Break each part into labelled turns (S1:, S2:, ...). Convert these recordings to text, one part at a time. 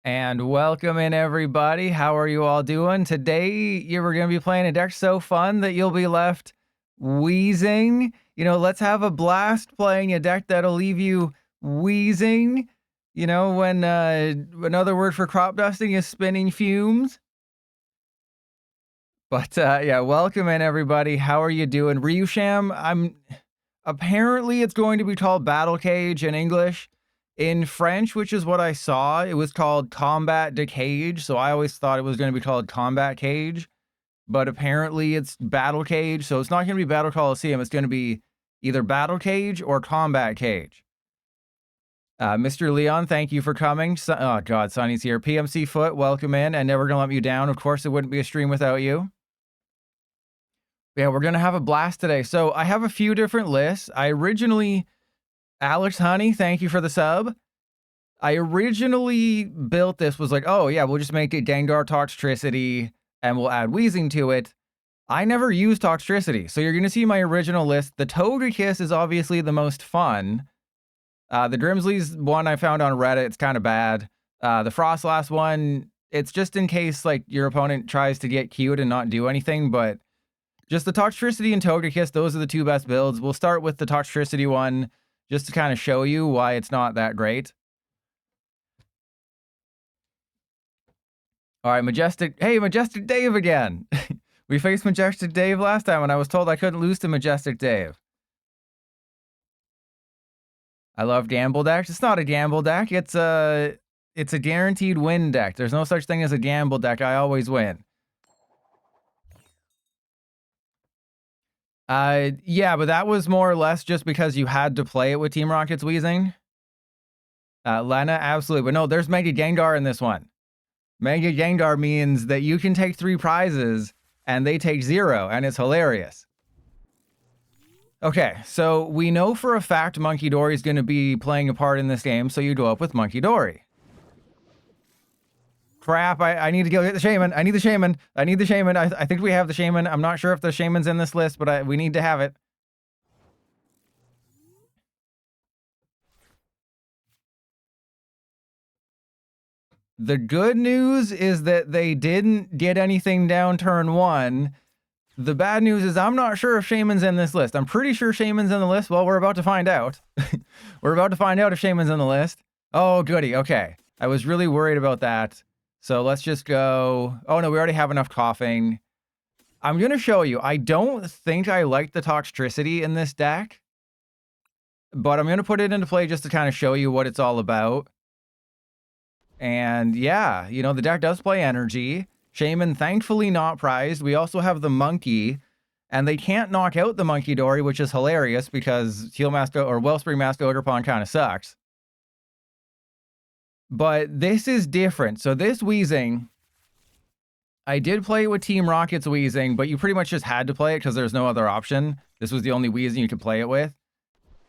S1: And welcome in, everybody. How are you all doing? Today, you were going to be playing a deck so fun that you'll be left wheezing. You know, let's have a blast playing a deck that'll leave you wheezing. You know, when another word for crop dusting is spinning fumes. But yeah, welcome in, everybody. How are you doing? Ryusham, apparently it's going to be called Battle Cage in English. In French, which is what I saw, it was called Combat de Cage, so I always thought it was going to be called Combat Cage, but apparently it's Battle Cage, so it's not going to be Battle Coliseum, it's going to be either Battle Cage or Combat Cage. Mr. Leon, thank you for coming. Oh god, Sonny's here. PMC Foot, welcome in, and never gonna let you down. Of course, it wouldn't be a stream without you. Yeah, we're gonna have a blast today. So I have a few different lists. Alex Honey, thank you for the sub. I originally built this, was like, oh yeah, we'll just make it Gengar Toxtricity and we'll add Weezing to it. I never used Toxtricity, so you're going to see my original list. The TOGEKISS is obviously the most fun. The Grimsley's one I found on Reddit, it's kind of bad. The Frostlass one, it's just in case like your opponent tries to get cute and not do anything, but just the Toxtricity and TOGEKISS, those are the two best builds. We'll start with the Toxtricity one, just to kind of show you why it's not that great. All right, Majestic. Hey, Majestic Dave again. We faced Majestic Dave last time, and I was told I couldn't lose to Majestic Dave. I love gamble decks. It's not a gamble deck. It's a guaranteed win deck. There's no such thing as a gamble deck. I always win. Yeah, but that was more or less just because you had to play it with Team Rocket's Weezing. Lena, absolutely. But no, there's Mega Gengar in this one. Mega Gengar means that you can take 3 prizes and they take 0, and it's hilarious. Okay, so we know for a fact Munkidori is going to be playing a part in this game, so you go up with Munkidori. Crap, I need to go get the Shaymin. I need the Shaymin. I need the Shaymin. I think we have the Shaymin. I'm not sure if the Shaymin's in this list, but we need to have it. The good news is that they didn't get anything down turn 1. The bad news is I'm not sure if Shaymin's in this list. I'm pretty sure Shaymin's in the list. Well, we're about to find out. We're about to find out if Shaymin's in the list. Oh, goody. Okay. I was really worried about that. So let's just go. Oh, no, we already have enough Koffing. I'm going to show you. I don't think I like the Toxtricity in this deck, but I'm going to put it into play just to kind of show you what it's all about. And yeah, you know, the deck does play energy. Shaymin, thankfully not prized. We also have the Monkey, and they can't knock out the Munkidori, which is hilarious because Heal Mask or Wellspring Mask Ogerpon kind of sucks. But this is different. So this Weezing, I did play it with Team Rocket's Weezing, but you pretty much just had to play it because there's no other option. This was the only Weezing you could play it with.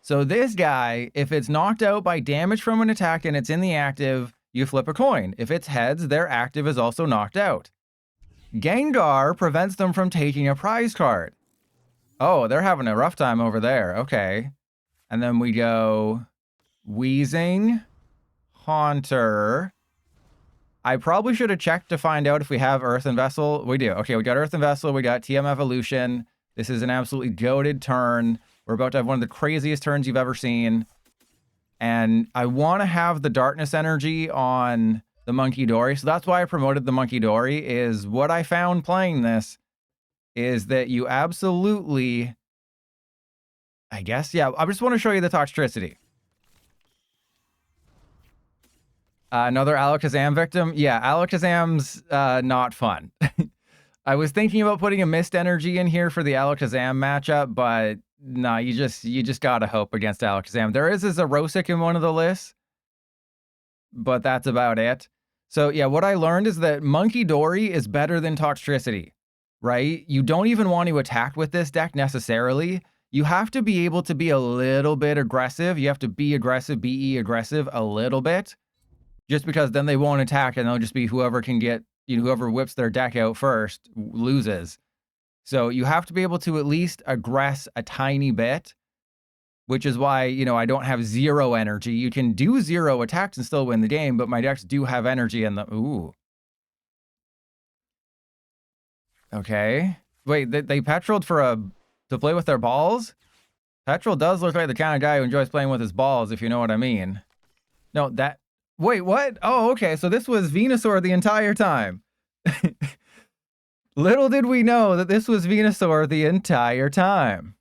S1: So this guy, if it's knocked out by damage from an attack and it's in the active, you flip a coin. If it's heads, their active is also knocked out. Gengar prevents them from taking a prize card. Oh, they're having a rough time over there. Okay. And then we go Weezing, Haunter. I probably should have checked to find out if we have Earthen Vessel. We do. Okay, we got Earthen Vessel. We got TM Evolution. This is an absolutely goated turn. We're about to have one of the craziest turns you've ever seen. And I want to have the Darkness Energy on the Munkidori. So that's why I promoted the Munkidori. Is what I found playing this is that you absolutely, I guess, yeah, I just want to show you the Toxtricity. Another Alakazam victim. Yeah, Alakazam's not fun. I was thinking about putting a Mist Energy in here for the Alakazam matchup, but no, you just gotta hope against Alakazam. There is a Zerosic in one of the lists, but that's about it. So yeah, what I learned is that Munkidori is better than Toxtricity, right? You don't even want to attack with this deck necessarily. You have to be able to be a little bit aggressive. You have to be aggressive, BE aggressive a little bit, just because then they won't attack and they'll just be whoever can get, you know, whoever whips their deck out first loses. So you have to be able to at least aggress a tiny bit, which is why, you know, I don't have 0 energy. You can do 0 attacks and still win the game, but my decks do have energy in them. Ooh. Okay. Wait, they petroled to play with their balls? Petrol does look like the kind of guy who enjoys playing with his balls, if you know what I mean. No, that... Wait, what? Oh, okay, so this was Venusaur the entire time. Little did we know that this was Venusaur the entire time.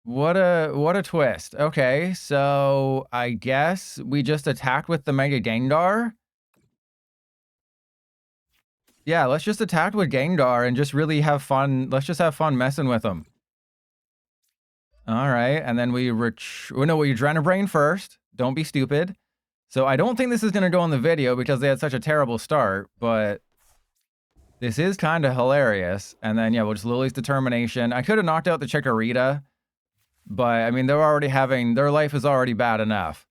S1: What a twist. Okay, so I guess we just attacked with the Mega Gengar. Yeah, let's just attack with Gengar and just really have fun. Let's just have fun messing with him. All right, and then we Adrena Brain first. Don't be stupid. So I don't think this is going to go in the video because they had such a terrible start, but this is kind of hilarious. And then, yeah, we'll just Lily's Determination. I could have knocked out the Chikorita, but, I mean, they're already having... Their life is already bad enough.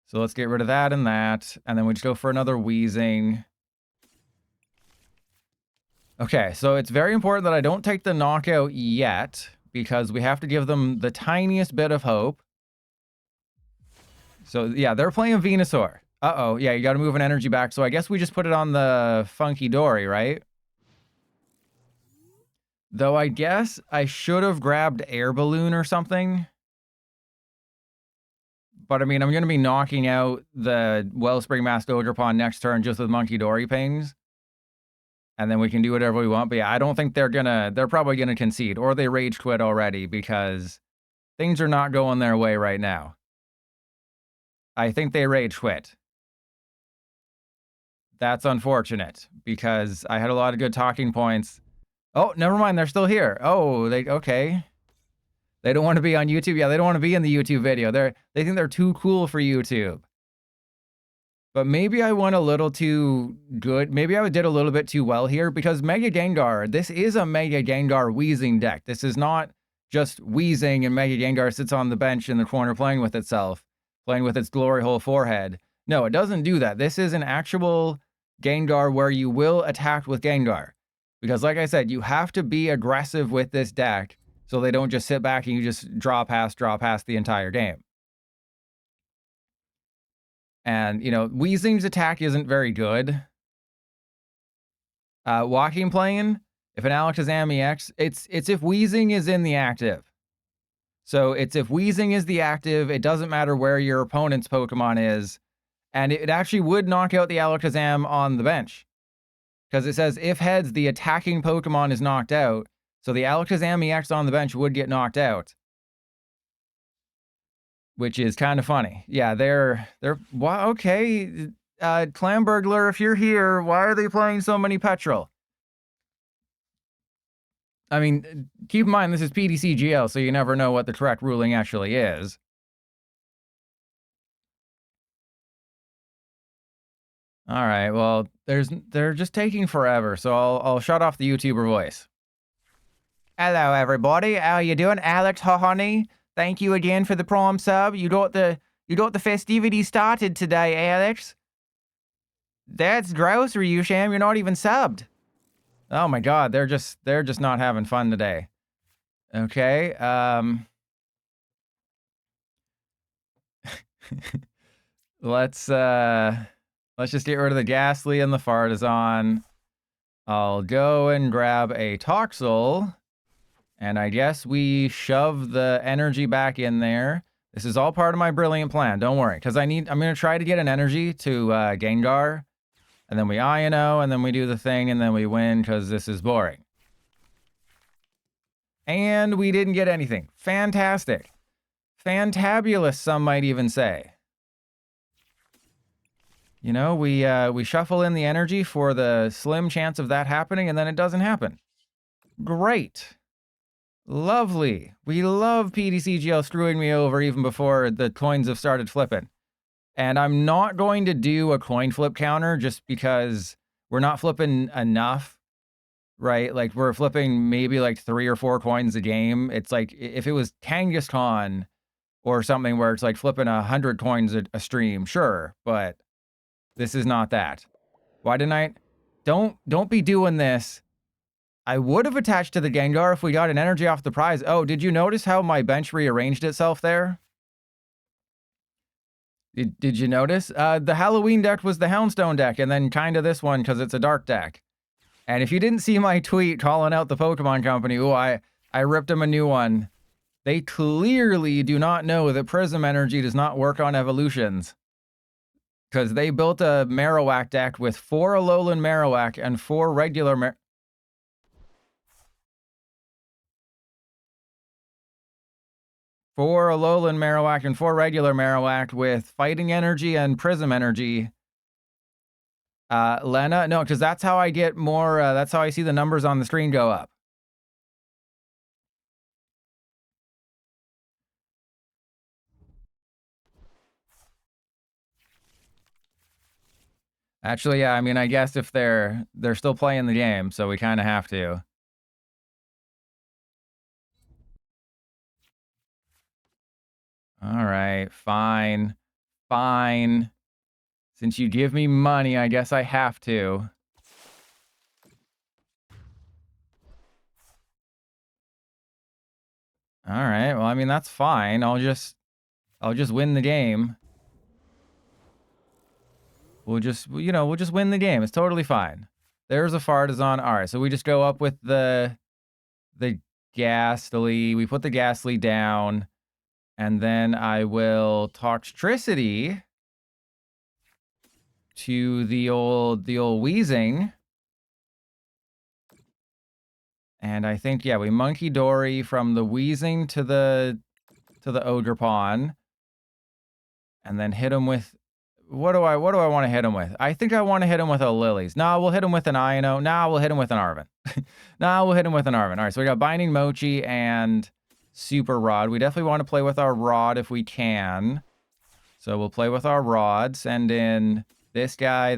S1: So let's get rid of that and that. And then we just go for another Weezing. Okay, so it's very important that I don't take the knockout yet, because we have to give them the tiniest bit of hope. So, yeah, they're playing Venusaur. Uh-oh, yeah, you gotta move an energy back. So I guess we just put it on the Munkidori, right? Though I guess I should have grabbed Air Balloon or something. But, I mean, I'm gonna be knocking out the Wellspring Mask Ogerpon next turn just with Munkidori pings. And then we can do whatever we want. But yeah, I don't think they're probably gonna concede. Or they rage quit already because things are not going their way right now. I think they rage quit. That's unfortunate because I had a lot of good talking points. Oh, never mind. They're still here. Oh, okay. They don't want to be on YouTube. Yeah, they don't want to be in the YouTube video. They think they're too cool for YouTube. But maybe I went a little too good. Maybe I did a little bit too well here because Mega Gengar, this is a Mega Gengar Weezing deck. This is not just Weezing and Mega Gengar sits on the bench in the corner playing with itself, playing with its glory hole forehead. No, it doesn't do that. This is an actual Gengar where you will attack with Gengar. Because like I said, you have to be aggressive with this deck so they don't just sit back and you just draw past the entire game. And, you know, Weezing's attack isn't very good. Walking Plane, if an Alakazam EX, it's if Weezing is in the active. So it's if Weezing is the active, it doesn't matter where your opponent's Pokemon is. And it actually would knock out the Alakazam on the bench. Because it says if heads, the attacking Pokemon is knocked out. So the Alakazam EX on the bench would get knocked out. Which is kind of funny. Yeah, they're wow, okay. Clam Burglar, if you're here, why are they playing so many Petrol? I mean, keep in mind this is PDCGL, so you never know what the correct ruling actually is. All right, well, they're just taking forever, so I'll shut off the YouTuber voice. Hello, everybody. How you doing, Alex? Honey. Thank you again for the Prime sub. You got the festivity started today, Alex. That's gross, Ryusham. You're not even subbed. Oh my God, they're just not having fun today. Okay. Let's just get rid of the Gastly and the Artazon. I'll go and grab a Toxel. And I guess we shove the energy back in there. This is all part of my brilliant plan. Don't worry, because I'm going to try to get an energy to Gengar. And then we Iono, and then we do the thing, and then we win, because this is boring. And we didn't get anything. Fantastic. Fantabulous, some might even say. You know, we shuffle in the energy for the slim chance of that happening, and then it doesn't happen. Great. Lovely. We love PDCGL screwing me over even before the coins have started flipping. And I'm not going to do a coin flip counter just because we're not flipping enough, right? Like, we're flipping maybe like 3 or 4 coins a game. It's like, if it was Kangaskhan or something where it's like flipping 100 coins a stream, sure, but this is not that. Why didn't I? Don't be doing this. I would have attached to the Gengar if we got an energy off the prize. Oh, did you notice how my bench rearranged itself there? Did you notice? The Halloween deck was the Houndstone deck, and then kind of this one because it's a dark deck. And if you didn't see my tweet calling out the Pokemon Company, ooh, I ripped them a new one. They clearly do not know that Prism Energy does not work on evolutions. Because they built a Marowak deck with 4 Alolan Marowak and 4 regular 4 Alolan Marowak and 4 regular Marowak with Fighting Energy and Prism Energy. Lena? No, because that's how I get more, that's how I see the numbers on the screen go up. Actually, yeah, I mean, I guess if they're still playing the game, so we kind of have to. All right, fine. Fine. Since you give me money, I guess I have to. All right, well, I mean, that's fine. I'll just win the game. We'll just win the game. It's totally fine. There's a Artazon. All right, so we just go up with the Gastly. We put the Gastly down, and then I will Toxtricity to the old Weezing. And I think, yeah, we Munkidori from the Weezing to the Ogerpon. And then hit him with, what do I want to hit him with? I think I want to hit him with a Lillies. No, we'll hit him with an Iono. No, we'll hit him with an Arven. No, we'll hit him with an Arven. All right, so we got Binding Mochi and Super Rod. We definitely want to play with our Rod if we can. So we'll play with our Rod. Send in this guy,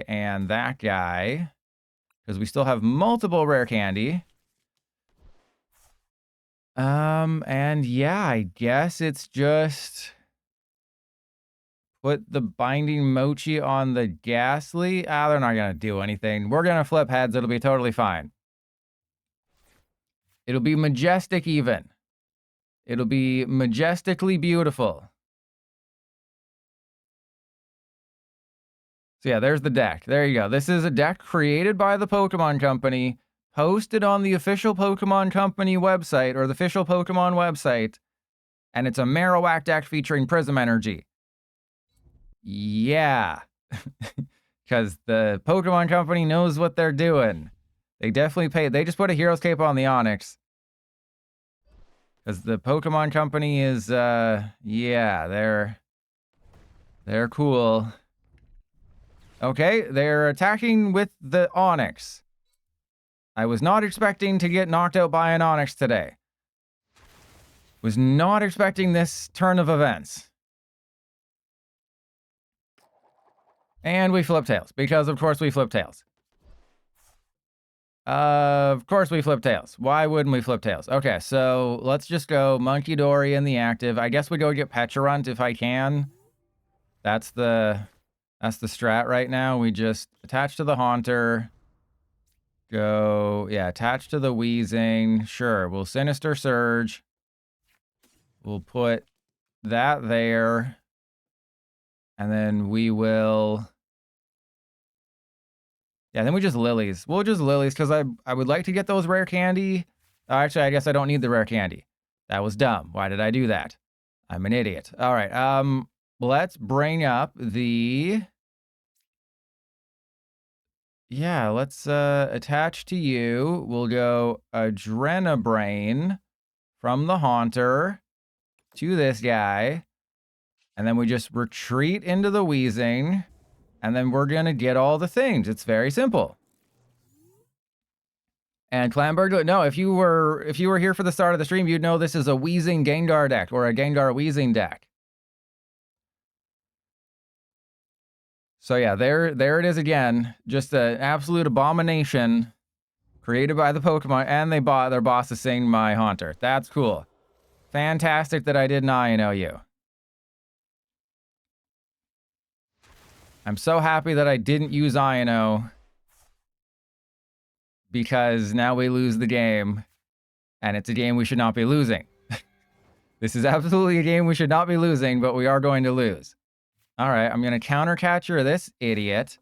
S1: and that guy. Because we still have multiple Rare Candy. And yeah, I guess it's just put the Binding Mochi on the Gastly. They're not going to do anything. We're going to flip heads. It'll be totally fine. It'll be majestic even. It'll be majestically beautiful. So yeah, there's the deck. There you go. This is a deck created by the Pokemon Company, posted on the official Pokemon Company website, or the official Pokemon website, and it's a Marowak deck featuring Prism Energy. Yeah. Because the Pokemon Company knows what they're doing. They definitely paid. They just put a Hero's Cape on the Onix. Because the Pokemon Company is, yeah, they're cool. Okay, they're attacking with the Onix. I was not expecting to get knocked out by an Onix today. Was not expecting this turn of events. And we flip tails, because of course we flip tails. Of course we flip tails. Why wouldn't we flip tails? Okay, so let's just go Munkidori in the active. I guess we go get Pecharunt if I can. That's the strat right now. We just attach to the Haunter. Go, yeah, attach to the Weezing. Sure, we'll Sinister Surge. We'll put that there. And then we will... yeah, then we just Lillies. We'll just Lillies, because I would like to get those Rare Candy. Actually, I guess I don't need the Rare Candy. That was dumb. Why did I do that? I'm an idiot. All right, let's bring up the... yeah, let's attach to you. We'll go Adrenabrain from the Haunter to this guy. And then we just retreat into the Weezing. And then we're going to get all the things. It's very simple. And Clamberg, no, if you were here for the start of the stream, you'd know this is a Weezing Gengar deck, or a Gengar Weezing deck. So yeah, there it is again. Just an absolute abomination created by the Pokemon, and their boss is saying my Haunter. That's cool. Fantastic that I did not know you. I'm so happy that I didn't use Iono, because now we lose the game, and it's a game we should not be losing. This is absolutely a game we should not be losing, but we are going to lose. All right, I'm going to counter catcher this idiot.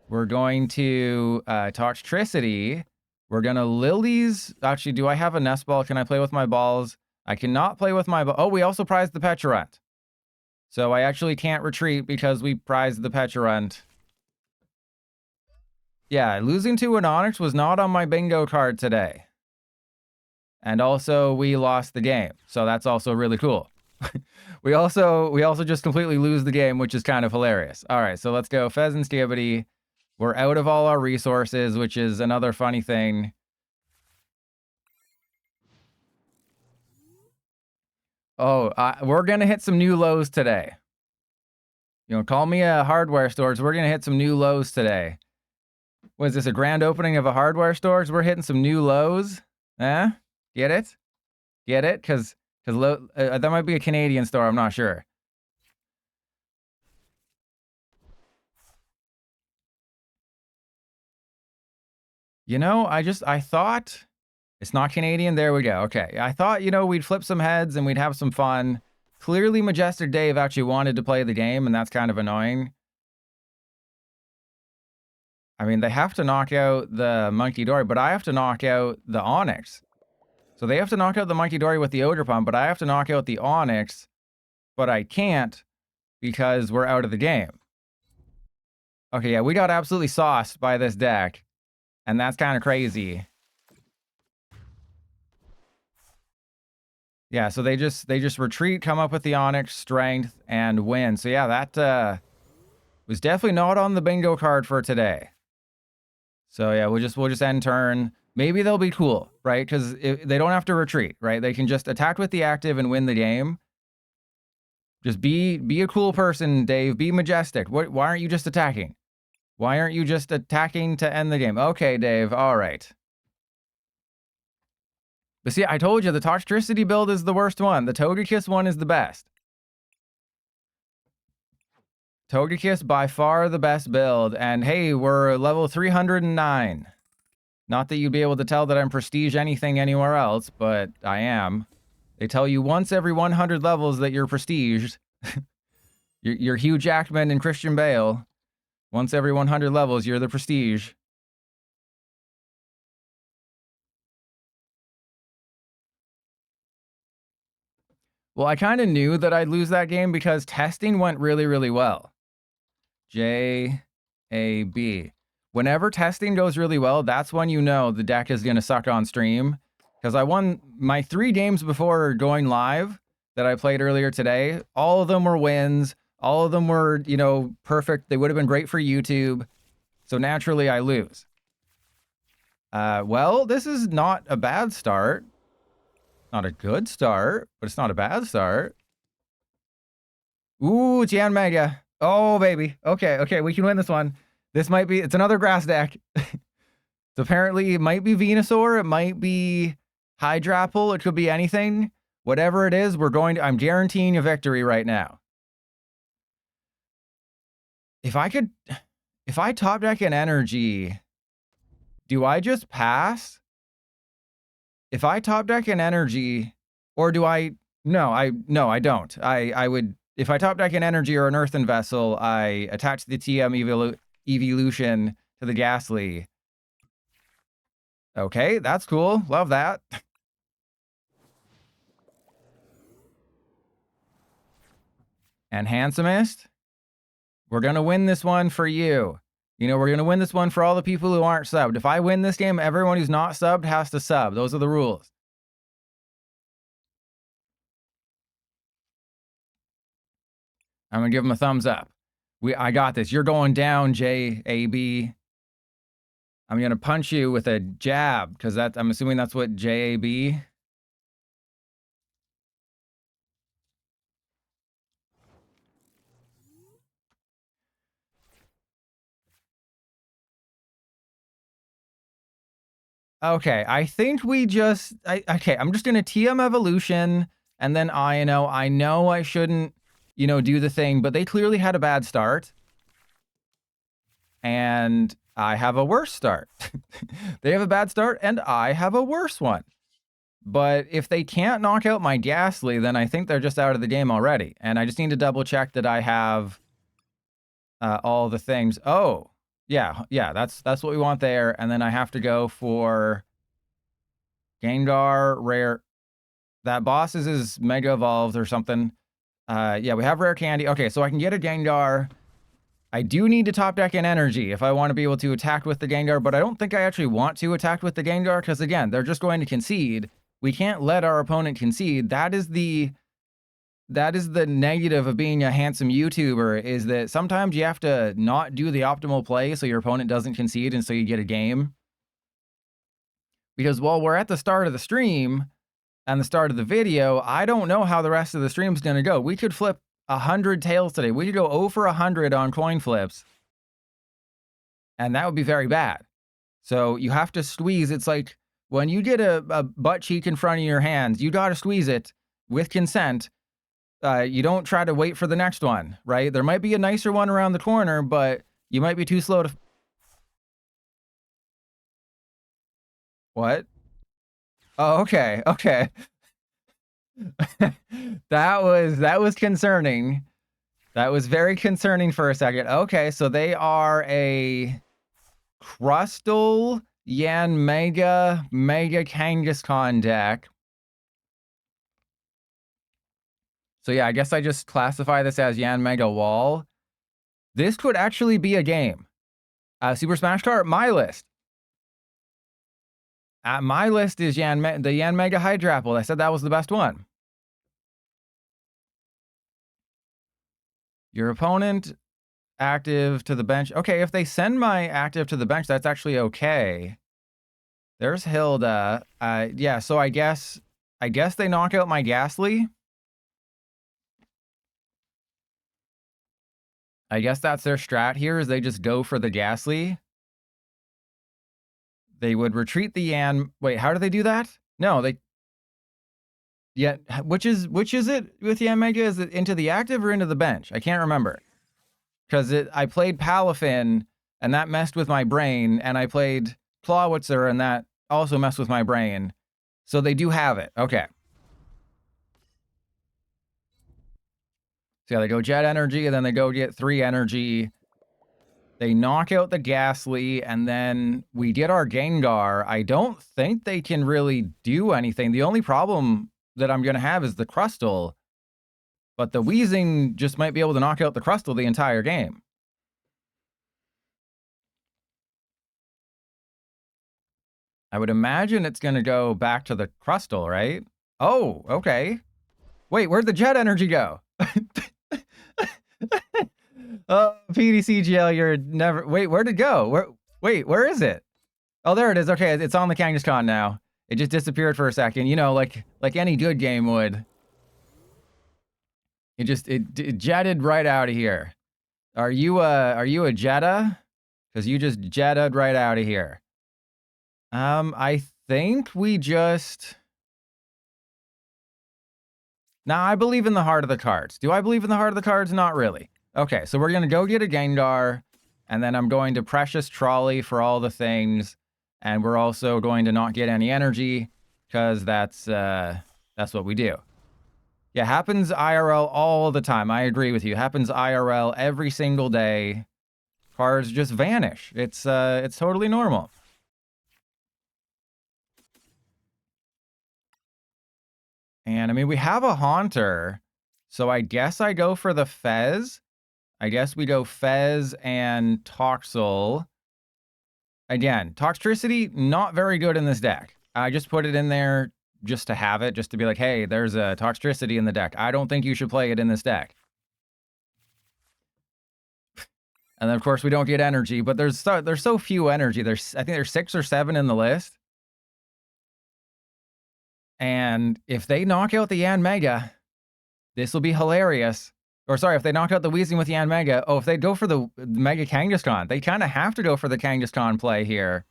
S1: We're going to Toxtricity. We're going to Lillie's. Actually, do I have a nest ball? Can I play with my balls? I cannot play with my ball. Oh, we also prized the Pecharunt. So I actually can't retreat because we prized the Pecharunt. Yeah, losing to an Onyx was not on my bingo card today. And also, we lost the game. So that's also really cool. we also just completely lose the game, which is kind of hilarious. All right, so let's go Fezandipiti. We're out of all our resources, which is another funny thing. Oh, we're going to hit some new lows today. You know, call me a hardware store. So we're going to hit some new lows today. Was this a grand opening of a hardware store? So we're hitting some new lows. Eh? Get it? Get it? Because that might be a Canadian store. I'm not sure. You know, I thought it's not Canadian. There we go. Okay. I thought, you know, we'd flip some heads and we'd have some fun. Clearly, Majestic Dave actually wanted to play the game, and that's kind of annoying. I mean, they have to knock out the Munkidori, but I have to knock out the Onyx. So they have to knock out the Munkidori with the Odor Pump, but I have to knock out the Onyx, but I can't because we're out of the game. Okay, yeah, we got absolutely sauced by this deck, and that's kind of crazy. Yeah, so they just retreat, come up with the Onyx, strength, and win. So yeah, that was definitely not on the bingo card for today. So yeah, we'll just end turn. Maybe they'll be cool, right? Because they don't have to retreat, right? They can just attack with the active and win the game. Just be a cool person, Dave. Be majestic. Why aren't you just attacking? Why aren't you just attacking to end the game? Okay, Dave. All right. But see, I told you the Toxtricity build is the worst one. The TOGEKISS one is the best. TOGEKISS by far the best build. And hey, we're level 309. Not that you'd be able to tell that I'm prestige anything anywhere else, but I am. They tell you once every 100 levels that you're prestiged. you're Hugh Jackman and Christian Bale. Once every 100 levels, you're the prestige. Well, I kind of knew that I'd lose that game because testing went really, really well. J-A-B. Whenever testing goes really well, that's when you know the deck is going to suck on stream. Because I won my 3 games before going live that I played earlier today. All of them were wins. All of them were, you know, perfect. They would have been great for YouTube. So naturally, I lose. Well, this is not a bad start. Not a good start, but it's not a bad start. Ooh, Weezing Mega. Oh, baby. Okay, we can win this one. This might be, it's another grass deck. So apparently it might be Venusaur, it might be Hydrapple, it could be anything. Whatever it is, I'm guaranteeing a victory right now. If I top deck an energy, do I just pass? If I top deck an energy, or do I, no, I don't. I would, if I top deck an energy or an Earthen Vessel, I attach the TM Evolution to the Gastly. Okay, that's cool. Love that. And Handsomest, we're going to win this one for you. You know, we're going to win this one for all the people who aren't subbed. If I win this game, everyone who's not subbed has to sub. Those are the rules. I'm going to give him a thumbs up. I got this. You're going down, J-A-B. I'm going to punch you with a jab, because I'm assuming that's what J-A-B. Okay, I think we just... okay, I'm just going to TM Evolution, and then Iono. I know I shouldn't, you know, do the thing, but they clearly had a bad start. And I have a worse start. They have a bad start, and I have a worse one. But if they can't knock out my Gastly, then I think they're just out of the game already. And I just need to double check that I have all the things. Oh, yeah, that's what we want there. And then I have to go for Gengar, Rare. That boss is Mega Evolved or something. Yeah, we have Rare Candy. Okay, so I can get a Gengar. I do need to top deck in energy if I want to be able to attack with the Gengar, but I don't think I actually want to attack with the Gengar because, again, they're just going to concede. We can't let our opponent concede. That is the negative of being a handsome YouTuber, is that sometimes you have to not do the optimal play so your opponent doesn't concede and so you get a game. Because while we're at the start of the stream and the start of the video, I don't know how the rest of the stream is going to go. We could flip 100 tails today. We could go 0 for 100 on coin flips. And that would be very bad. So you have to squeeze. It's like when you get a butt cheek in front of your hands, you got to squeeze it with consent. You don't try to wait for the next one, right? There might be a nicer one around the corner, but you might be too slow to... What? Oh, okay. Okay. That was concerning. That was very concerning for a second. Okay, so they are a Crustle Yan Mega Kangaskhan deck. So yeah, I guess I just classify this as Yan Mega Wall. This could actually be a game. Super Smash Kart, my list. My list is the Yan Mega Hydrapple. I said that was the best one. Your opponent active to the bench. Okay, if they send my active to the bench, that's actually okay. There's Hilda. Yeah, so I guess they knock out my Gastly. I guess that's their strat here, is they just go for the Gastly. They would retreat the Yan. Wait, how do they do that? No, they... Yeah, which is it with Yan Mega? Is it into the active or into the bench? I can't remember. Because I played Palafin, and that messed with my brain, and I played Clawitzer, and that also messed with my brain. So they do have it. Okay. So yeah, they go Jet Energy, and then they go get 3 Energy. They knock out the Gastly, and then we get our Gengar. I don't think they can really do anything. The only problem that I'm going to have is the Crustle. But the Weezing just might be able to knock out the Crustle the entire game. I would imagine it's going to go back to the Crustle, right? Oh, okay. Wait, where'd the Jet Energy go? Oh, PDCGL, you're never... Wait, where'd it go? Wait, where is it? Oh, there it is. Okay, it's on the Kangaskhan now. It just disappeared for a second. You know, like any good game would. It jetted right out of here. Are you a Jetta? Because you just jetted right out of here. I think we just... Nah, I believe in the heart of the cards. Do I believe in the heart of the cards? Not really. Okay, so we're going to go get a Gengar, and then I'm going to Precious Trolley for all the things, and we're also going to not get any energy, because that's what we do. Yeah, happens IRL all the time. I agree with you. Happens IRL every single day. Cards just vanish. It's totally normal. And I mean, we have a Haunter, so I guess I go for the Fez. I guess we go Fez and Toxel. Again, Toxtricity, not very good in this deck. I just put it in there just to have it, just to be like, hey, there's a Toxtricity in the deck. I don't think you should play it in this deck. And then, of course, we don't get energy, but there's so few energy. I think there's 6 or 7 in the list. And if they knock out the Yan Mega, this will be hilarious. Or sorry, if they knock out the Weezing with Yan Mega, oh, if they go for the Mega Kangaskhan, they kind of have to go for the Kangaskhan play here.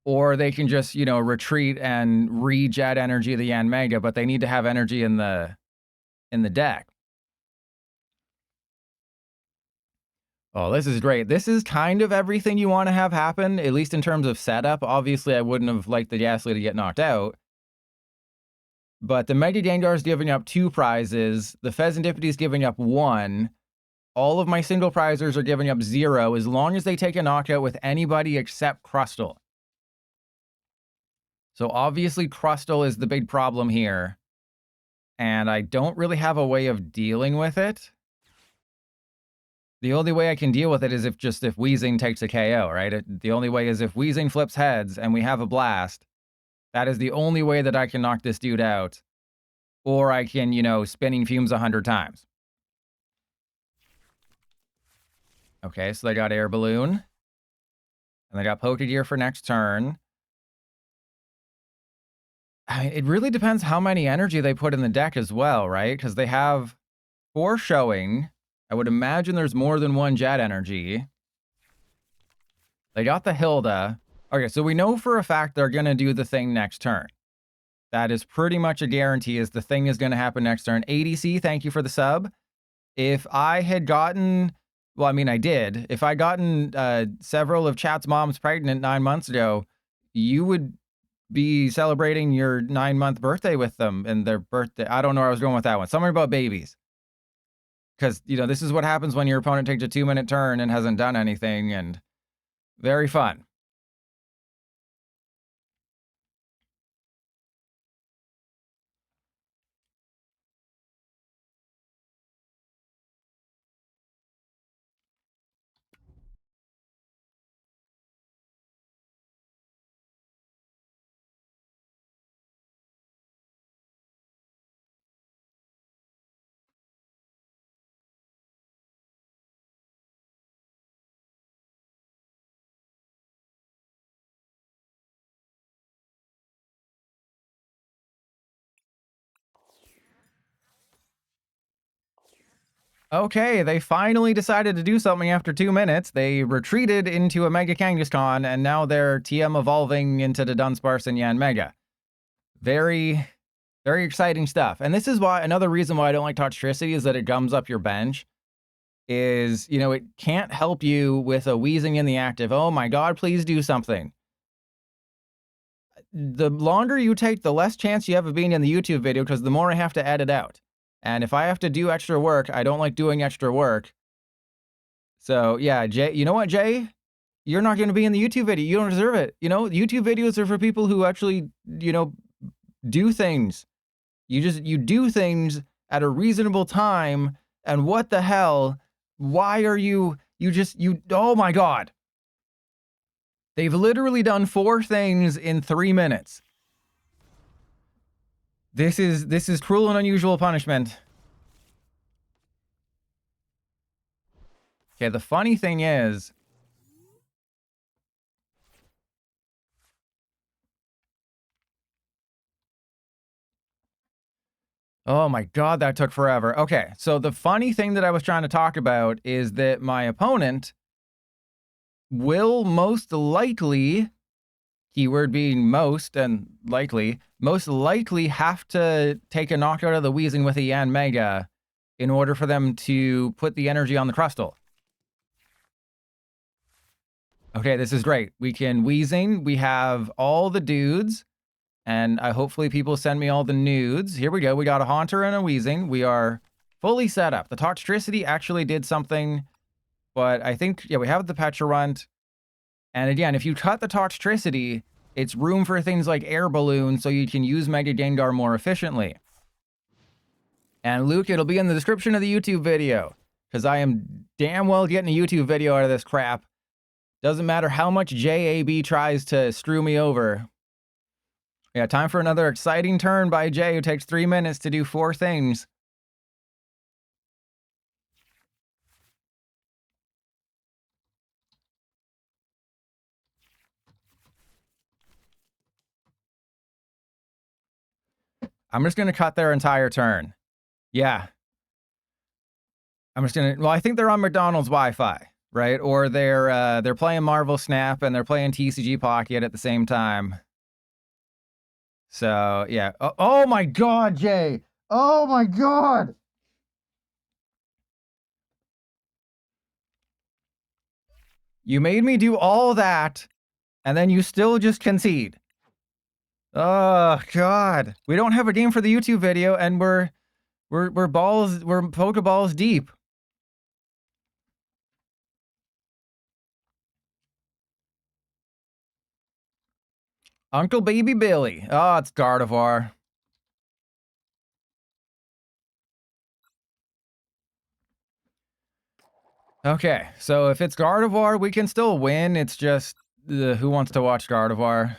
S1: Or they can just, you know, retreat and re-jet energy of the Yan Mega, but they need to have energy in the deck. Oh, this is great. This is kind of everything you want to have happen, at least in terms of setup. Obviously, I wouldn't have liked the Gastly to get knocked out. But the Mega Gengar is giving up 2 prizes. The Fezandipiti is giving up 1. All of my single prizers are giving up 0 as long as they take a knockout with anybody except Crustle. So obviously Crustle is the big problem here. And I don't really have a way of dealing with it. The only way I can deal with it is if Weezing takes a KO, right? The only way is if Weezing flips heads and we have a blast. That is the only way that I can knock this dude out. Or I can, you know, spinning fumes 100 times. Okay, so they got Air Balloon. And they got Pokegear for next turn. I mean, it really depends how many energy they put in the deck as well, right? Because they have 4 showing. I would imagine there's more than 1 jet energy. They got the Hilda. Okay, so we know for a fact they're going to do the thing next turn. That is pretty much a guarantee, is the thing is going to happen next turn. ADC, thank you for the sub. If I had gotten, well, I mean, I did. If I gotten several of chat's moms pregnant 9 months ago, you would be celebrating your 9-month birthday with them and their birthday. I don't know where I was going with that one. Something about babies. Because, you know, this is what happens when your opponent takes a 2-minute turn and hasn't done anything, and very fun. Okay, they finally decided to do something after 2 minutes. They retreated into a Mega Kangaskhan, and now they're TM evolving into the Dunsparce and Yanmega. Very, very exciting stuff. And this is why, another reason why I don't like Toxtricity is that it gums up your bench. Is, you know, it can't help you with a Weezing in the active. Oh my god, please do something. The longer you take, the less chance you have of being in the YouTube video, because the more I have to edit out. And if I have to do extra work, I don't like doing extra work. So, yeah, Jay, you know what, Jay? You're not going to be in the YouTube video. You don't deserve it. You know, YouTube videos are for people who actually, you know, do things. You do things at a reasonable time. And what the hell? Why are you oh my god. They've literally done 4 things in 3 minutes. This is cruel and unusual punishment. Okay, the funny thing is, oh my god, that took forever. Okay, so the funny thing that I was trying to talk about is that my opponent will most likely, keyword being most and likely, most likely have to take a knockout of the Weezing with a Yanmega in order for them to put the energy on the Crustle. Okay, this is great. We can Weezing. We have all the dudes. And hopefully people send me all the nudes. Here we go. We got a Haunter and a Weezing. We are fully set up. The Toxtricity actually did something. But I think, yeah, we have the Pecharunt. And again, if you cut the Toxtricity, it's room for things like Air Balloon, so you can use Mega Gengar more efficiently. And Luke, it'll be in the description of the YouTube video, because I am damn well getting a YouTube video out of this crap. Doesn't matter how much JAB tries to screw me over. Yeah, time for another exciting turn by Jay, who takes 3 minutes to do 4 things. I'm just going to cut their entire turn. Yeah. I'm just going to, well, I think they're on McDonald's Wi-Fi, right? Or they're playing Marvel Snap and they're playing TCG Pocket at the same time. So, yeah. Oh my god, Jay. Oh my god. You made me do all that, and then you still just concede. Oh, God. We don't have a game for the YouTube video, and we're Pokeballs deep. Uncle Baby Billy. Oh, it's Gardevoir. Okay, so if it's Gardevoir, we can still win. It's just, who wants to watch Gardevoir?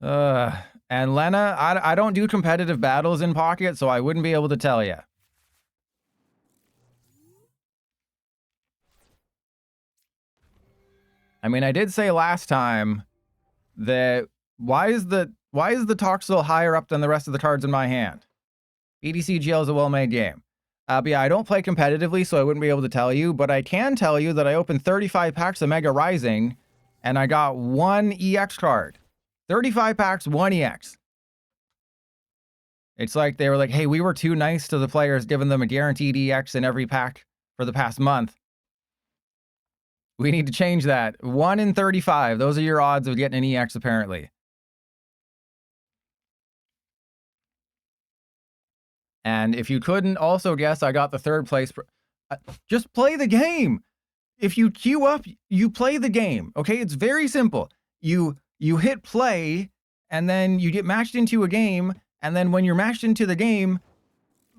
S1: And Lena, I don't do competitive battles in Pocket, so I wouldn't be able to tell you. I mean, I did say last time that why is the Toxel higher up than the rest of the cards in my hand? EDC GL is a well-made game. But yeah, I don't play competitively, so I wouldn't be able to tell you, but I can tell you that I opened 35 packs of Mega Rising, and I got 1 EX card. 35 packs, 1 EX. It's like they were like, hey, we were too nice to the players, giving them a guaranteed EX in every pack for the past month. We need to change that. 1 in 35. Those are your odds of getting an EX, apparently. And if you couldn't also guess, I got the 3rd place. Just play the game. If you queue up, you play the game. Okay, it's very simple. You hit play, and then you get matched into a game, and then when you're matched into the game,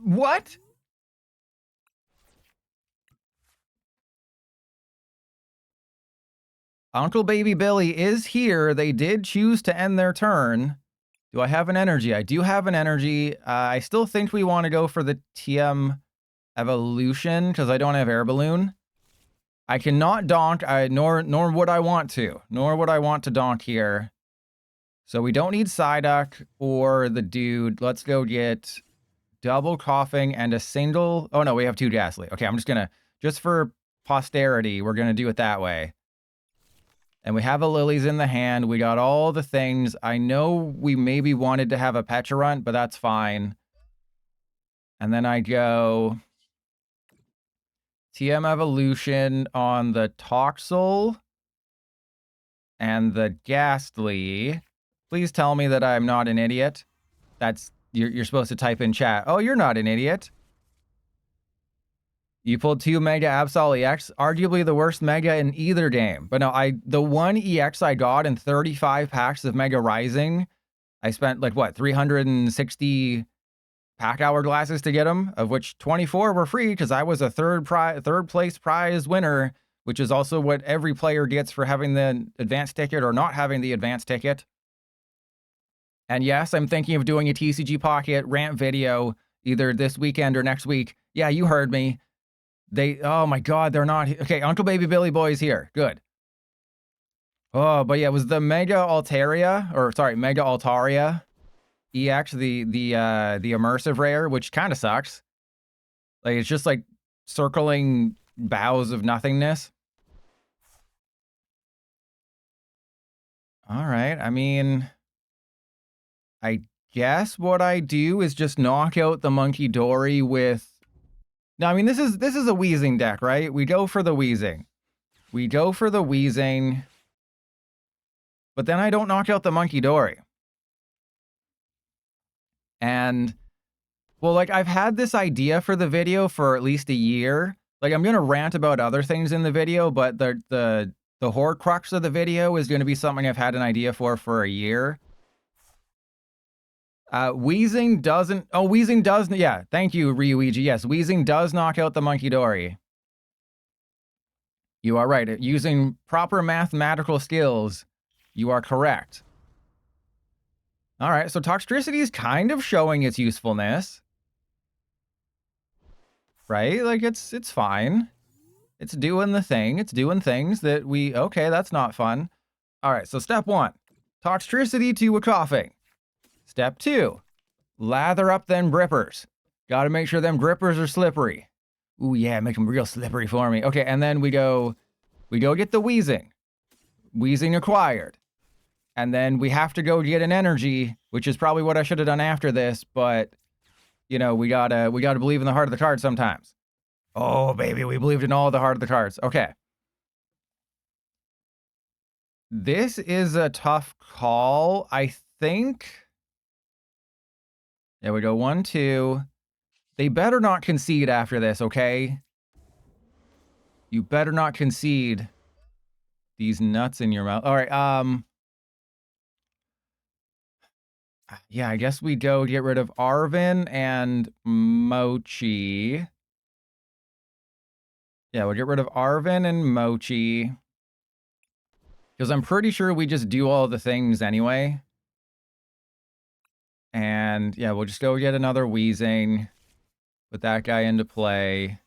S1: what? Uncle Baby Billy is here. They did choose to end their turn. Do I have an energy? I do have an energy. I still think we want to go for the TM Evolution because I don't have Air Balloon. I cannot donk, nor would I want to. Nor would I want to donk here. So we don't need Psyduck or the dude. Let's go get double Koffing and a single... Oh, no, we have 2 Gastly. Okay, I'm just going to... Just for posterity, we're going to do it that way. And we have a Lillie's in the hand. We got all the things. I know we maybe wanted to have a Pecharunt, but that's fine. And then I go... TM Evolution on the Toxel and the Gastly. Please tell me that I'm not an idiot. That's you're supposed to type in chat. Oh, you're not an idiot. You pulled 2 Mega Absol EX, arguably the worst Mega in either game. But no, the 1 EX I got in 35 packs of Mega Rising, I spent like what, 360 pack hourglasses to get them, of which 24 were free because I was a third place prize winner, which is also what every player gets for having the advanced ticket or not having the advanced ticket. And yes, I'm thinking of doing a TCG Pocket rant video either this weekend or next week. Yeah, you heard me. Oh my God, they're not. Okay, Uncle Baby Billy Boy's here. Good. Oh, but yeah, it was the Mega Altaria, or sorry, Mega Altaria EX, the immersive rare, which kind of sucks. Like, it's just like circling boughs of nothingness. All right, I mean, I guess what I do is just knock out the Munkidori with... Now, I mean, this is a Weezing deck, right? We go for the Weezing. We go for the Weezing. But then I don't knock out the Munkidori. And, well, like, I've had this idea for the video for at least a year. Like, I'm going to rant about other things in the video, but the Horcrux of the video is going to be something I've had an idea for a year. Weezing doesn't... Oh, Weezing does... Yeah, thank you, Ryuigi. Yes, Weezing does knock out the Munkidori. You are right. Using proper mathematical skills, you are correct. All right, so Toxtricity is kind of showing its usefulness. Right? Like, it's fine. It's doing the thing. It's doing things that we... Okay, that's not fun. All right, so step 1. Toxtricity to a Koffing. Step 2, lather up them grippers. Got to make sure them grippers are slippery. Ooh, yeah, make them real slippery for me. Okay, and then we go get the Weezing. Weezing acquired. And then we have to go get an energy, which is probably what I should have done after this, but, you know, we gotta believe in the heart of the cards sometimes. Oh, baby, we believed in all the heart of the cards. Okay. This is a tough call, I think. There we go, 1, 2. They better not concede after this, okay? You better not concede these nuts in your mouth. All right, yeah, I guess we go get rid of Arven and Mochi. Yeah, we'll get rid of Arven and Mochi. Because I'm pretty sure we just do all the things anyway. And yeah, we'll just go get another Weezing. Put that guy into play.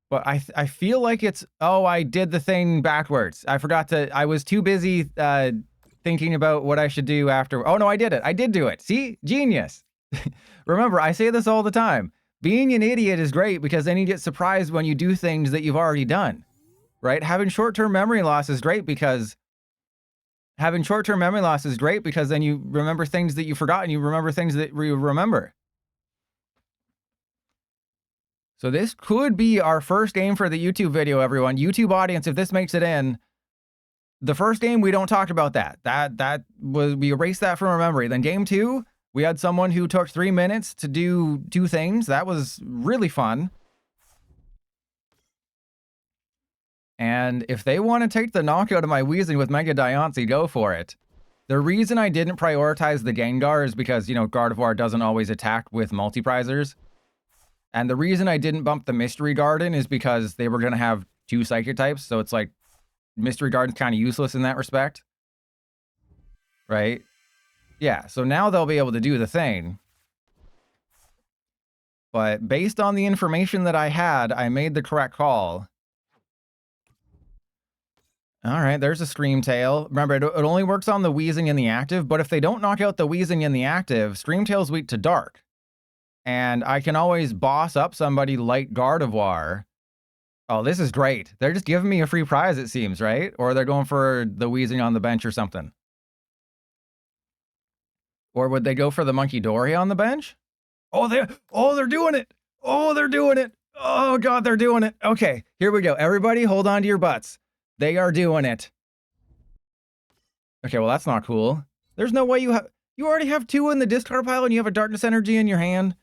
S1: But I feel like it's... Oh, I did the thing backwards. I forgot to... I was too busy thinking about what I should do after... Oh, no, I did it. I did do it. See? Genius. Remember, I say this all the time. Being an idiot is great because then you get surprised when you do things that you've already done. Right? Having short-term memory loss is great because... Having short-term memory loss is great because then you remember things that you forgot and you remember things that you remember. So this could be our first game for the YouTube video, everyone. YouTube audience, if this makes it in, the first game, we don't talk about that. That was, we erased that from our memory. Then game 2, we had someone who took 3 minutes to do 2 things. That was really fun. And if they want to take the knockout of my Weezing with Mega Diancie, go for it. The reason I didn't prioritize the Gengar is because, you know, Gardevoir doesn't always attack with multi-prizers. And the reason I didn't bump the Mystery Garden is because they were going to have 2 Psychic types. So it's like, Mystery Garden's kind of useless in that respect. Right? Yeah, so now they'll be able to do the thing. But based on the information that I had, I made the correct call. All right, there's a Scream Tail. Remember, it only works on the Weezing in the active, but if they don't knock out the Weezing in the active, Scream Tail's weak to Dark. And I can always boss up somebody like Gardevoir. Oh, this is great. They're just giving me a free prize, it seems, right? Or they're going for the Weezing on the bench or something. Or would they go for the Munkidori on the bench? Oh, they're doing it. Oh, they're doing it. Oh, God, they're doing it. Okay, here we go. Everybody hold on to your butts. They are doing it. Okay, well, that's not cool. There's no way you already have 2 in the discard pile and you have a Darkness Energy in your hand.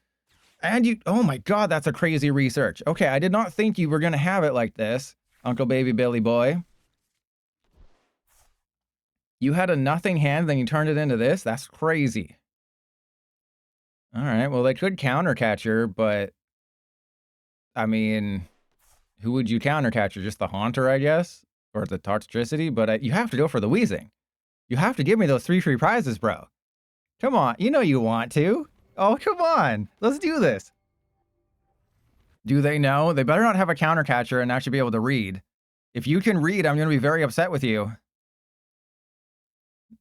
S1: And you, oh my God, that's a crazy research. Okay, I did not think you were going to have it like this, Uncle Baby Billy Boy. You had a nothing hand, then you turned it into this? That's crazy. All right, well, they could counter catcher, but I mean, who would you counter catcher? Just the Haunter, I guess? Or the Toxtricity? But you have to go for the Weezing. You have to give me those 3 free prizes, bro. Come on, you know you want to. Oh, come on. Let's do this. Do they know? They better not have a counter catcher and actually be able to read. If you can read, I'm going to be very upset with you.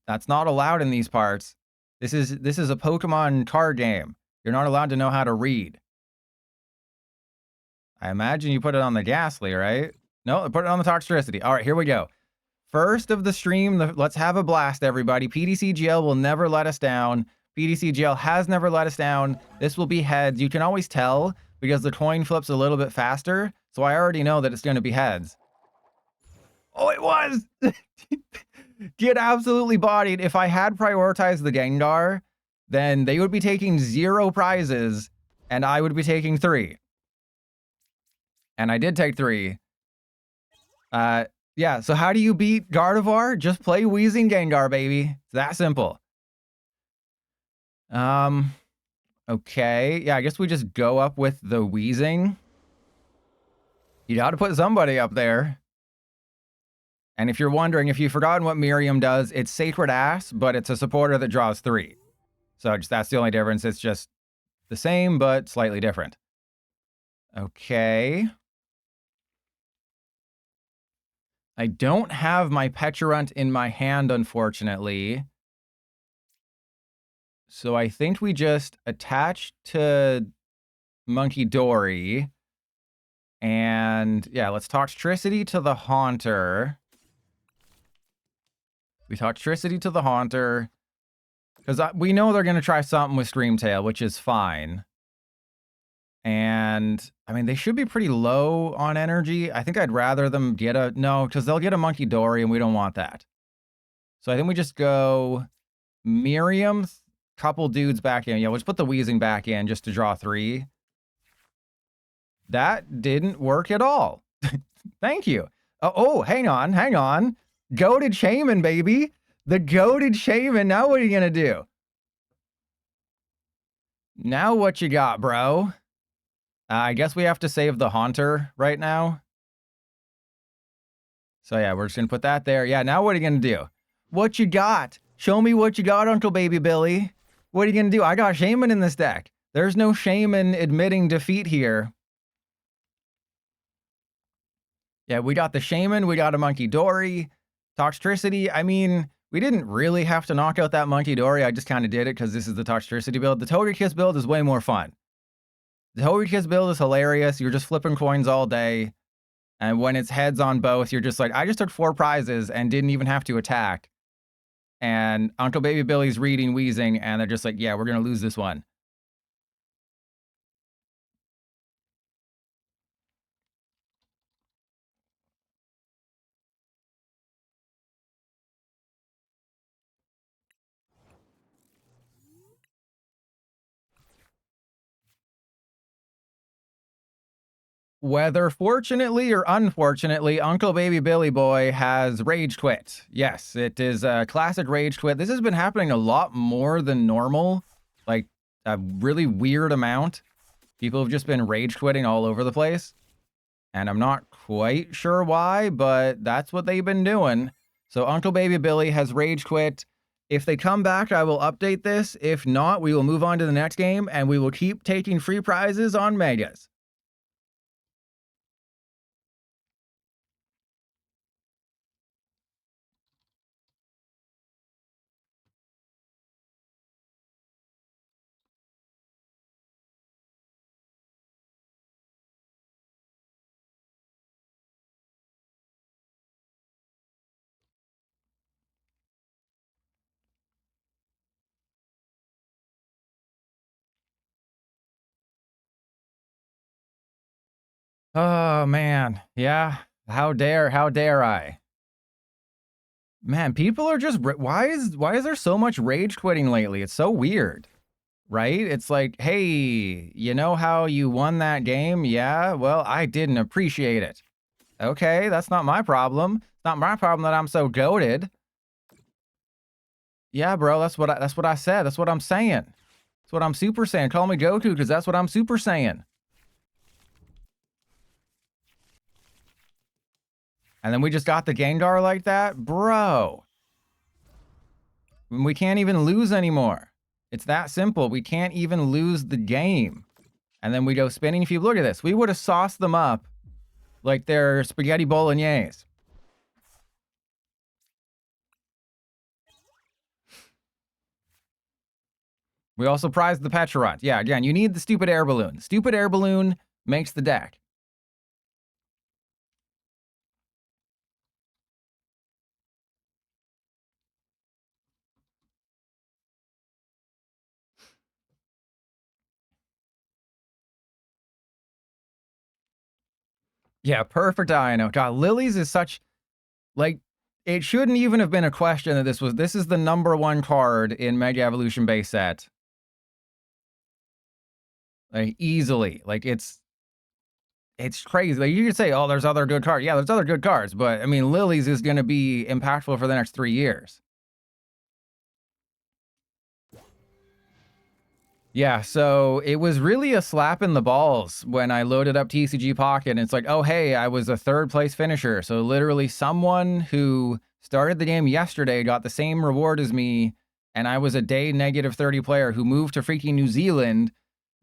S1: That's not allowed in these parts. This is a Pokemon card game. You're not allowed to know how to read. I imagine you put it on the Gastly, right? No, put it on the Toxtricity. All right, here we go. First of the stream, let's have a blast, everybody. PDCGL will never let us down. PDCGL has never let us down. This will be heads. You can always tell because the coin flips a little bit faster. So I already know that it's going to be heads. Oh, it was! Get absolutely bodied. If I had prioritized the Gengar, then they would be taking 0 prizes and I would be taking 3. And I did take 3. Yeah, so how do you beat Gardevoir? Just play Weezing Gengar, baby. It's that simple. Okay. Yeah, I guess we just go up with the Weezing. You got to put somebody up there. And if you're wondering, if you've forgotten what Miriam does, it's Sacred Ass, but it's a supporter that draws 3. So just that's the only difference. It's just the same, but slightly different. Okay. I don't have my Pecharunt in my hand, unfortunately. So I think we just attach to Munkidori. And yeah, let's Toxtricity to the Haunter. We Toxtricity to the Haunter. Because we know they're going to try something with Scream Tail, which is fine. And, I mean, they should be pretty low on energy. I think I'd rather them get a... No, because they'll get a Munkidori, and we don't want that. So I think we just go Miriam, couple dudes back in. Yeah, let's put the Weezing back in just to draw 3. That didn't work at all. Thank you. Oh, hang on. Goated Shaymin, baby. The goated Shaymin. Now what are you going to do? Now what you got, bro? I guess we have to save the Haunter right now. So yeah, we're just going to put that there. Yeah, now what are you going to do? What you got? Show me what you got, Uncle Baby Billy. What are you going to do? I got Shaymin in this deck. There's no shame in admitting defeat here. Yeah, we got the Shaymin. We got a Munkidori. Toxtricity. I mean, we didn't really have to knock out that Munkidori. I just kind of did it because this is the Toxtricity build. The TOGEKISS build is way more fun. The TOGEKISS build is hilarious. You're just flipping coins all day. And when it's heads on both, you're just like, I just took 4 prizes and didn't even have to attack. And Uncle Baby Billy's reading Weezing, and they're just like, yeah, we're going to lose this one. Whether fortunately or unfortunately, Uncle Baby Billy Boy has rage quit. Yes, it is a classic rage quit. This has been happening a lot more than normal, like a really weird amount. People have just been rage quitting all over the place. And I'm not quite sure why, but that's what they've been doing. So Uncle Baby Billy has rage quit. If they come back, I will update this. If not, we will move on to the next game, and we will keep taking free prizes on Megas. Oh, man. Yeah. How dare I? Man, people are just... Why is there so much rage quitting lately? It's so weird, right? It's like, hey, you know how you won that game? Yeah, well, I didn't appreciate it. Okay, that's not my problem. It's not my problem that I'm so goated. Yeah, bro, that's what I said. That's what I'm saying. That's what I'm super saying. Call me Goku, because that's what I'm super saying. And then we just got the Gengar like that? Bro. We can't even lose anymore. It's that simple. We can't even lose the game. And then we go spinning. If you look at this, we would have sauced them up like they're spaghetti bolognese. We also prized the Pecharunt. Yeah, again, you need the stupid air balloon. Stupid air balloon makes the deck. Yeah, perfect Iono. God, Lillie's is such... Like, it shouldn't even have been a question that this is the #1 card in Mega Evolution base set. Like, easily. Like, it's crazy. Like, you could say, oh, there's other good cards. Yeah, there's other good cards, but I mean, Lillie's is going to be impactful for the next 3 years. Yeah, so it was really a slap in the balls when I loaded up TCG Pocket, and it's like, oh, hey, I was a 3rd place finisher. So literally someone who started the game yesterday got the same reward as me, and I was a day -30 player who moved to freaking New Zealand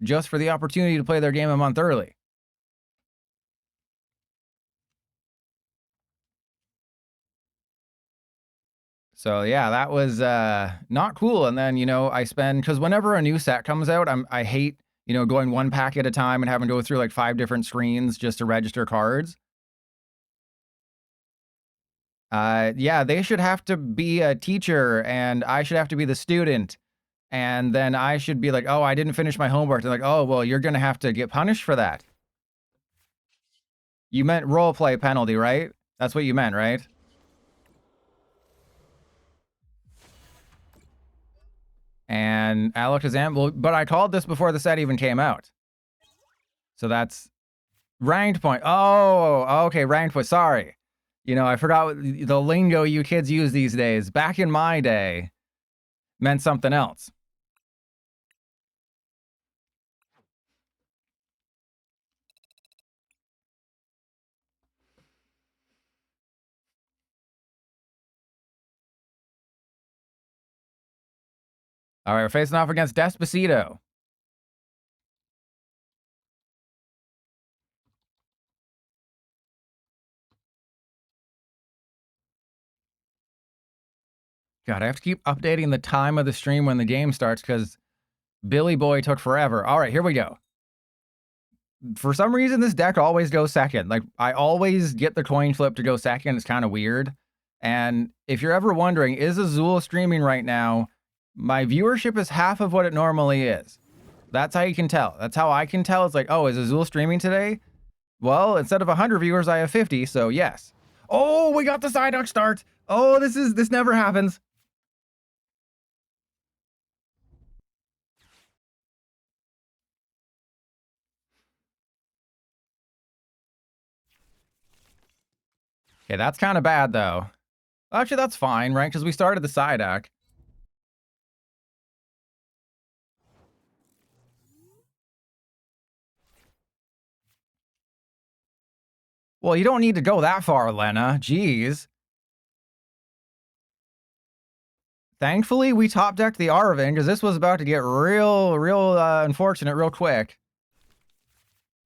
S1: just for the opportunity to play their game a month early. So yeah, that was not cool. And then, you know, I spend, because whenever a new set comes out, I hate, you know, going 1 pack at a time and having to go through like 5 different screens just to register cards. Yeah, they should have to be a teacher and I should have to be the student. And then I should be like, oh, I didn't finish my homework. They're like, oh, well, you're going to have to get punished for that. You meant roleplay penalty, right? That's what you meant, right? And Alakazam, well, but I called this before the set even came out. So that's ranked point. Oh, okay, ranked point. Sorry. You know, I forgot the lingo you kids use these days. Back in my day, meant something else. All right, we're facing off against Despacito. God, I have to keep updating the time of the stream when the game starts because Billy Boy took forever. All right, here we go. For some reason, this deck always goes second. Like, I always get the coin flip to go second. It's kind of weird. And if you're ever wondering, is Azul streaming right now? My viewership is half of what it normally is. That's how you can tell. That's how I can tell. It's like, oh, is Azul streaming today? Well, instead of 100 viewers, I have 50, so yes. Oh, we got the Psyduck start. Oh, this never happens. Okay, that's kind of bad, though. Actually, that's fine, right? Because we started the Psyduck. Well, you don't need to go that far, Lena. Jeez. Thankfully, we top decked the Arven because this was about to get real unfortunate real quick.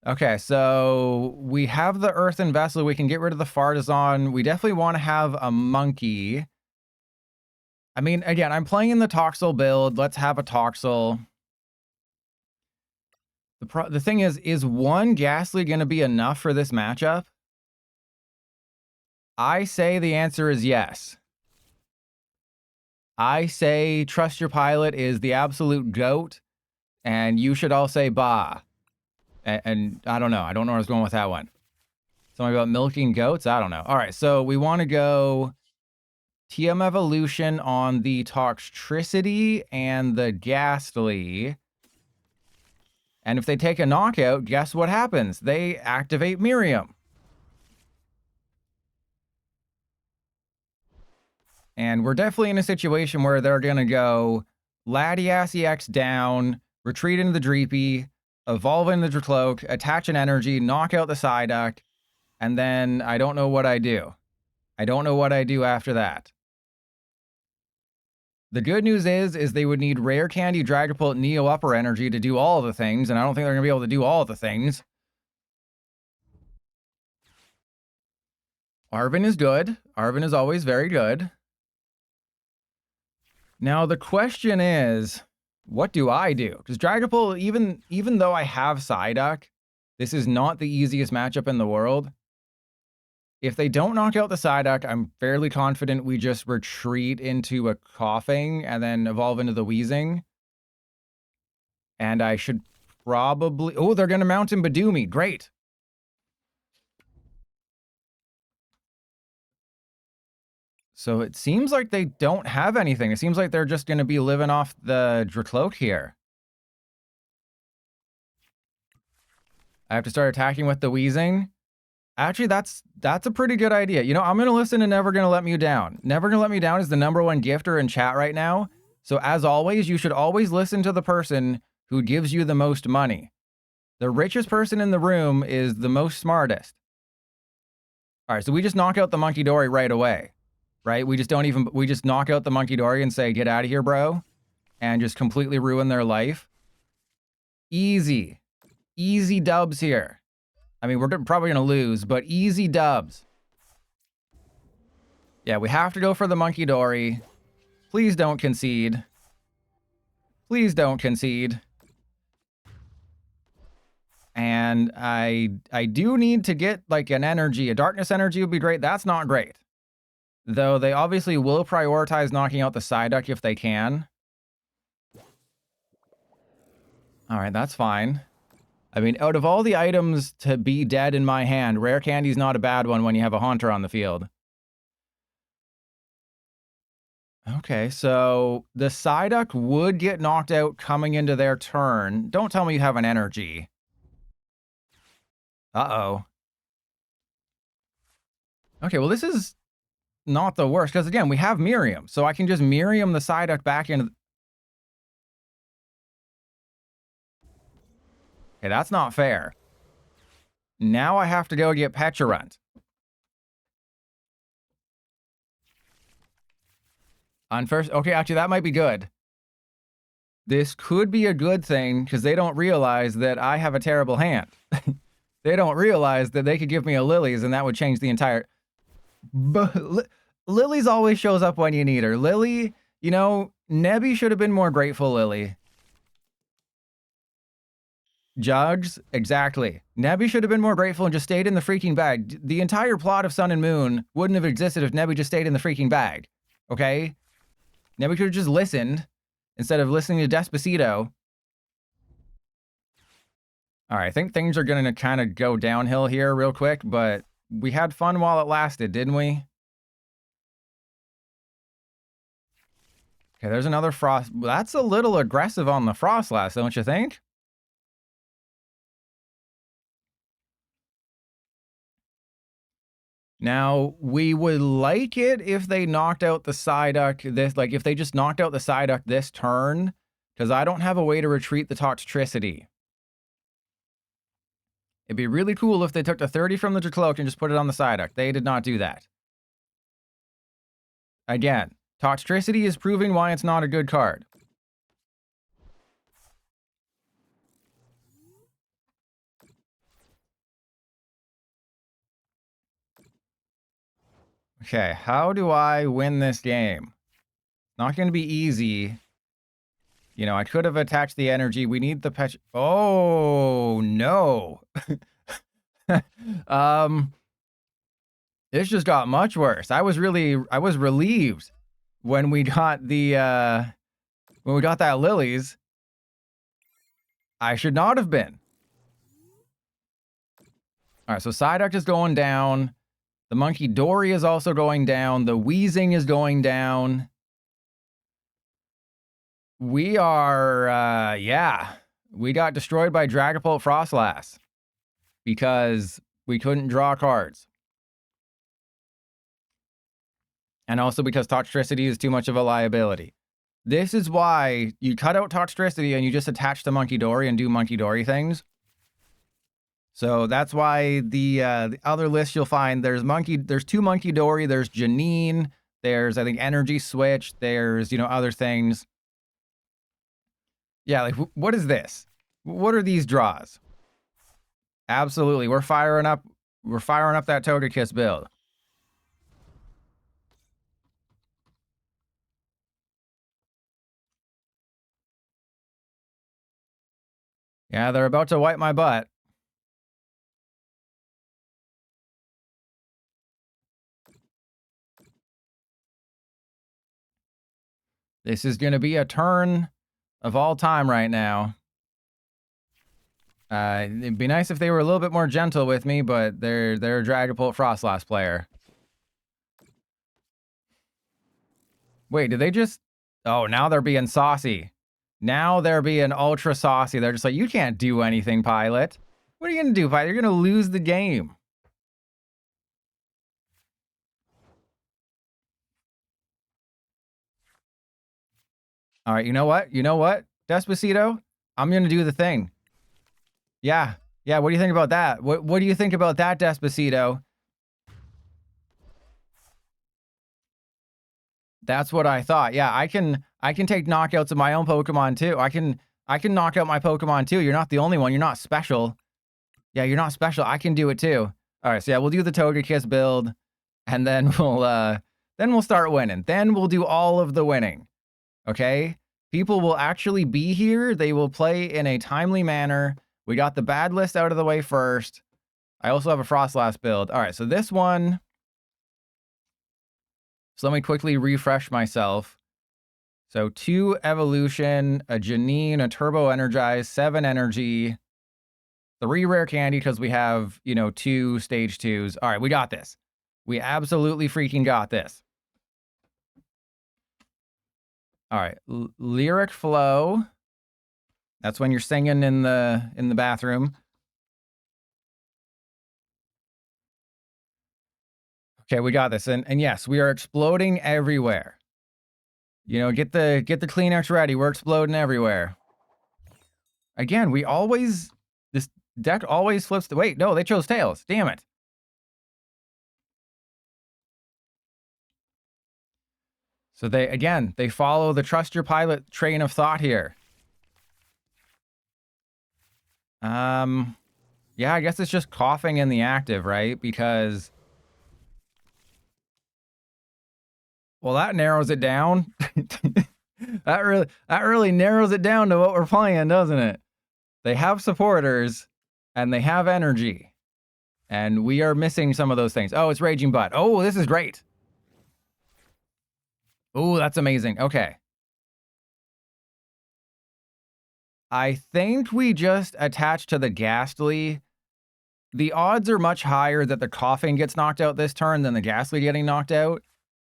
S1: Okay, so we have the Earthen Vessel. We can get rid of the Artazon. We definitely want to have a monkey. I mean, again, I'm playing in the Toxel build. Let's have a Toxel. The thing is one Gastly going to be enough for this matchup? I say the answer is yes. I say trust your pilot is the absolute GOAT, and you should all say bah. And I don't know. I don't know where I was going with that one. Something about milking goats? I don't know. All right, so we want to go TM Evolution on the Toxtricity and the Gastly. And if they take a knockout, guess what happens? They activate Miriam. And we're definitely in a situation where they're going to go Latias EX down, retreat into the Dreepy, evolve into the Dracloak, attach an energy, knock out the Psyduck, and then I don't know what I do. I don't know what I do after that. The good news is they would need Rare Candy, Dragapult, Neo Upper Energy to do all of the things, and I don't think they're going to be able to do all of the things. Arven is good. Arven is always very good. Now, the question is, what do I do? Because Dragapult, even though I have Psyduck, this is not the easiest matchup in the world. If they don't knock out the Psyduck, I'm fairly confident we just retreat into a Koffing and then evolve into the Weezing. And I should probably... Oh, they're going to mount in Badoomy. Great. So it seems like they don't have anything. It seems like they're just going to be living off the Dracloak here. I have to start attacking with the Weezing. Actually, that's a pretty good idea. You know, I'm going to listen to Never Gonna Let Me Down. Never Gonna Let Me Down is the #1 gifter in chat right now. So as always, you should always listen to the person who gives you the most money. The richest person in the room is the most smartest. All right, so we just knock out the Munkidori right away. Right? We just knock out the Munkidori and say, get out of here, bro. And just completely ruin their life. Easy. Easy dubs here. I mean, we're probably going to lose, but easy dubs. Yeah, we have to go for the Munkidori. Please don't concede. Please don't concede. And I do need to get like an energy. A darkness energy would be great. That's not great. Though they obviously will prioritize knocking out the Psyduck if they can. All right, that's fine. I mean, out of all the items to be dead in my hand, Rare Candy's not a bad one when you have a Haunter on the field. Okay, so the Psyduck would get knocked out coming into their turn. Don't tell me you have an energy. Uh-oh. Okay, well, this is not the worst, because again, we have Miriam, so I can just Miriam the Psyduck back into... Okay, that's not fair. Now I have to go get Pecharunt. On first... Okay, actually, that might be good. This could be a good thing, because they don't realize that I have a terrible hand. They don't realize that they could give me a Lillie's, and that would change the entire... Lily's always shows up when you need her. Lillie, you know, Nebby should have been more grateful, Lillie. Jugs, exactly. Nebby should have been more grateful and just stayed in the freaking bag. The entire plot of Sun and Moon wouldn't have existed if Nebby just stayed in the freaking bag. Okay? Nebby could have just listened instead of listening to Despacito. All right, I think things are going to kind of go downhill here real quick, but we had fun while it lasted, didn't we? Okay, there's another Frost. That's a little aggressive on the Frostlass, don't you think? Now, we would like it if they knocked out the Psyduck this, like if they just knocked out the Psyduck this turn, because I don't have a way to retreat the Toxtricity. It'd be really cool if they took the 30 from the Jacloak and just put it on the Psyduck. They did not do that. Again, Toxtricity is proving why it's not a good card. Okay, how do I win this game? Not going to be easy. You know, I could have attached the energy. We need the Pech... Oh, no. This just got much worse. I was relieved when we got the, when we got that Lillie's. I should not have been. All right, so Psyduck is going down. The Munkidori is also going down. The Weezing is going down. We are, yeah. We got destroyed by Dragapult Frostlass because we couldn't draw cards. And also because Toxtricity is too much of a liability. This is why you cut out Toxtricity and you just attach the Munkidori and do Munkidori things. So that's why the other list you'll find, there's two Munkidori, there's Janine, there's, I think, Energy Switch, there's, you know, other things. Yeah, like, what is this? What are these draws? Absolutely, we're firing up that TOGEKISS build. Yeah, they're about to wipe my butt. This is going to be a turn of all time right now. It'd be nice if they were a little bit more gentle with me, but they're a Dragapult Frostlass player. Wait, did they just... Oh, now they're being saucy. Now they're being ultra saucy. They're just like, you can't do anything, Pilot. What are you going to do, Pilot? You're going to lose the game. All right, you know what? You know what, Despacito? I'm going to do the thing. Yeah. Yeah, what do you think about that? What do you think about that, Despacito? That's what I thought. Yeah, I can take knockouts of my own Pokemon too. I can knock out my Pokemon too. You're not the only one. You're not special. Yeah, you're not special. I can do it too. All right, so yeah, we'll do the TOGEKISS build, and then we'll start winning. Then we'll do all of the winning. Okay? People will actually be here. They will play in a timely manner. We got the bad list out of the way first. I also have a Frostlass build. All right, so this one... So let me quickly refresh myself. So 2 Evolution, a Janine, a Turbo Energize, 7 Energy, 3 Rare Candy because we have, you know, 2 Stage 2s. All right, we got this. We absolutely freaking got this. All right, Lyric Flow. That's when you're singing in the bathroom. Okay, we got this. And yes, we are exploding everywhere. You know, get the Kleenex ready. We're exploding everywhere. Again, this deck always flips the... Wait, no, they chose Tails. Damn it. So they follow the trust your pilot train of thought here. Yeah, I guess it's just Koffing in the active, right? Because... Well, that narrows it down. that really narrows it down to what we're playing, doesn't it? They have supporters, and they have energy. And we are missing some of those things. Oh, it's Raging Butt. Oh, this is great. Oh, that's amazing. Okay. I think we just attach to the Gastly. The odds are much higher that the Koffing gets knocked out this turn than the Gastly getting knocked out.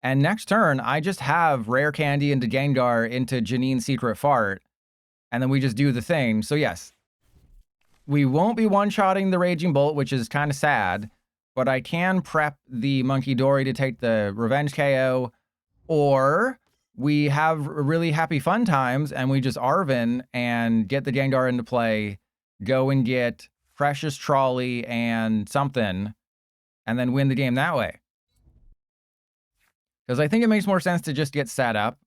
S1: And next turn, I just have Rare Candy into Gengar into Janine's Secret Fart. And then we just do the thing. So yes, we won't be one-shotting the Raging Bolt, which is kind of sad. But I can prep the Munkidori to take the Revenge KO. Or we have really happy fun times and we just Arven and get the Gengar into play. Go and get Precious Trolley and something. And then win the game that way. Because I think it makes more sense to just get set up.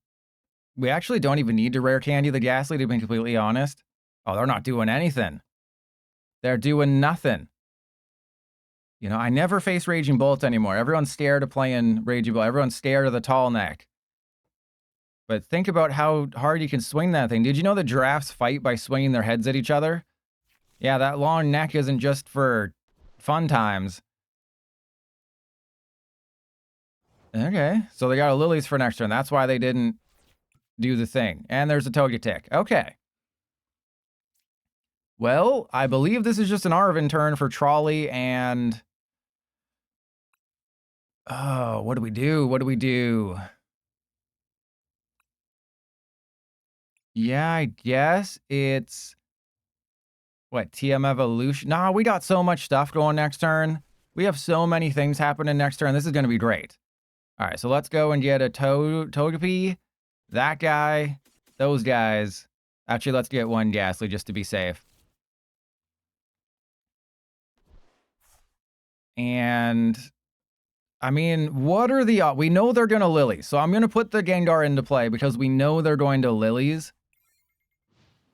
S1: We actually don't even need to Rare Candy the Gastly, to be completely honest. Oh, they're not doing anything. They're doing nothing. You know, I never face Raging Bolt anymore. Everyone's scared of playing Raging Bolt. Everyone's scared of the tall neck. But think about how hard you can swing that thing. Did you know that giraffes fight by swinging their heads at each other? Yeah, that long neck isn't just for fun times. Okay, so they got a Lillie's for next turn. That's why they didn't do the thing. And there's a Togetic. Okay. Well, I believe this is just an Arven turn for Trolley and... Oh, what do we do? What do we do? Yeah, I guess it's... What, TM Evolution? Nah, we got so much stuff going next turn. We have so many things happening next turn. This is going to be great. All right, so let's go and get a Togepi, that guy, those guys. Actually, let's get one Gastly just to be safe. And, I mean, what are the... we know they're going to Lillie, so I'm going to put the Gengar into play because we know they're going to Lillies.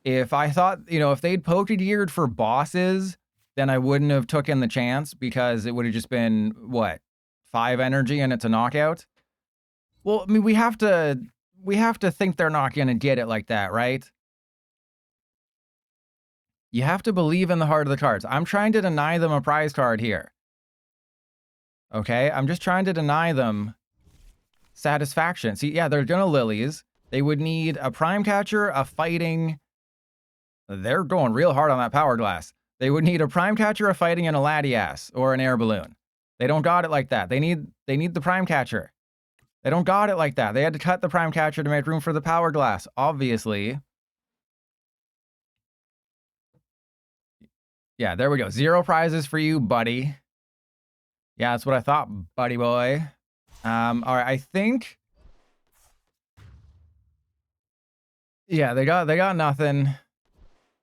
S1: If I thought, you know, if they'd Pokegeared for bosses, then I wouldn't have taken the chance because it would have just been, what, 5 energy and it's a knockout? Well, I mean, we have to think they're not going to get it like that, right? You have to believe in the heart of the cards. I'm trying to deny them a prize card here. Okay, I'm just trying to deny them satisfaction. See, yeah, they're going to Lillies. They would need a Prime Catcher, a Fighting. They're going real hard on that Power Glass. They would need a Prime Catcher, a Fighting, and a Latias, or an Air Balloon. They don't got it like that. They need the Prime Catcher. They don't got it like that. They had to cut the Prime Catcher to make room for the Power Glass, obviously. Yeah, there we go. 0 prizes for you, buddy. Yeah, that's what I thought, buddy boy. All right, I think... Yeah, they got nothing.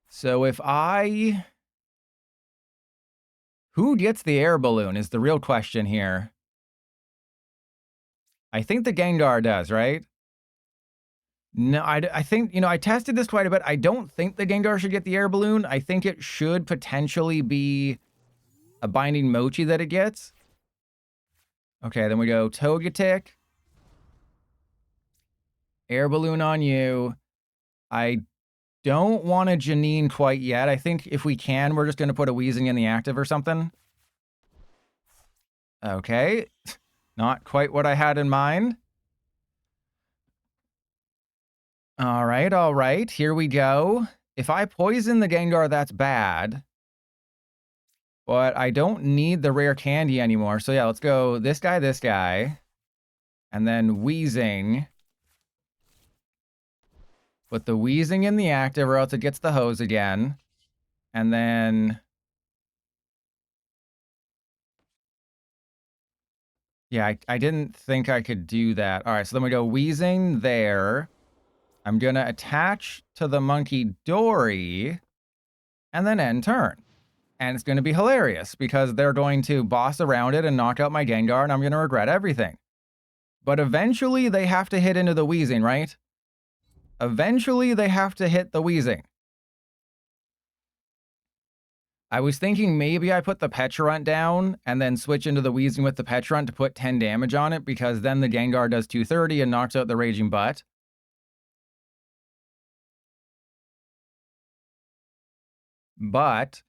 S1: So if I... Who gets the Air Balloon is the real question here. I think the Gengar does, right? No, I think, you know, I tested this quite a bit. I don't think the Gengar should get the Air Balloon. I think it should potentially be a Binding Mochi that it gets. Okay, then we go Togetic. Air Balloon on you. I don't want a Janine quite yet. I think if we can, we're just going to put a Weezing in the active or something. Okay. Not quite what I had in mind. All right. Here we go. If I poison the Gengar, that's bad. But I don't need the rare candy anymore. So yeah, let's go this guy. And then Weezing. Put the Weezing in the active or else it gets the hose again. And then... yeah, I didn't think I could do that. All right, so then we go Weezing there. I'm going to attach to the Munkidori and then end turn. And it's going to be hilarious because they're going to boss around it and knock out my Gengar and I'm going to regret everything. But eventually they have to hit into the Weezing, right? Eventually they have to hit the Weezing. I was thinking maybe I put the Pecharunt down and then switch into the Weezing with the Pecharunt to put 10 damage on it because then the Gengar does 230 and knocks out the Raging Butt. But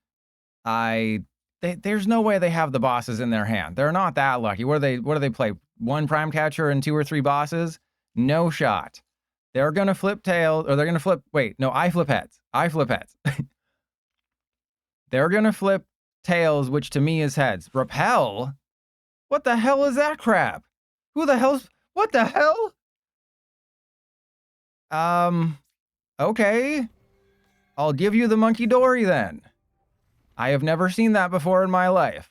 S1: there's no way they have the bosses in their hand. They're not that lucky. What do they play? One Prime Catcher and 2 or 3 bosses? No shot. They're gonna flip tails, or they're gonna flip. Wait, no, I flip heads. They're gonna flip tails, which to me is heads. Repel? What the hell is that crap? Who the hell's... what the hell? Okay. I'll give you the Munkidori then. I have never seen that before in my life.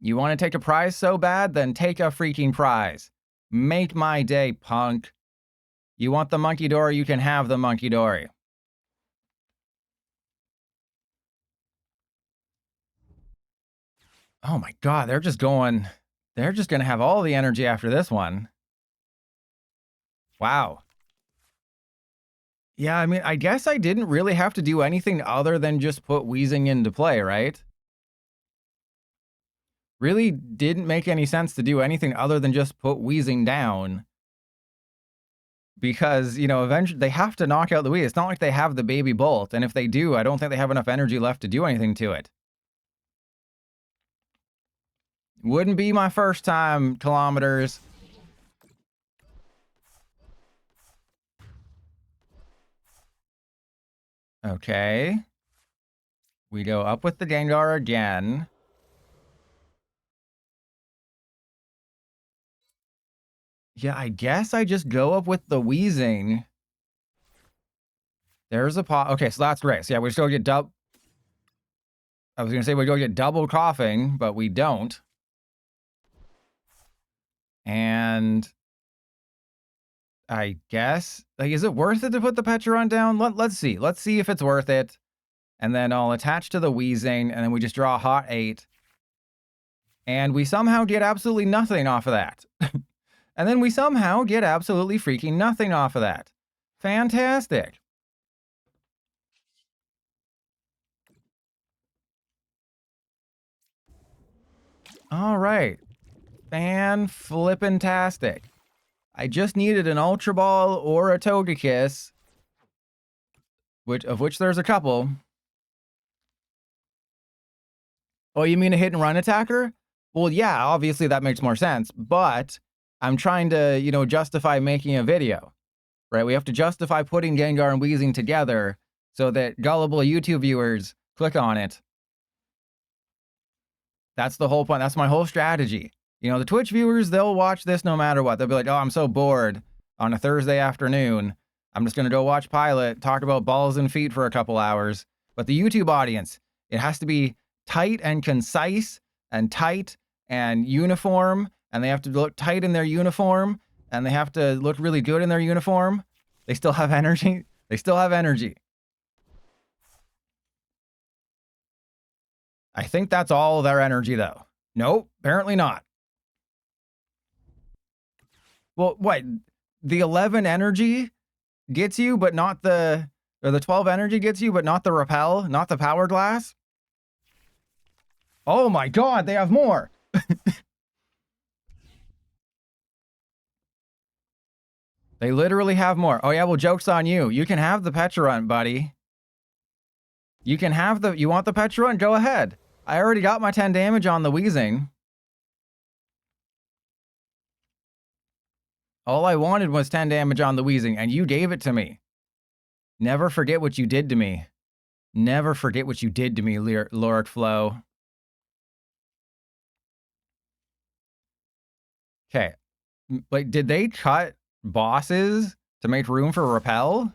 S1: You want to take a prize so bad? Then take a freaking prize. Make my day, punk. You want the Munkidori? You can have the Munkidori. Oh my god, they're just going... they're just going to have all the energy after this one. Wow. Yeah, I mean, I guess I didn't really have to do anything other than just put Weezing into play, right? Really didn't make any sense to do anything other than just put Weezing down. Because, you know, eventually they have to knock out the Weezing. It's not like they have the Baby Bolt, and if they do, I don't think they have enough energy left to do anything to it. Wouldn't be my first time, kilometers. Okay. We go up with the Gengar again. Yeah, I guess I just go up with the Weezing. There's a pot. Okay, so that's great. So yeah, we still get double. I was going to say we go get double Koffing, but we don't. And I guess, like, is it worth it to put the Pecharunt down? Let's see. Let's see if it's worth it. And then I'll attach to the Weezing, and then we just draw a hot 8. And we somehow get absolutely nothing off of that. And then we somehow get absolutely freaking nothing off of that. Fantastic. All right. Fan-flippin-tastic. I just needed an Ultra Ball or a TOGEKISS, of which there's a couple. Oh, you mean a hit and run attacker? Well, yeah, obviously that makes more sense, but I'm trying to, you know, justify making a video, right? We have to justify putting Gengar and Weezing together so that gullible YouTube viewers click on it. That's the whole point. That's my whole strategy. You know, the Twitch viewers, they'll watch this no matter what. They'll be like, oh, I'm so bored on a Thursday afternoon. I'm just going to go watch Pilot, talk about balls and feet for a couple hours. But the YouTube audience, it has to be tight and concise and tight and uniform. And they have to look tight in their uniform. And they have to look really good in their uniform. They still have energy. They still have energy. I think that's all their energy, though. Nope, apparently not. Well, what? The 11 energy gets you, but not the... or the 12 energy gets you, but not the repel, not the power glass? Oh my god, they have more! They literally have more. Oh yeah, well, joke's on you. You can have the Pecharunt, buddy. You can have the... you want the Pecharunt? Go ahead. I already got my 10 damage on the Weezing. All I wanted was 10 damage on the Weezing, and you gave it to me. Never forget what you did to me. Never forget what you did to me, Loric Flow. Okay. Like, did they cut bosses to make room for Repel?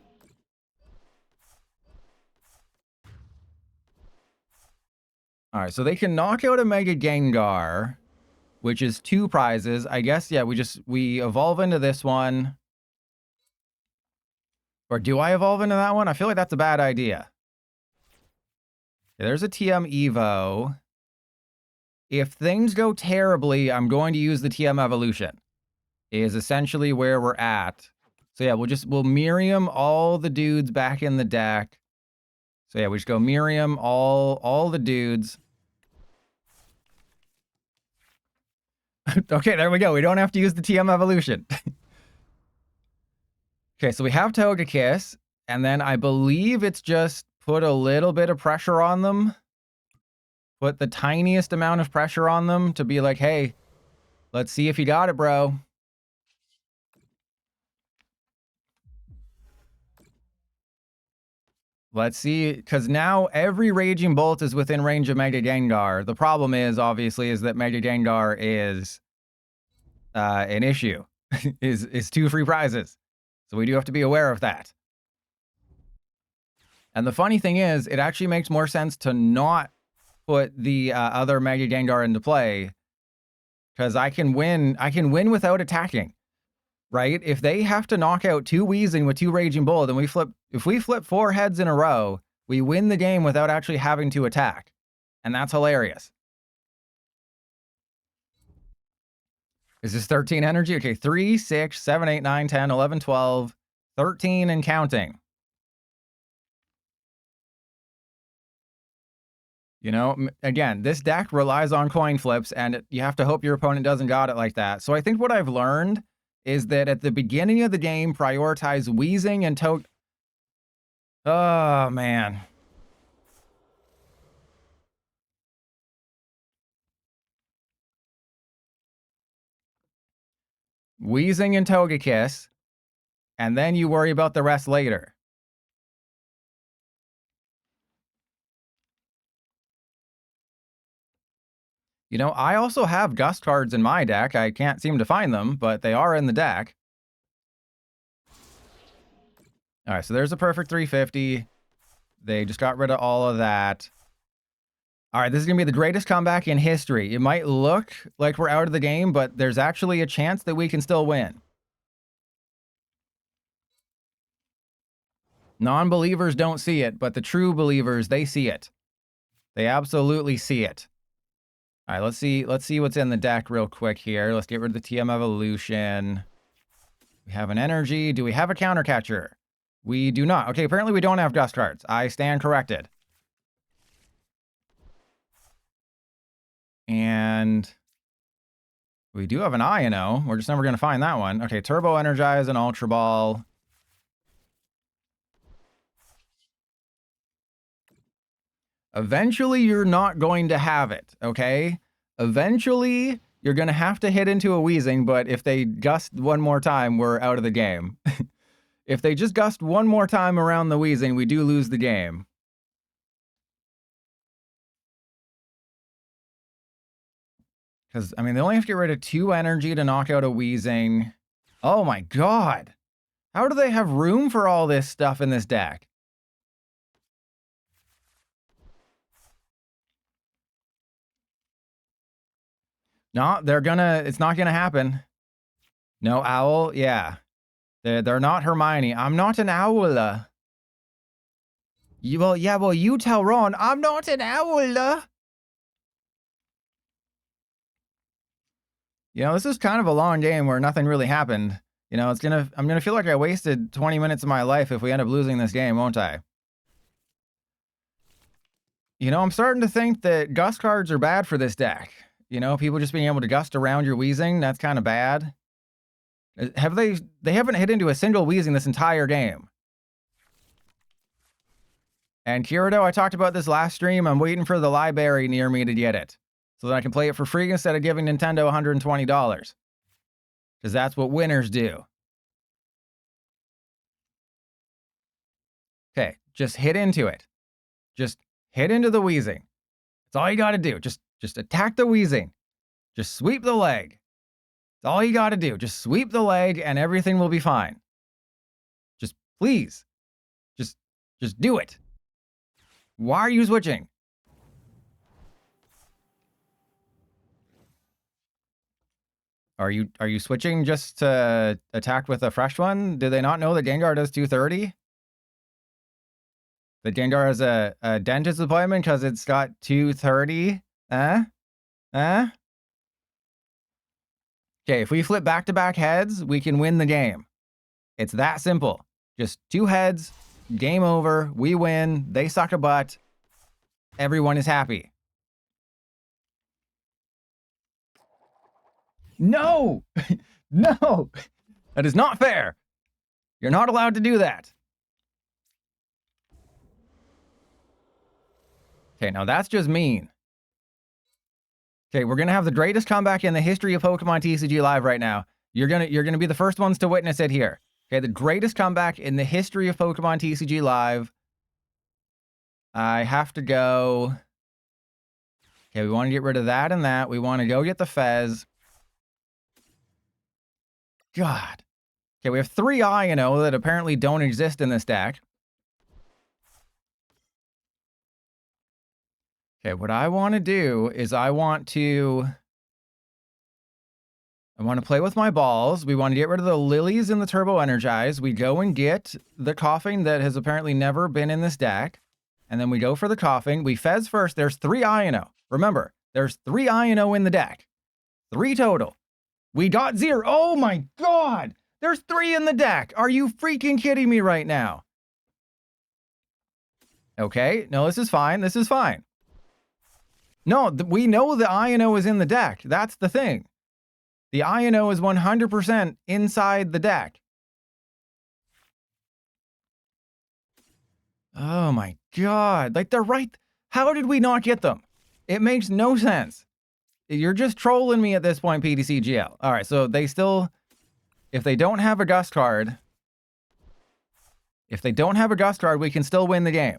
S1: Alright, so they can knock out a Mega Gengar, which is 2 prizes. I guess, yeah, we evolve into this one. Or do I evolve into that one? I feel like that's a bad idea. Okay, there's a TM Evo. If things go terribly, I'm going to use the TM Evolution. Is essentially where we're at. So yeah, we'll Miriam all the dudes back in the deck. So yeah, we just go Miriam all the dudes. Okay, there we go. We don't have to use the TM Evolution. Okay, so we have TOGEKISS, and then I believe it's just put a little bit of pressure on them. Put the tiniest amount of pressure on them to be like, hey, let's see if you got it, bro. Let's see, because now every Raging Bolt is within range of Mega Gengar. The problem is, obviously, is that Mega Gengar is an issue. is 2 free prizes. So we do have to be aware of that. And the funny thing is, it actually makes more sense to not put the other Mega Gengar into play, because I can win without attacking. Right? If they have to knock out 2 Weezing with 2 Raging Bull, then if we flip 4 heads in a row, we win the game without actually having to attack. And that's hilarious. Is this 13 energy? Okay, 3, 6, 7, 8, 9, 10, 11, 12, 13 and counting. You know, again, this deck relies on coin flips, and you have to hope your opponent doesn't got it like that. So I think what I've learned is that at the beginning of the game, prioritize Weezing and Oh, man. Weezing and TOGEKISS, and then you worry about the rest later. You know, I also have Gust cards in my deck. I can't seem to find them, but they are in the deck. All right, so there's a perfect 350. They just got rid of all of that. All right, this is going to be the greatest comeback in history. It might look like we're out of the game, but there's actually a chance that we can still win. Non-believers don't see it, but the true believers, they see it. They absolutely see it. All right, let's see what's in the deck real quick here. Let's get rid of the TM Evolution. We have an energy. Do we have a counter catcher? We do not. Okay, apparently we don't have Gust cards. I stand corrected. And we do have an Iono. We're just never going to find that one. Okay, Turbo Energize and Ultra Ball. Eventually, you're not going to have it, okay? Eventually, you're going to have to hit into a Weezing, but if they gust one more time, we're out of the game. If they just gust one more time around the Weezing, we do lose the game. Because, I mean, they only have to get rid of 2 energy to knock out a Weezing. Oh my god! How do they have room for all this stuff in this deck? No, it's not gonna happen. No owl? Yeah. They're not Hermione. I'm not an owl. Well, you tell Ron, I'm not an owl. You know, this is kind of a long game where nothing really happened. You know, I'm gonna feel like I wasted 20 minutes of my life if we end up losing this game, won't I? You know, I'm starting to think that Gust cards are bad for this deck. You know, people just being able to gust around your Weezing, that's kind of bad. They haven't hit into a single Weezing this entire game. And Kirito, I talked about this last stream. I'm waiting for the library near me to get it, so that I can play it for free instead of giving Nintendo $120. Because that's what winners do. Okay, just hit into it. Just hit into the Weezing. That's all you got to do. Just attack the Weezing. Just sweep the leg. That's all you got to do. Just sweep the leg and everything will be fine. Just please. Just do it. Why are you switching? Are you switching just to attack with a fresh one? Do they not know that Gengar does 230? The Gengar has a dentist appointment because it's got 230? Okay, if we flip back-to-back heads, we can win the game. It's that simple. Just 2 heads, game over, we win, they suck a butt, everyone is happy. No! No! That is not fair! You're not allowed to do that. Okay, now that's just mean. Okay, we're gonna have the greatest comeback in the history of Pokemon TCG Live right now. You're gonna be the first ones to witness it here. Okay, the greatest comeback in the history of Pokemon TCG Live. I have to go. Okay, we want to get rid of that and that. We want to go get the Fez. God. Okay, we have 3 Iono that apparently don't exist in this deck. Okay, what I want to do is I want to play with my balls. We want to get rid of the Lillies and the Turbo Energize. We go and get the Koffing that has apparently never been in this deck. And then we go for the Koffing. We Fez first. There's 3 Iono. Remember, there's 3 Iono in the deck. 3 total. We got 0. Oh my God! There's 3 in the deck. Are you freaking kidding me right now? Okay, no, this is fine. This is fine. No, we know the Iono is in the deck. That's the thing. The Iono is 100% inside the deck. Oh my God. Like, they're right. How did we not get them? It makes no sense. You're just trolling me at this point, PTCGL. All right, so they still... If they don't have a Gust card... If they don't have a Gust card, we can still win the game.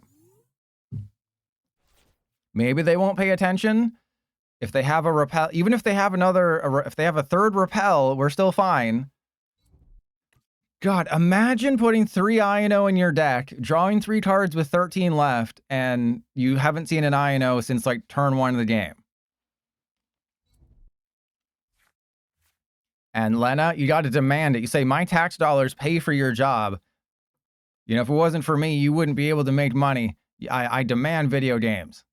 S1: Maybe they won't pay attention. If they have a repel, even if they have if they have a 3rd repel, we're still fine. God, imagine putting 3 Iono in your deck, drawing 3 cards with 13 left, and you haven't seen an Iono since like turn 1 of the game. And Lena, you got to demand it. You say, my tax dollars pay for your job. You know, if it wasn't for me, you wouldn't be able to make money. I demand video games.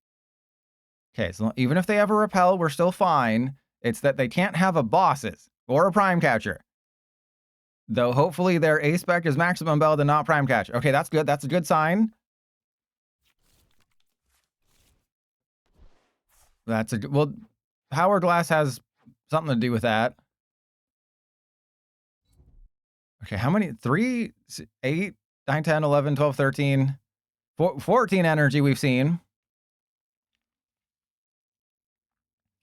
S1: Okay, so even if they have a repel, we're still fine. It's that they can't have a bosses or a prime catcher. Though hopefully their A-spec is maximum belt and not prime catcher. Okay, that's good. That's a good sign. That's a good... Well, Hourglass has something to do with that. Okay, how many? 3, 8, 9, 10, 11, 12, 13, 14 energy we've seen.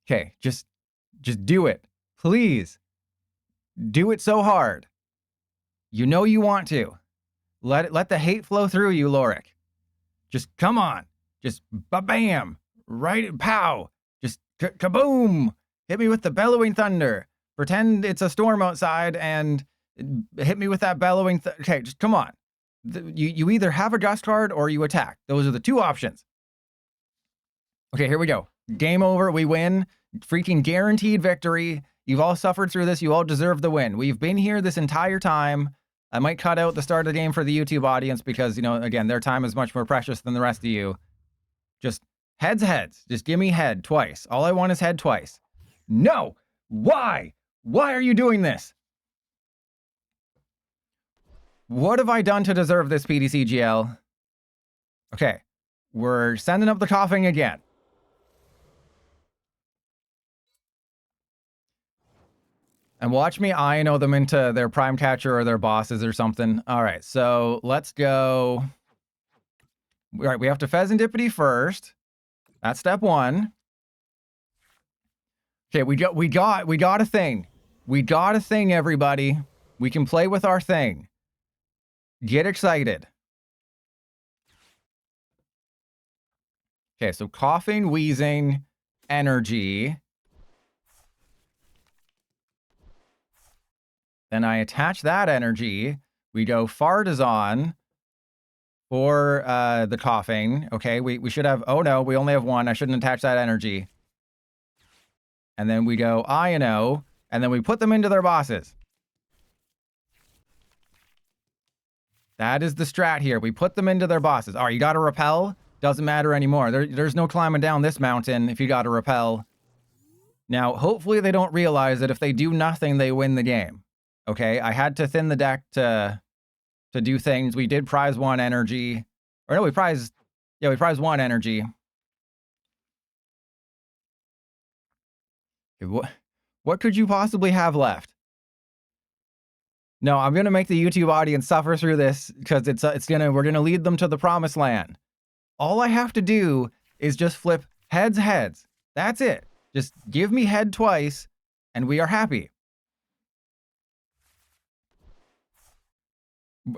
S1: Okay, just do it. Please. Do it so hard. You know you want to. Let the hate flow through you, Lorik. Just come on. Just ba-bam. Right, pow. Just kaboom. Hit me with the bellowing thunder. Pretend it's a storm outside and hit me with that bellowing okay, just come on. You either have a Gust card or you attack. Those are the 2 options. Okay, here we go. Game over. We win. Freaking guaranteed victory. You've all suffered through this. You all deserve the win. We've been here this entire time. I might cut out the start of the game for the YouTube audience because, you know, again, their time is much more precious than the rest of you. Just heads. Just give me head twice. All I want is head twice. No! Why? Why are you doing this? What have I done to deserve this, PTCGL? Okay. We're sending up the Koffing again. And watch me Iono them into their prime catcher or their bosses or something. All right, so let's go. All right, we have to Fezandipiti first. That's step 1. Okay, we got a thing. We got a thing, everybody. We can play with our thing. Get excited. Okay, so Koffing, Weezing, Energy. Then I attach that energy. We go Artazon for the Koffing. Okay, we should have... Oh, no, we only have one. I shouldn't attach that energy. And then we go Iono, and then we put them into their bosses. That is the strat here. We put them into their bosses. All right, you got to repel. Doesn't matter anymore. There's no climbing down this mountain if you got to repel. Now, hopefully they don't realize that if they do nothing, they win the game. Okay, I had to thin the deck to do things. We did prize one energy. Or no, we prized one energy. What could you possibly have left? No, I'm gonna make the YouTube audience suffer through this because we're gonna lead them to the promised land. All I have to do is just flip heads. That's it. Just give me head twice, and we are happy.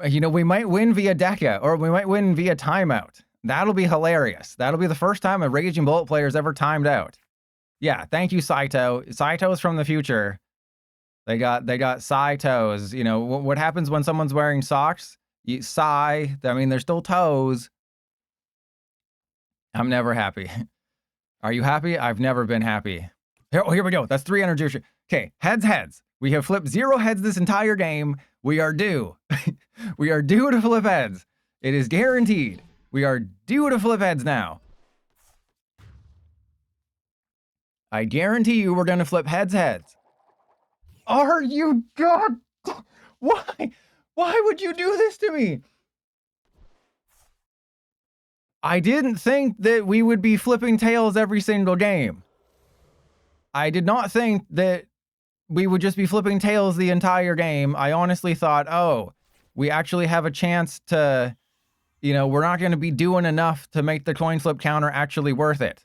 S1: You know, we might win via Deca, or we might win via timeout. That'll be hilarious. That'll be the first time a Raging Bolt player's ever timed out. Yeah, thank you, Saito. Saito's from the future. They got Saitos. You know, what happens when someone's wearing socks? I mean, they're still toes. I'm never happy. Are you happy? I've never been happy. Here we go. That's 3 energy. Okay, heads. We have flipped 0 heads this entire game. We are due. We are due to flip heads. It is guaranteed. We are due to flip heads now. I guarantee you we're going to flip heads. Are you... God... Why? Why would you do this to me? I didn't think that we would be flipping tails every single game. I did not think that we would just be flipping tails the entire game. I honestly thought, oh, we actually have a chance to, you know, we're not going to be doing enough to make the coin flip counter actually worth it.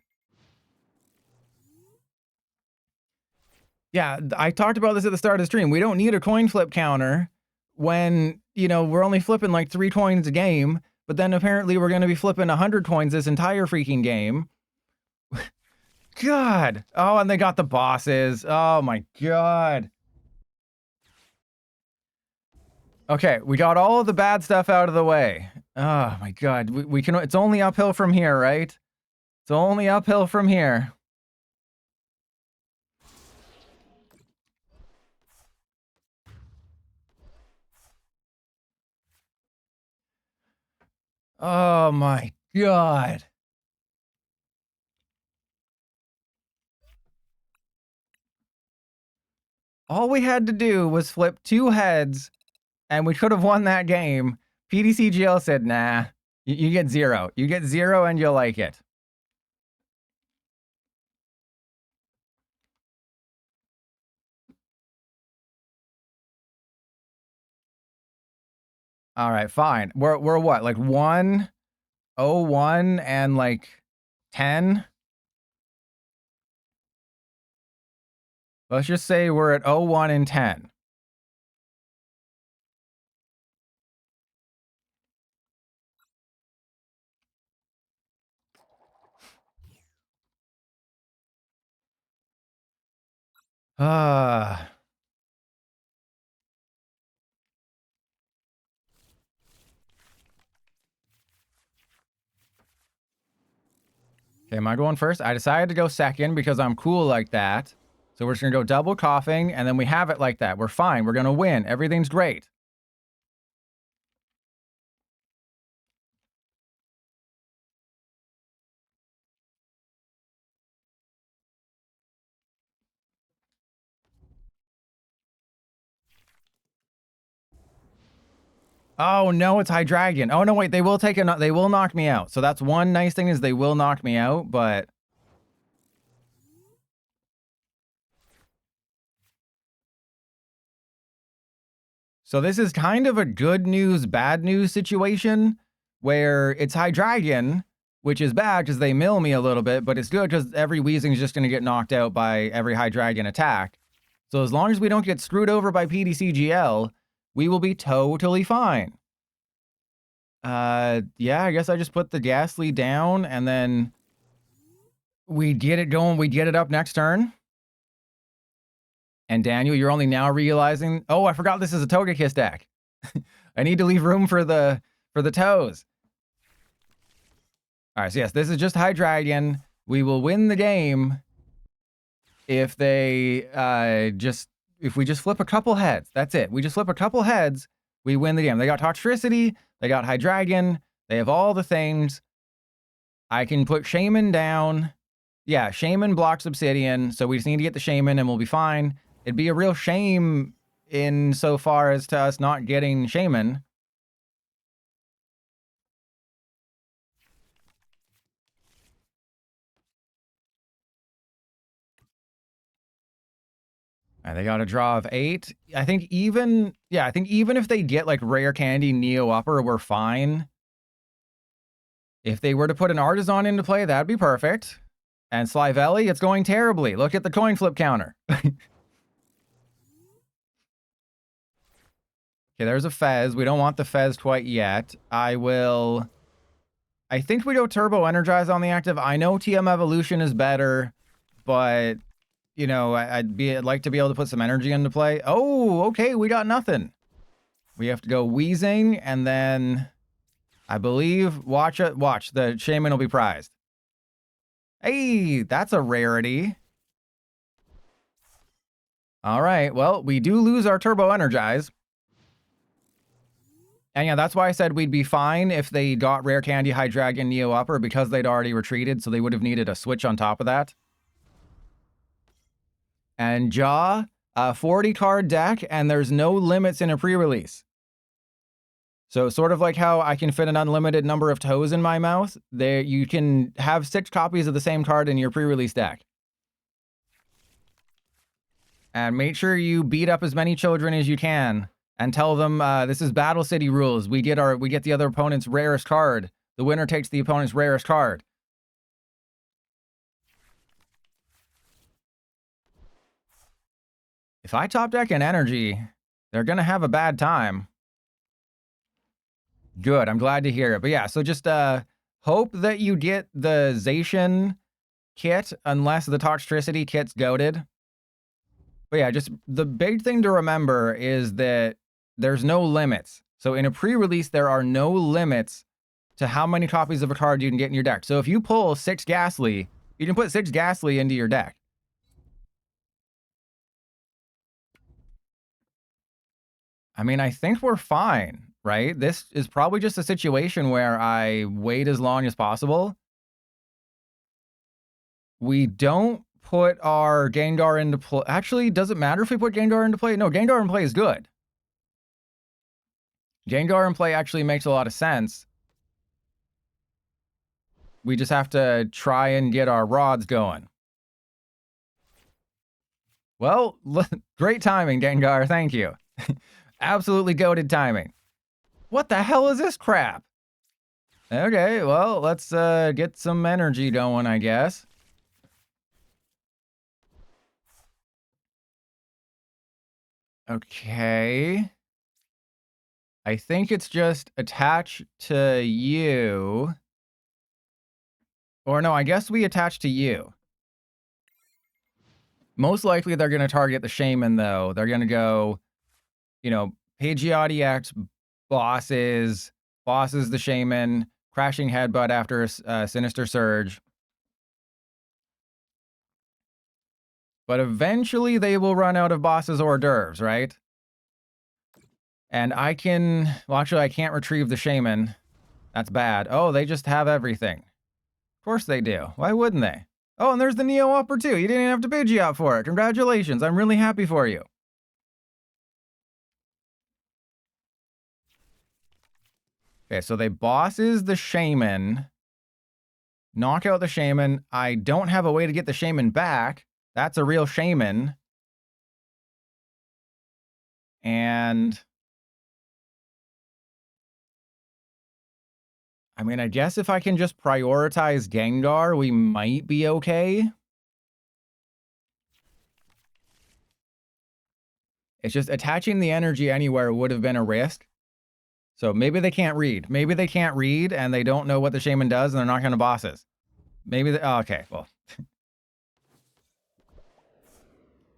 S1: Yeah, I talked about this at the start of the stream. We don't need a coin flip counter when, you know, we're only flipping like 3 coins a game, but then apparently we're going to be flipping 100 coins this entire freaking game. God. Oh, and they got the bosses. Oh my God. Okay, we got all of the bad stuff out of the way. Oh my God. We can, it's only uphill from here, right? It's only uphill from here. Oh my God. All we had to do was flip 2 heads and we could have won that game. PDCGL said, nah, you get 0. You get 0 and you'll like it. All right, fine. We're what? Like 1, 0, 1, and like 10? Let's just say we're at 0, 1, and 10. Okay, am I going first? I decided to go second because I'm cool like that. So we're just going to go double Koffing, and then we have it like that. We're fine. We're going to win. Everything's great. Oh, no, it's Hydreigon. Oh, no, wait. They will take they will knock me out. So that's one nice thing is they will knock me out, but... So this is kind of a good news, bad news situation where it's Hydreigon, which is bad because they mill me a little bit, but it's good because every Weezing is just going to get knocked out by every Hydreigon attack. So as long as we don't get screwed over by PDCGL, we will be totally fine. Yeah, I guess I just put the Gastly down and then we get it going. We get it up next turn. And Daniel, you're only now realizing, oh, I forgot this is a TOGEKISS deck. I need to leave room for the toes. All right, so yes, this is just Hydreigon. We will win the game if they if we just flip a couple heads. That's it. We just flip a couple heads, we win the game. They got Toxtricity, they got Hydreigon, they have all the things. I can put Shaymin down. Yeah, Shaymin blocks Obsidian, so we just need to get the Shaymin and we'll be fine. It'd be a real shame in so far as to us not getting Shaymin. And they got a draw of 8. I think even if they get like Rare Candy Neo Upper, we're fine. If they were to put an Artazon into play, that'd be perfect. And Slivelli, it's going terribly. Look at the coin flip counter. Okay, there's a Fez. We don't want the Fez quite yet. I think we go Turbo Energize on the active. I know TM Evolution is better, but you know, I'd like to be able to put some energy into play. Oh, okay, we got nothing. We have to go Weezing, and then I believe watch the Shaymin will be prized. Hey, that's a rarity. All right, well, we do lose our Turbo Energize. And yeah, that's why I said we'd be fine if they got Rare Candy, Hydreigon, Neo Upper, because they'd already retreated, so they would have needed a switch on top of that. And Jaw, a 40 card deck, and there's no limits in a pre-release. So sort of like how I can fit an unlimited number of toes in my mouth, there you can have 6 copies of the same card in your pre-release deck. And make sure you beat up as many children as you can and tell them this is Battle City rules. We get the other opponent's rarest card. The winner takes the opponent's rarest card. If I top deck an energy, they're going to have a bad time. Good, I'm glad to hear it. But yeah, so just hope that you get the Zacian kit, unless the Toxtricity kit's goated. But yeah, just the big thing to remember is that there's no limits. So in a pre-release, there are no limits to how many copies of a card you can get in your deck. So if you pull 6 Gastly, you can put 6 Gastly into your deck. I mean, I think we're fine, right? This is probably just a situation where I wait as long as possible. We don't put our Gengar into play. Actually, does it matter if we put Gengar into play? No, Gengar in play is good. Gengar in play actually makes a lot of sense. We just have to try and get our rods going. Well, great timing, Gengar. Thank you. Absolutely goated timing. What the hell is this crap? Okay, well, let's get some energy going, I guess. Okay. I think it's just attach to you. Or no, I guess we attach to you. Most likely they're going to target the Shaymin, though. They're going to go, you know, Pidgeot EX, bosses the Shaymin, crashing headbutt after a Sinister Surge. But eventually they will run out of bosses hors d'oeuvres, right? And I can... Well, actually, I can't retrieve the Shaymin. That's bad. Oh, they just have everything. Of course they do. Why wouldn't they? Oh, and there's the Neo Upper, too. You didn't even have to Pidgeot for it. Congratulations. I'm really happy for you. Okay, so they bosses the Shaymin. Knock out the Shaymin. I don't have a way to get the Shaymin back. That's a real Shaymin. And... I mean, I guess if I can just prioritize Gengar, we might be okay. It's just attaching the energy anywhere would have been a risk. So maybe they can't read. Maybe they can't read and they don't know what the Shaymin does and they're not going to bosses. Maybe they, oh, okay, well.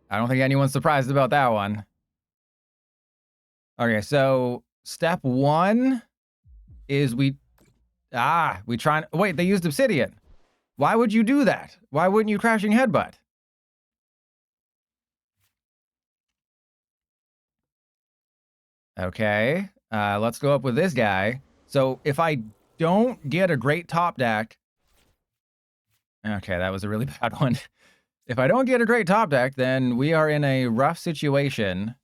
S1: I don't think anyone's surprised about that one. Okay, so step 1 is we try and, wait, they used Obsidian. Why would you do that? Why wouldn't you Crashing Headbutt? Okay, let's go up with this guy. So if I don't get a great top deck, okay, that was a really bad one. If I don't get a great top deck, then we are in a rough situation.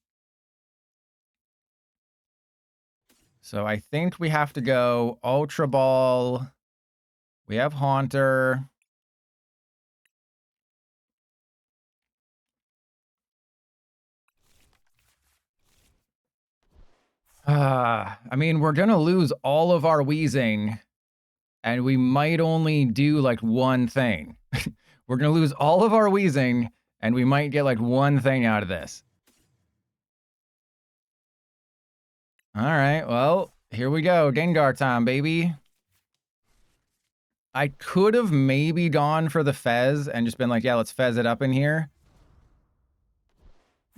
S1: So I think we have to go Ultra Ball. We have Haunter. I mean, we're going to lose all of our Weezing, and we might only do like one thing. We're going to lose all of our Weezing, and we might get like one thing out of this. All right, well, here we go. Gengar time, baby. I could have maybe gone for the Fez and just been like, yeah, let's Fez it up in here.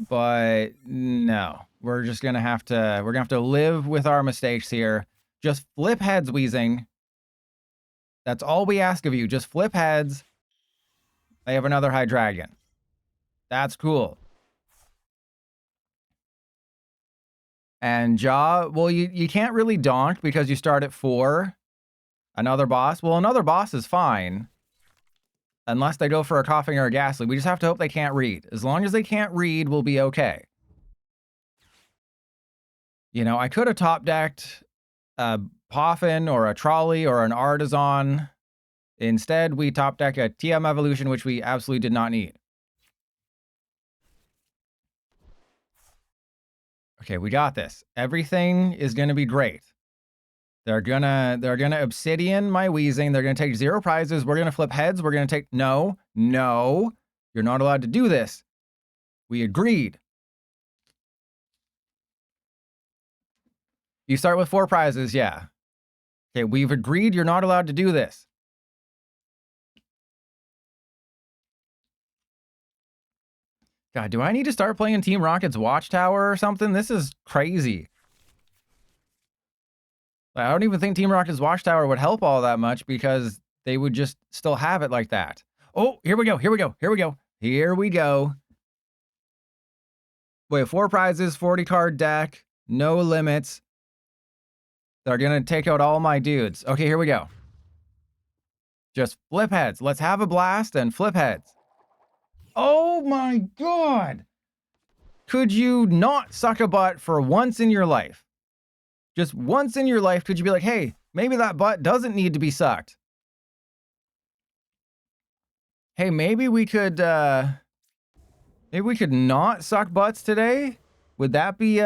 S1: But no, we're just going to have to live with our mistakes here. Just flip heads, Weezing. That's all we ask of you. Just flip heads. They have another Hydreigon. That's cool. And Jaw, well, you can't really donk because you start at 4. Another boss? Well, another boss is fine. Unless they go for a Koffing or a Gastly. We just have to hope they can't read. As long as they can't read, we'll be okay. You know, I could have top decked a Poffin or a Trolley or an Artazon. Instead, we top deck a TM Evolution, which we absolutely did not need. Okay, we got this. Everything is going to be great. They're gonna Obsidian my Weezing. They're gonna take 0 prizes. We're gonna flip heads. We're gonna take no. You're not allowed to do this. We agreed. You start with 4 prizes, yeah. Okay, we've agreed you're not allowed to do this. God, do I need to start playing Team Rocket's Watchtower or something? This is crazy. I don't even think Team Rocket's Watchtower would help all that much because they would just still have it like that. Oh, here we go. We have 4 prizes, 40 card deck, no limits. They're going to take out all my dudes. Okay, here we go. Just flip heads. Let's have a blast and flip heads. Oh my God. Could you not suck a butt for once in your life? Just once in your life, could you be like, hey, maybe that butt doesn't need to be sucked. Hey, maybe we could not suck butts today? Would that be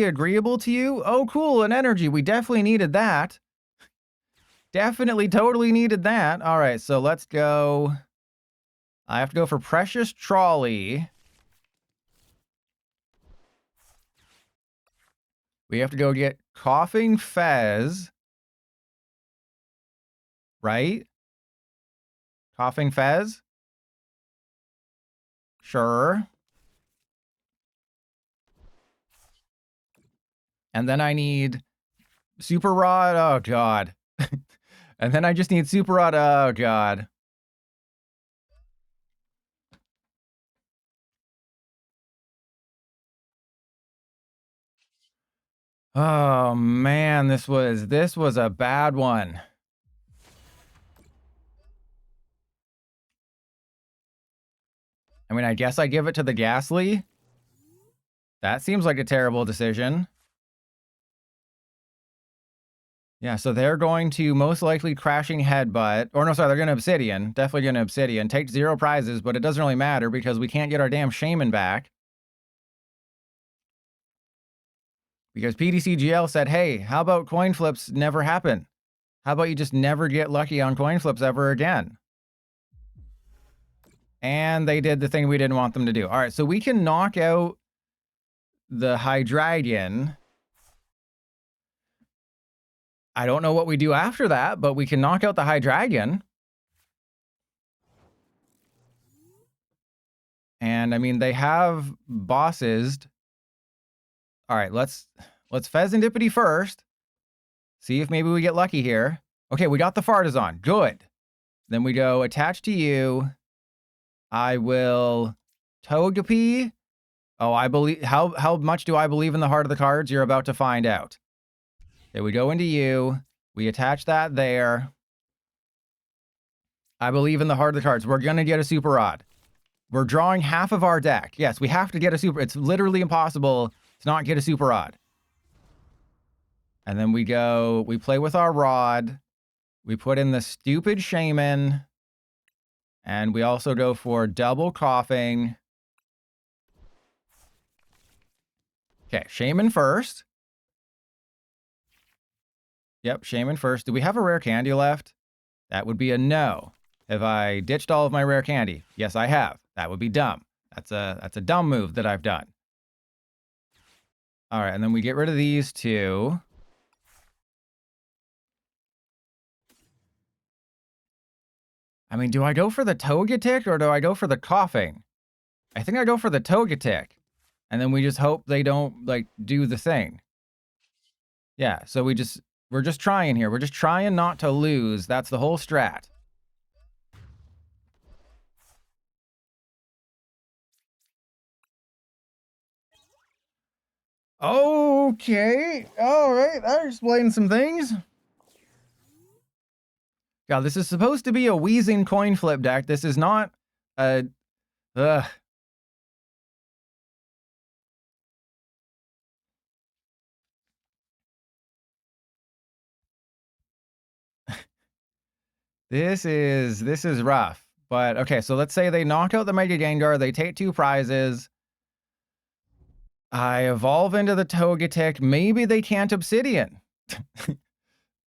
S1: agreeable to you? Oh, cool, an energy. We definitely needed that. Definitely totally needed that. All right, so let's go. I have to go for Precious Trolley. We have to go get Koffing Fez. Right? Koffing Fez? Sure. And then I need Super Rod. Oh, God. And then I just need Super Rod. Oh, God. Oh man, this was a bad one. I mean, I guess I give it to the Gastly. That seems like a terrible decision. Yeah, so they're going to most likely Crashing Headbutt. Or no, sorry, they're going to Obsidian. Definitely going to Obsidian. Take 0 prizes, but it doesn't really matter because we can't get our damn Shaymin back. Because PDCGL said, hey, how about coin flips never happen? How about you just never get lucky on coin flips ever again? And they did the thing we didn't want them to do. All right, so we can knock out the Hydreigon. I don't know what we do after that, but we can knock out the Hydreigon. And I mean, they have bosses. All right, let's Fezandipiti first. See if maybe we get lucky here. Okay, we got the Artazon. Good. Then we go attach to you. I will Togepi. Oh, I believe. How much do I believe in the heart of the cards? You're about to find out. Okay, we go into you. We attach that there. I believe in the heart of the cards. We're gonna get a Super Rod. We're drawing half of our deck. Yes, we have to get a Super. It's literally impossible to not get a Super Rod. And then we go. We play with our Rod. We put in the stupid Shaymin. And we also go for double Koffing. Okay, Shaymin first. Yep, Shaymin first. Do we have a rare candy left? That would be a no. Have I ditched all of my rare candy? Yes, I have. That would be dumb. That's a dumb move that I've done. All right, and then we get rid of these two. I mean, do I go for the Togetic or do I go for the Koffing? I think I go for the Togetic. And then we just hope they don't, like, do the thing. Yeah, so we're just trying here. We're just trying not to lose. That's the whole strat. Okay. All right. That explains some things. God, this is supposed to be a Weezing coin flip deck. This is not a... This is rough. But, okay, so let's say they knock out the Mega Gengar. They take 2 prizes. I evolve into the Togetic. Maybe they can't Obsidian.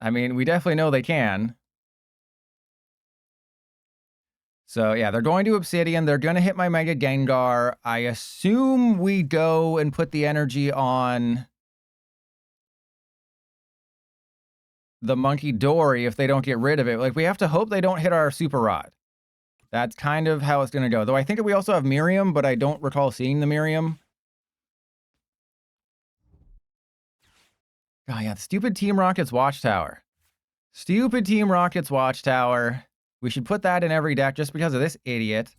S1: I mean, we definitely know they can. So, yeah, they're going to Obsidian. They're going to hit my Mega Gengar. I assume we go and put the energy on the Munkidori if they don't get rid of it. Like, we have to hope they don't hit our Super Rod. That's kind of how it's going to go. Though I think we also have Miriam, but I don't recall seeing the Miriam. Oh, yeah, stupid Team Rocket's Watchtower. Stupid Team Rocket's Watchtower. We should put that in every deck just because of this idiot.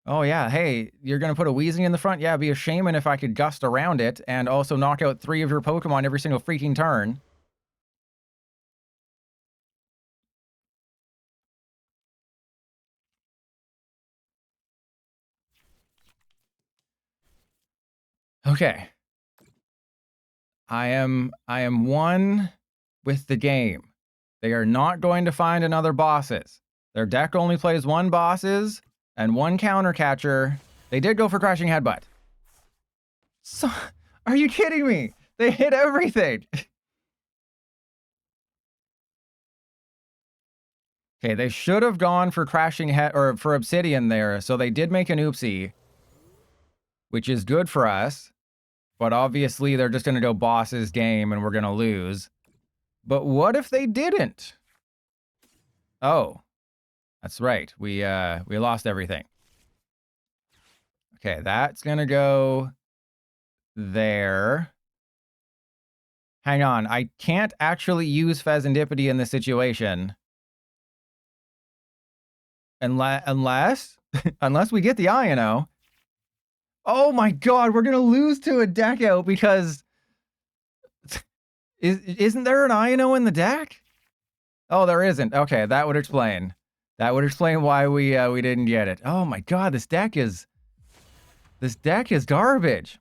S1: Oh, yeah. Hey, you're going to put a Weezing in the front? Yeah, it'd be a Shaymin if I could gust around it and also knock out 3 of your Pokemon every single freaking turn. Okay. I am one with the game. They are not going to find another bosses. Their deck only plays 1 bosses and 1 counter catcher. They did go for Crashing Headbutt. So, are you kidding me? They hit everything. Okay, they should have gone for Crashing Head or for Obsidian there. So they did make an oopsie, which is good for us. But obviously they're just going to go bosses game and we're going to lose. But what if they didn't? Oh, that's right. We lost everything. Okay, that's going to go there. Hang on. I can't actually use Fezandipiti in this situation. Unless we get the Iono. Oh my god, we're going to lose to a deck out because... Isn't there an Iono in the deck? Oh, there isn't. Okay, that would explain. That would explain why we didn't get it. Oh my god, this deck is garbage.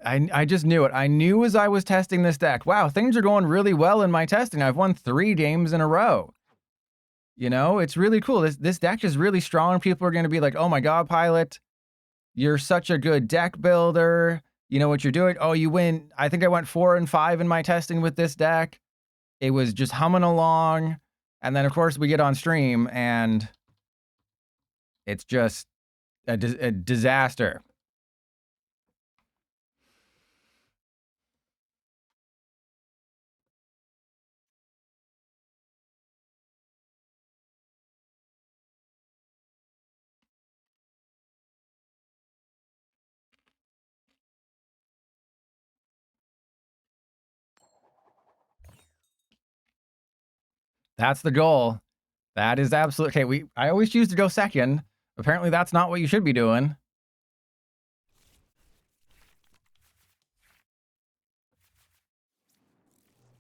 S1: I just knew it. I knew as I was testing this deck. Wow, things are going really well in my testing. I've won 3 games in a row. You know, it's really cool. This deck is really strong. People are going to be like, oh my god, Pilot, you're such a good deck builder. You know what you're doing. Oh, you win. I think I went 4 and 5 in my testing with this deck. it was just humming along. And then, of course, we get on stream, and it's just a disaster. That's the goal. That is absolutely okay. I always choose to go second. Apparently, that's not what you should be doing.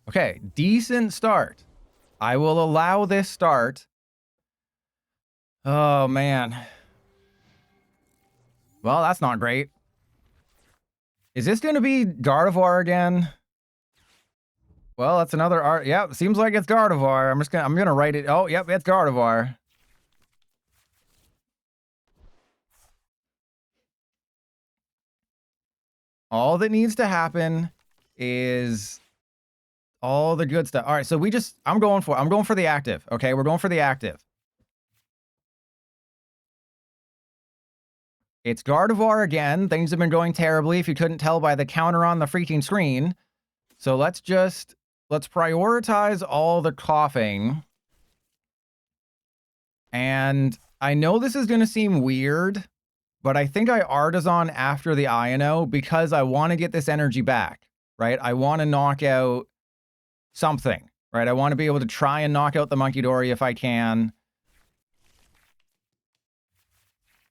S1: Okay, decent start. I will allow this start. Oh, man. Well, that's not great. Is this going to be Gardevoir again? Well, that's another art. Yep, seems like it's Gardevoir. I'm gonna write it. Oh, yep, it's Gardevoir. All that needs to happen is all the good stuff. All right, so I'm going for the active. Okay, we're going for the active. It's Gardevoir again. Things have been going terribly, if you couldn't tell by the counter on the freaking screen. So let's prioritize all the Koffing. And I know this is going to seem weird, but I think I Artazon after the Iono because I want to get this energy back, right? I want to knock out something, right? I want to be able to try and knock out the Munkidori if I can.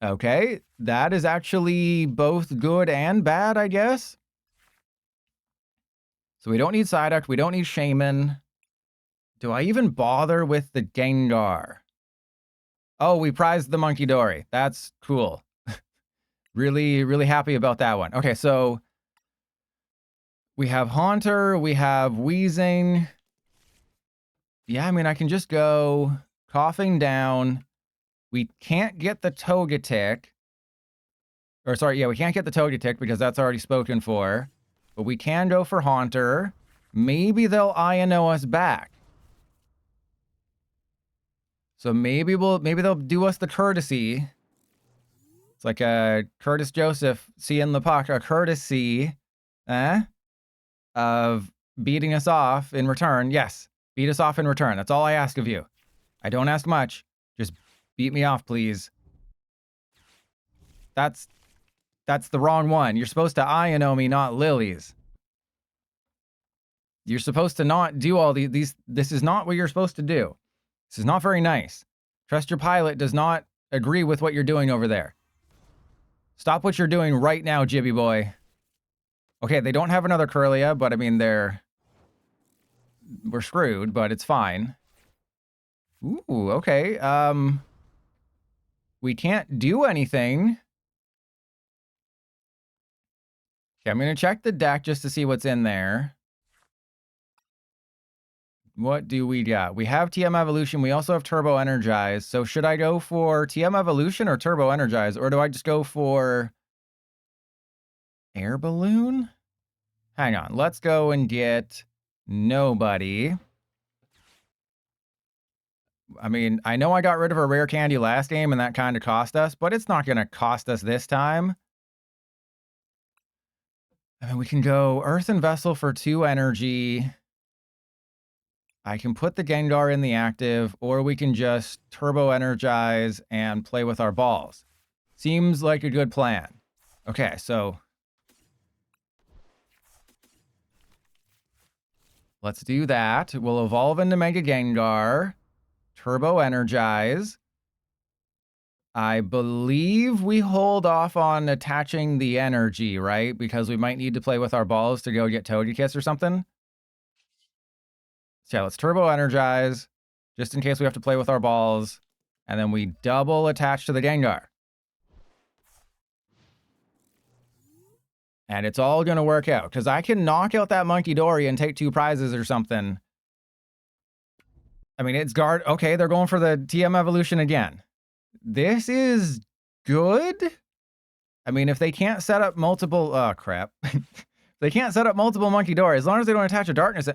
S1: Okay, that is actually both good and bad, I guess. So we don't need Psyduck, we don't need Shaymin. Do I even bother with the Gengar? Oh, we prized the Munkidori. That's cool. Really, really happy about that one. Okay, so we have Haunter, we have Weezing. Yeah, I mean, I can just go Koffing down. We can't get the Togetic. Or sorry, yeah, we can't get the Togetic because that's already spoken for. But we can go for Haunter. Maybe they'll Iono us back. So maybe they'll do us the courtesy. It's like a Curtis Joseph seeing the puck, a courtesy of beating us off in return. Yes, beat us off in return. That's all I ask of you. I don't ask much. Just beat me off, please. That's the wrong one. You're supposed to Iono me, not Lilies. You're supposed to not do all these. This is not what you're supposed to do. This is not very nice. Trust your pilot does not agree with what you're doing over there. Stop what you're doing right now, Jibby boy. Okay, they don't have another Curlia, but I mean, we're screwed, but it's fine. Ooh, okay. We can't do anything. Okay, I'm going to check the deck just to see what's in there. What do we got? We have TM Evolution. We also have Turbo Energize. So should I go for TM Evolution or Turbo Energize? Or do I just go for Air Balloon? Hang on. Let's go and get nobody. I mean, I know I got rid of a Rare Candy last game and that kind of cost us, but it's not going to cost us this time. I mean, we can go Earthen Vessel for 2 energy. I can put the Gengar in the active, or we can just Turbo Energize and play with our balls. Seems like a good plan. Okay, so let's do that. We'll evolve into Mega Gengar, Turbo Energize. I believe we hold off on attaching the energy, right? Because we might need to play with our balls to go get TOGEKISS or something. So yeah, let's Turbo Energize, just in case we have to play with our balls. And then we double attach to the Gengar. And it's all going to work out, because I can knock out that Munkidori and take 2 prizes or something. I mean, it's guard. Okay, they're going for the TM Evolution again. This is good. I mean, if they can't set up multiple... Oh, crap. They can't set up multiple Munkidori, as long as they don't attach a Darkness...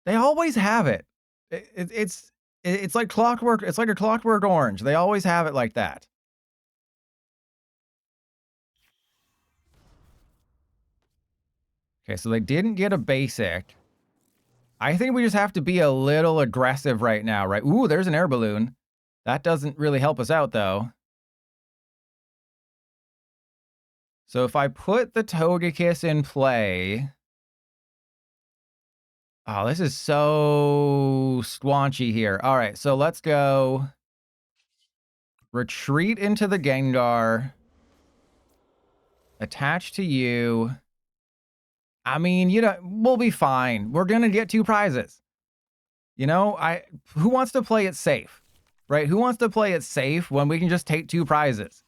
S1: They always have it. It's like clockwork. It's like a clockwork orange. They always have it like that. Okay, so they didn't get a basic. I think we just have to be a little aggressive right now, right? Ooh, there's an air balloon. That doesn't really help us out, though. So if I put the Togekiss in play... Oh, this is so squanchy here. All right, so let's go... Retreat into the Gengar. Attach to you. I mean, you know, we'll be fine. We're going to get 2 prizes. You know, who wants to play it safe? Right? Who wants to play it safe when we can just take 2 prizes?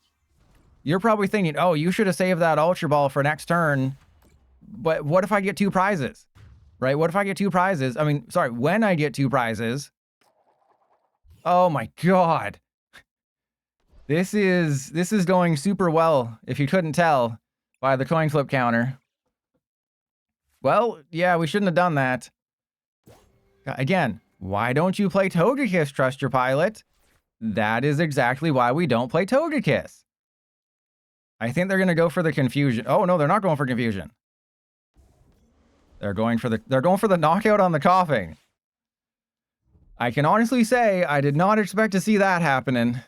S1: You're probably thinking, oh, you should have saved that Ultra Ball for next turn. But what if I get 2 prizes? Right? What if I get 2 prizes? I mean, sorry, when I get 2 prizes. Oh my god. This is going super well, if you couldn't tell by the coin flip counter. Well, yeah, we shouldn't have done that. Again, why don't you play Togekiss, Trust Your Pilot? That is exactly why we don't play Togekiss. I think they're going to go for the confusion. Oh, no, they're not going for confusion. They're going for the knockout on the Koffing. I can honestly say I did not expect to see that happening.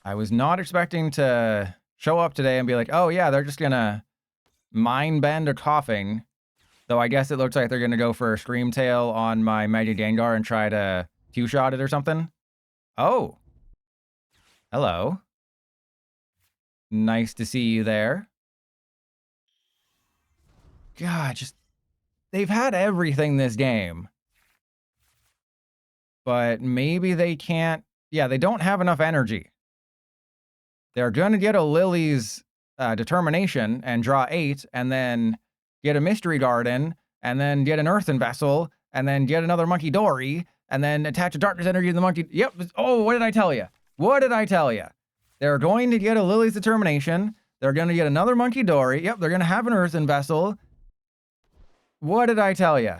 S1: I was not expecting to show up today and be like, oh yeah, they're just gonna mind bend a Koffing. Though I guess it looks like they're gonna go for a Scream Tail on my Mega Gengar and try to 2-shot it or something. Oh. Hello. Nice to see you there. God, just... They've had everything this game. But maybe they can't... Yeah, they don't have enough energy. They're going to get a Lillie's Determination and draw 8, and then get a Mystery Garden, and then get an Earthen Vessel, and then get another Munkidori, and then attach a Darkness Energy to the Monkey... Yep. Oh, what did I tell you? What did I tell you? They're going to get a Lillie's Determination. They're going to get another Munkidori. Yep, they're going to have an Earthen Vessel. What did I tell you?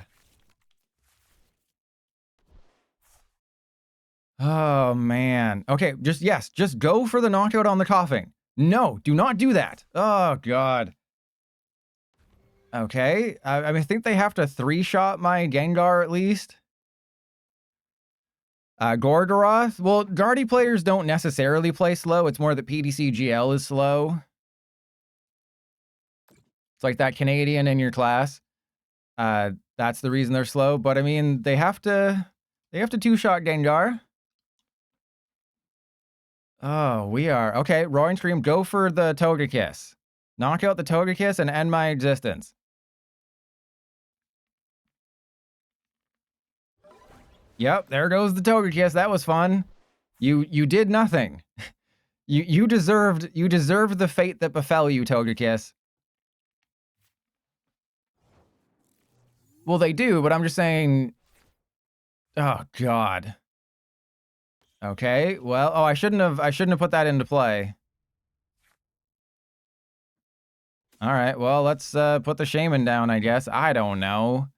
S1: Oh, man. Okay, just go for the knockout on the Koffing. No, do not do that. Oh, God. Okay, I mean, I think they have to 3-shot my Gengar at least. Gorgoroth. Well, Guardy players don't necessarily play slow. It's more that PDC GL is slow. It's like that Canadian in your class. That's the reason they're slow. But I mean, they have to 2-shot Gengar. Oh, we are. Okay, Roaring Scream, go for the Togekiss. Knock out the Togekiss and end my existence. Yep, there goes the Togekiss. That was fun. You did nothing. you deserved the fate that befell you, Togekiss. Well, they do, but I'm just saying... Oh, God. Okay, well, oh, I shouldn't have put that into play. All right, well, let's put the Shaymin down, I guess. I don't know.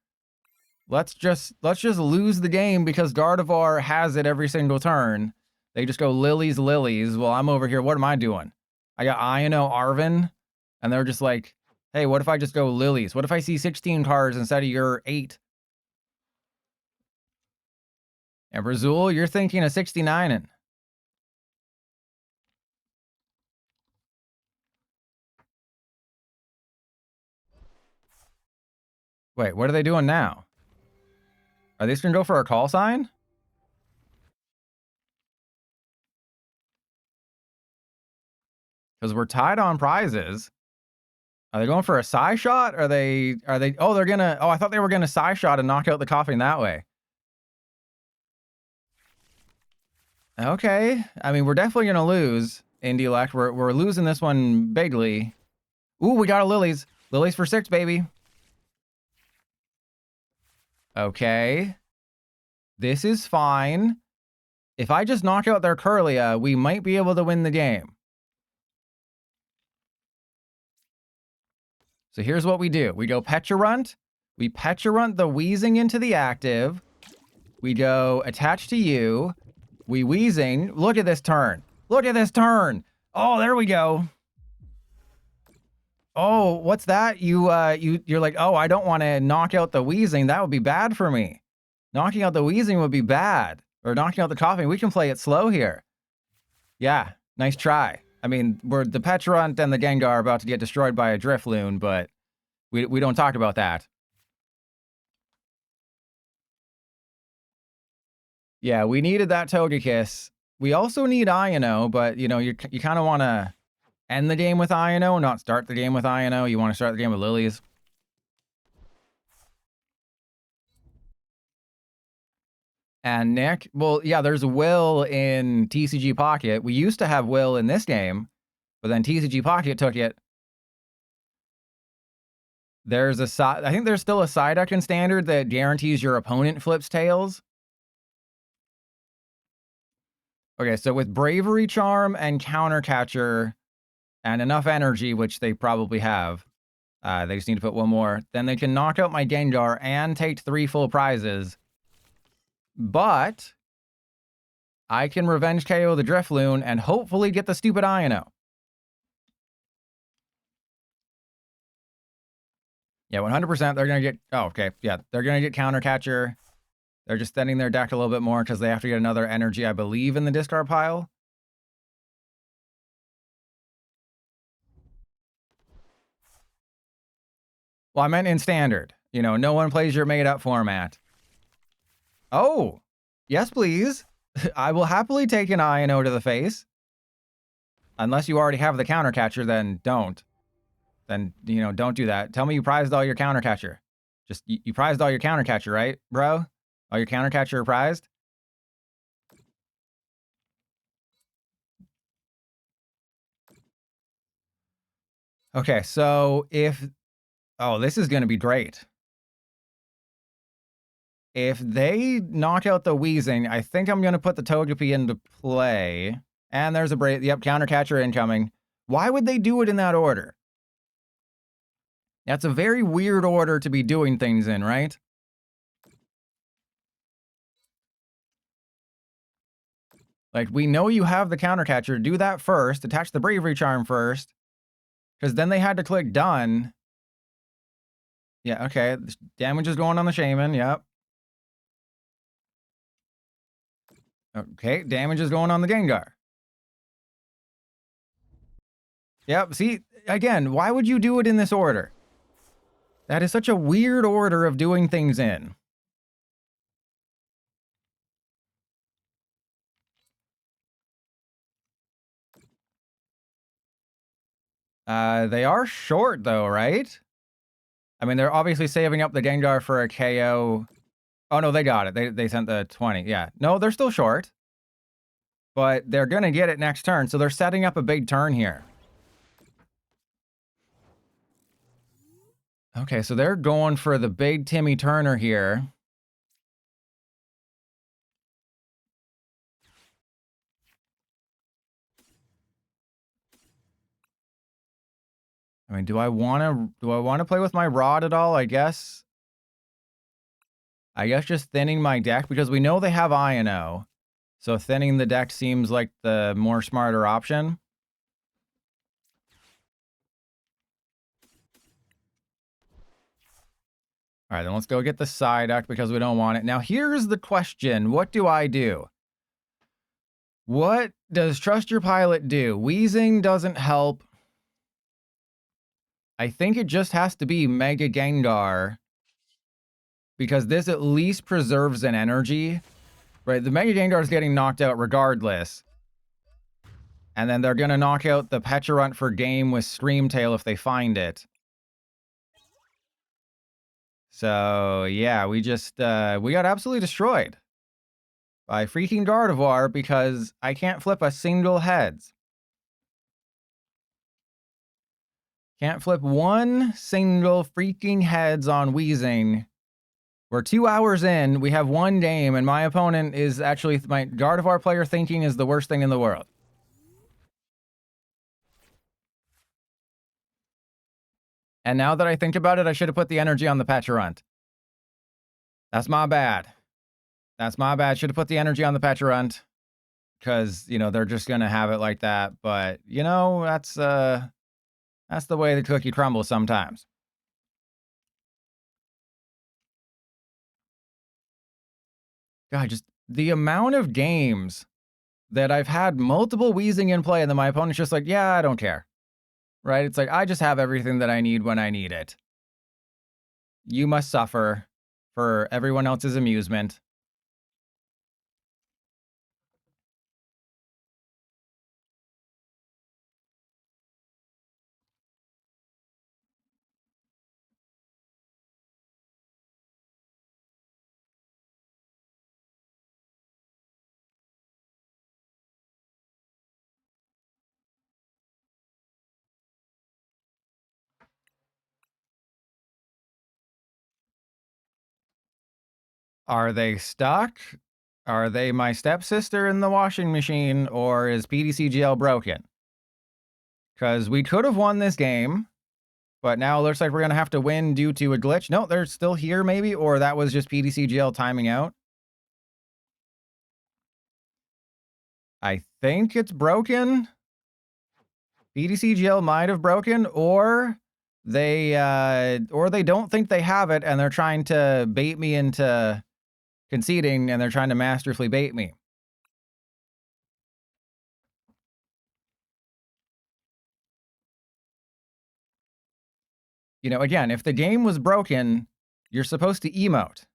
S1: Let's just lose the game because Gardevoir has it every single turn. They just go Lillies. Well, I'm over here. What am I doing? I got Iono, Arven, and they're just like, hey, what if I just go Lillies? What if I see 16 cards instead of your 8? And Brazil, you're thinking of 69ing. Wait, what are they doing now? Are they just gonna go for a call sign? Because we're tied on prizes. Are they going for a Psy shot? Are they, oh, they're gonna, oh, I thought they were gonna Psy shot and knock out the Koffing that way. Okay. I mean, we're definitely gonna lose, Indielect. We're losing this one bigly. Ooh, we got a Lillies. Lillies for 6, baby. Okay. This is fine. If I just knock out their Curlia, we might be able to win the game. So here's what we do. We go Pecharunt. We Pecharunt the Weezing into the active. We go attach to you. We Weezing. Look at this turn. Look at this turn. Oh, there we go. Oh, what's that? You're like, oh, I don't want to knock out the Weezing. That would be bad for me. Knocking out the Weezing would be bad. Or knocking out the Koffing. We can play it slow here. Yeah, nice try. I mean, the Pecharunt and the Gengar are about to get destroyed by a Drifloon, but we don't talk about that. Yeah, we needed that Togekiss. We also need Iono, but, you know, you kind of want to end the game with Iono, not start the game with Iono. You want to start the game with Lilies. And Nick, well, yeah, there's Will in TCG Pocket. We used to have Will in this game, but then TCG Pocket took it. There's I think there's still a Psyduck in Standard that guarantees your opponent flips tails. Okay, so with Bravery Charm and Counter Catcher and enough energy, which they probably have, they just need to put one more, then they can knock out my Gengar and take 3 full prizes. But I can Revenge KO the Drifloon and hopefully get the stupid Iono. Yeah, 100% they're going to get... Oh, okay. Yeah, they're going to get Counter Catcher. They're just thinning their deck a little bit more because they have to get another energy, I believe, in the discard pile. Well, I meant in Standard. You know, no one plays your made-up format. Oh, yes, please. I will happily take an Iono to the face. Unless you already have the Counter Catcher, then don't. Then, you know, don't do that. Tell me you prized all your Counter Catcher. Just, you prized all your Counter Catcher, right, bro? All your Counter Catcher are prized? Okay, so if... Oh, this is going to be great. If they knock out the Weezing, I think I'm going to put the Togepi into play. And there's a break. Yep, Counter Catcher incoming. Why would they do it in that order? That's a very weird order to be doing things in, right? Like, we know you have the Counter Catcher. Do that first. Attach the Bravery Charm first. Because then they had to click done. Yeah, okay. Damage is going on the Shaymin. Yep. Okay, damage is going on the Gengar. Yep, see, again, why would you do it in this order? That is such a weird order of doing things in. They are short, though, right? I mean, they're obviously saving up the Gengar for a KO. Oh, no, they got it. They sent the 20. Yeah. No, they're still short. But they're going to get it next turn, so they're setting up a big turn here. Okay, so they're going for the big Timmy Turner here. I mean, do I want to play with my Rod at all? I guess just thinning my deck, because we know they have Iono. So thinning the deck seems like the more smarter option. All right, then let's go get the Psyduck because we don't want it. Now, here's the question. What do I do? What does Trust Your Pilot do? Weezing doesn't help. I think it just has to be Mega Gengar, because this at least preserves an energy. Right, the Mega Gengar is getting knocked out regardless. And then they're going to knock out the Pecharunt for game with Screamtail if they find it. So, yeah, we just, we got absolutely destroyed by freaking Gardevoir because I can't flip a single heads. Can't flip one single freaking heads on Weezing. We're 2 hours in, we have one game, and my opponent is actually, my Gardevoir player thinking is the worst thing in the world. And now that I think about it, I should have put the energy on the Pecharunt. That's my bad. That's my bad. Should have put the energy on the Pecharunt. Because, you know, they're just going to have it like that. But, you know, that's the way the cookie crumbles sometimes. God, just the amount of games that I've had multiple Weezing in play and then my opponent's just like, yeah, I don't care. Right? It's like, I just have everything that I need when I need it. You must suffer for everyone else's amusement. Are they stuck? Are they my stepsister in the washing machine, or is PDCGL broken? Because we could have won this game, but now it looks like we're going to have to win due to a glitch. No, they're still here maybe, or that was just PDCGL timing out. I think it's broken. PDCGL might have broken, or they don't think they have it, and they're trying to bait me into conceding, and they're trying to masterfully bait me. You know, again, if the game was broken, you're supposed to emote.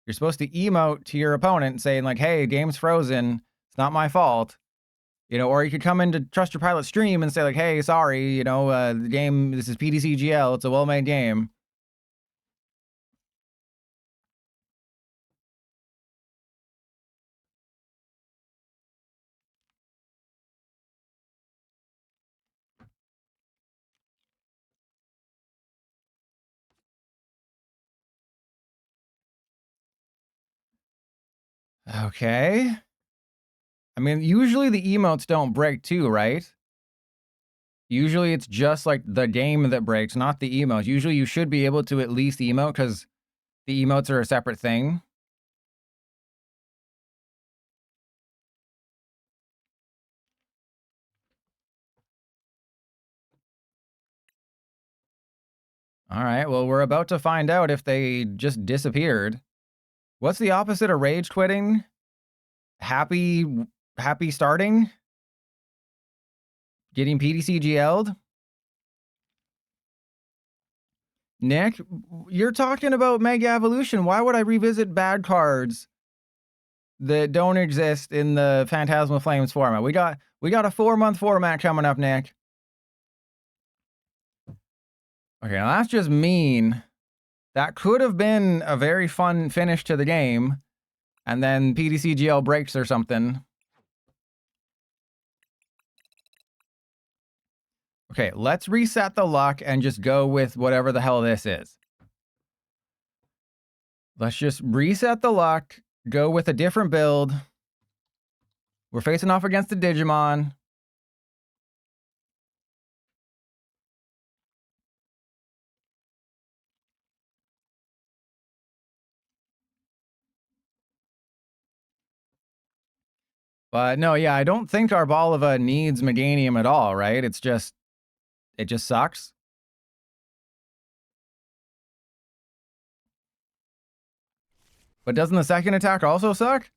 S1: You're supposed to emote to your opponent saying like, hey, game's frozen. It's not my fault. You know, or you could come into Trust Your Pilot stream and say like, hey, sorry, you know, the game, this is PDCGL. It's a well-made game. Okay. I mean, usually the emotes don't break too, right? Usually it's just like the game that breaks, not the emotes. Usually you should be able to at least emote because the emotes are a separate thing. All right, well, we're about to find out if they just disappeared. What's the opposite of rage quitting? Happy starting? Getting PDCGL'd? Nick, you're talking about Mega Evolution. Why would I revisit bad cards that don't exist in the Phantasmal Flames format? We got a 4-month format coming up, Nick. Okay, now that's just mean. That could have been a very fun finish to the game, and then PDCGL breaks or something. Okay, let's reset the luck and just go with whatever the hell this is. Let's just reset the luck, go with a different build. We're facing off against the Digimon. But no, yeah, I don't think our Balava needs Meganium at all, right? It just sucks. But doesn't the second attack also suck?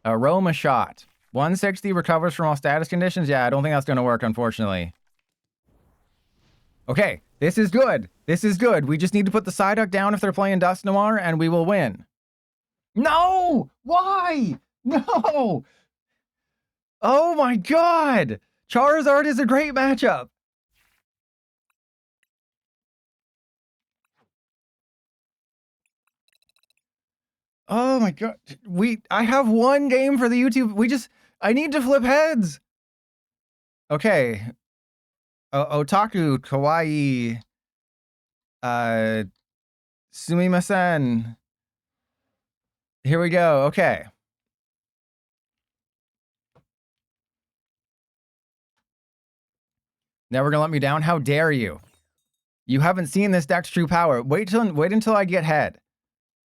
S1: Aroma Shot. 160 recovers from all status conditions. Yeah, I don't think that's going to work, unfortunately. Okay, this is good. This is good. We just need to put the Psyduck down if they're playing Dust Noir, and we will win. No! Why? No! Oh my god! Charizard is a great matchup. Oh my god. I have one game for the YouTube. I need to flip heads. Okay. Otaku, Kawaii, Sumimasen. Here we go. Okay. Never gonna let me down? How dare you? You haven't seen this deck's true power. Wait until I get head.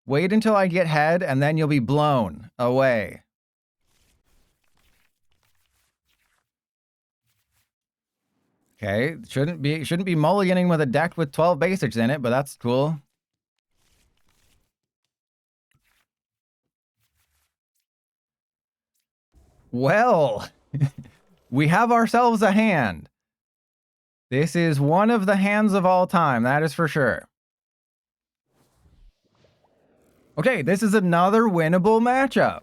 S1: Wait until I get head, and then you'll be blown away. Okay, shouldn't be mulliganing with a deck with 12 basics in it, but that's cool. Well, we have ourselves a hand. This is one of the hands of all time, that is for sure. Okay, this is another winnable matchup.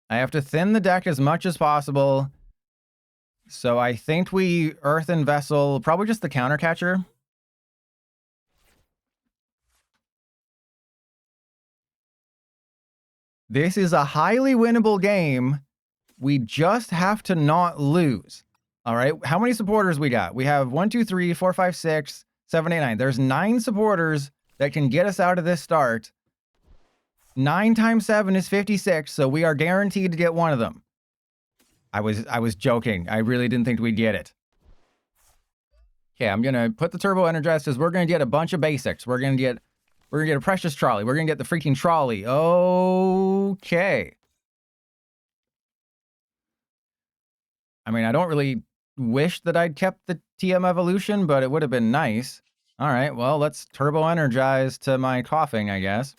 S1: I have to thin the deck as much as possible. So I think we Earthen Vessel, probably just the counter catcher. This is a highly winnable game. We just have to not lose. All right. How many supporters we got? We have 1, 2, 3, 4, 5, 6, 7, 8, 9. There's 9 supporters that can get us out of this start. 9 times 7 is 56, so we are guaranteed to get one of them. I was joking. I really didn't think we'd get it. Okay, I'm gonna put the turbo energized because we're gonna get a bunch of basics. We're gonna get a precious trolley. We're gonna get the freaking trolley. Okay. I mean, I don't really wish that I'd kept the TM evolution, but it would have been nice. All right, well, let's turbo energize to my Koffing, I guess.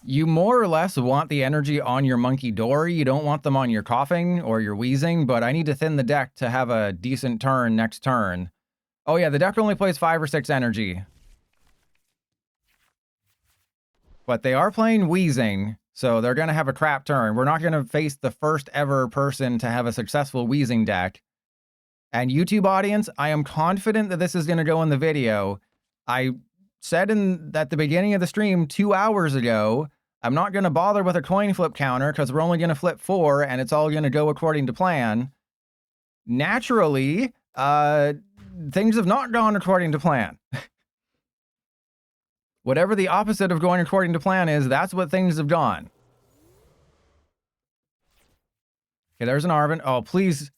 S1: You more or less want the energy on your Munkidori. You don't want them on your Koffing or your Weezing, but I need to thin the deck to have a decent turn next turn. Oh yeah, the deck only plays 5 or 6 energy. But they are playing Weezing, so they're going to have a crap turn. We're not going to face the first ever person to have a successful Weezing deck. And YouTube audience, I am confident that this is going to go in the video. I said at the beginning of the stream 2 hours ago, I'm not going to bother with a coin flip counter because we're only going to flip 4 and it's all going to go according to plan. Naturally, things have not gone according to plan. Whatever the opposite of going according to plan is, that's what things have gone. Okay, there's an Arven. Oh, please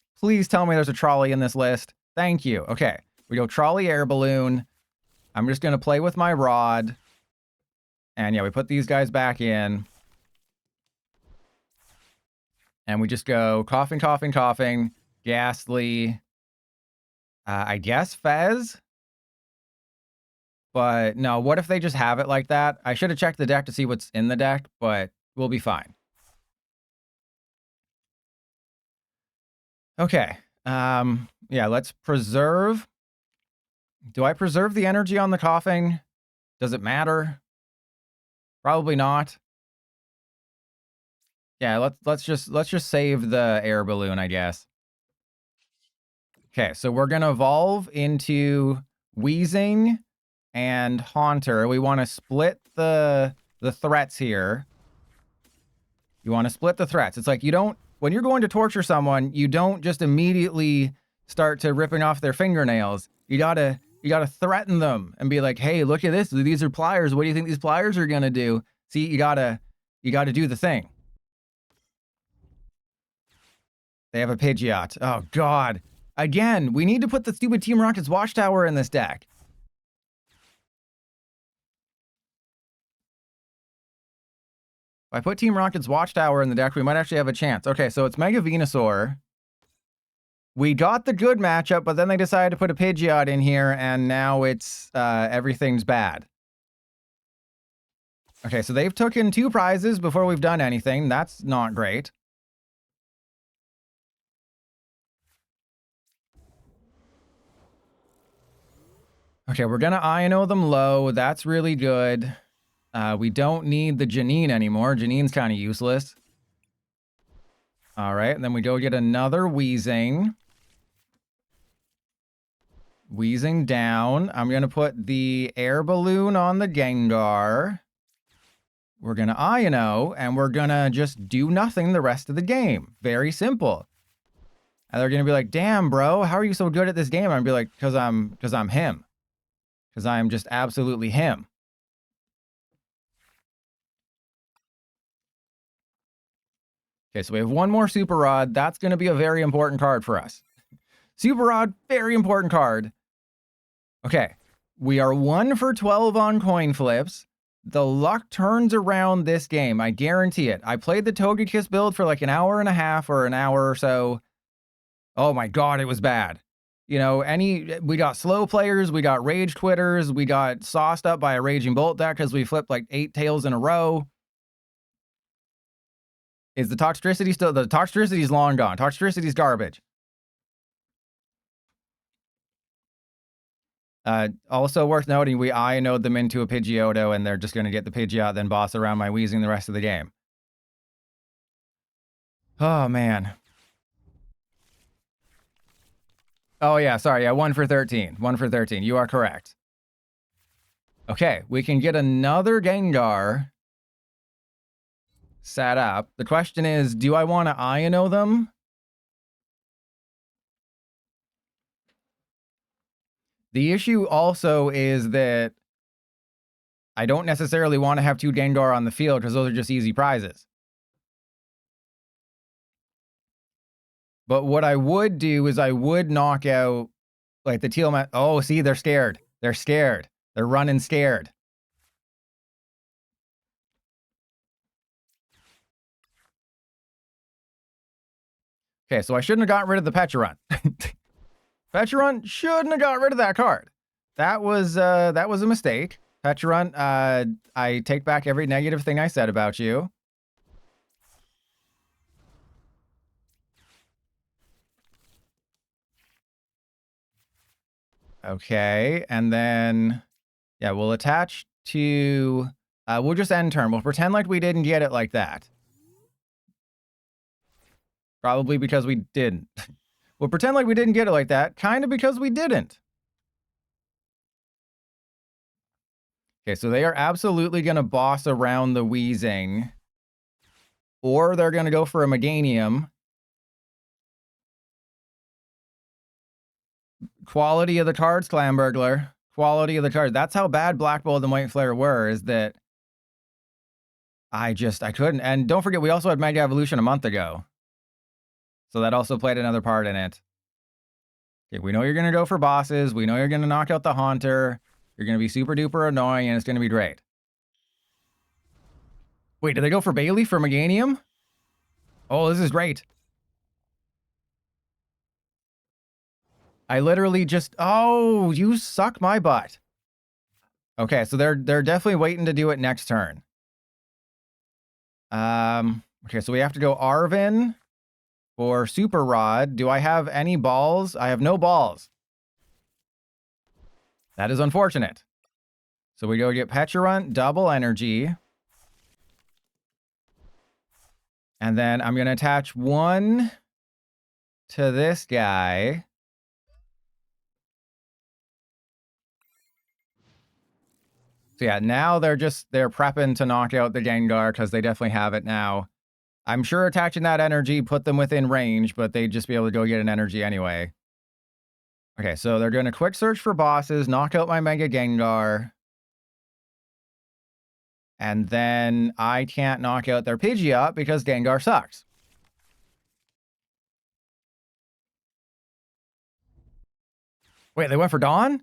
S1: tell me there's a trolley in this list. Thank you. Okay, we go trolley air balloon. I'm just going to play with my rod. And yeah, we put these guys back in. And we just go Koffing, Koffing, Koffing. Gastly. I guess Fez. But no, what if they just have it like that? I should have checked the deck to see what's in the deck, but we'll be fine. Okay. Yeah, let's preserve. Do I preserve the energy on the Koffing? Does it matter? Probably not. Yeah, let's just save the air balloon, I guess. Okay, so we're gonna evolve into Weezing and Haunter. We want to split the threats here. You want to split the threats. It's like you don't, when you're going to torture someone, you don't just immediately start to ripping off their fingernails. You gotta threaten them and be like, hey, look at this. These are pliers. What do you think these pliers are gonna do? See, you gotta do the thing. They have a Pidgeot. Oh God. Again, we need to put the stupid Team Rocket's Watchtower in this deck. If I put Team Rocket's Watchtower in the deck, we might actually have a chance. Okay, so it's Mega Venusaur. We got the good matchup, but then they decided to put a Pidgeot in here, and now it's everything's bad. Okay, so they've taken 2 prizes before we've done anything. That's not great. Okay, we're gonna Iono them low. That's really good. We don't need the Janine anymore. Janine's kind of useless. All right, and then we go get another Weezing. Weezing down. I'm going to put the air balloon on the Gengar. We're going to Iono, and we're going to just do nothing the rest of the game. Very simple. And they're going to be like, damn, bro, how are you so good at this game? I'm going to be like, because I'm him. Because I am just absolutely him. Okay, so we have one more Super Rod. That's going to be a very important card for us. Super Rod, very important card. Okay, we are 1 for 12 on coin flips. The luck turns around this game. I guarantee it. I played the TOGEKISS build for like an hour and a half or an hour or so. Oh my God, it was bad. You know, we got slow players, we got rage quitters, we got sauced up by a Raging Bolt deck because we flipped like 8 tails in a row. Is the Toxtricity still? The Toxtricity's long gone. Toxtricity's garbage. Also worth noting, we Iono'd them into a Pidgeotto, and they're just going to get the Pidgeot, then boss around my Weezing the rest of the game. Oh, man. Oh, yeah, sorry. Yeah, 1 for 13. 1 for 13. You are correct. Okay, we can get another Gengar set up. The question is, do I want to Iono them? The issue also is that I don't necessarily want to have 2 Gengar on the field because those are just easy prizes. But what I would do is I would knock out like the teal mat. Oh, see, they're scared. They're scared. They're running scared. Okay, so I shouldn't have got rid of the Pecharunt. Pecharunt shouldn't have got rid of that card. That was a mistake. Pecharunt, I take back every negative thing I said about you. Okay, and then, yeah, we'll attach to, we'll just end turn. We'll pretend like we didn't get it like that. Probably because we didn't. We'll pretend like we didn't get it like that, kind of because we didn't. Okay, so they are absolutely going to boss around the Weezing. Or they're going to go for a Meganium. Quality of the cards, Clam Burglar. Quality of the cards. That's how bad Black Bolt and White Flare were, is that I couldn't. And don't forget, we also had Mega Evolution a month ago. So that also played another part in it. Okay, we know you're going to go for bosses. We know you're going to knock out the Haunter. You're going to be super duper annoying, and it's going to be great. Wait, did they go for Bailey for Meganium? Oh, this is great. I literally just... Oh, you suck my butt. Okay, so they're definitely waiting to do it next turn. Okay, so we have to go Arven for Super Rod. Do I have any balls? I have no balls. That is unfortunate. So we go get Pecharunt, double energy. And then I'm going to attach 1 to this guy. So yeah, now they're prepping to knock out the Gengar because they definitely have it now. I'm sure attaching that energy put them within range, but they'd just be able to go get an energy anyway. Okay, so they're going to quick search for bosses, knock out my Mega Gengar. And then I can't knock out their Pidgeot because Gengar sucks. Wait, they went for Dawn?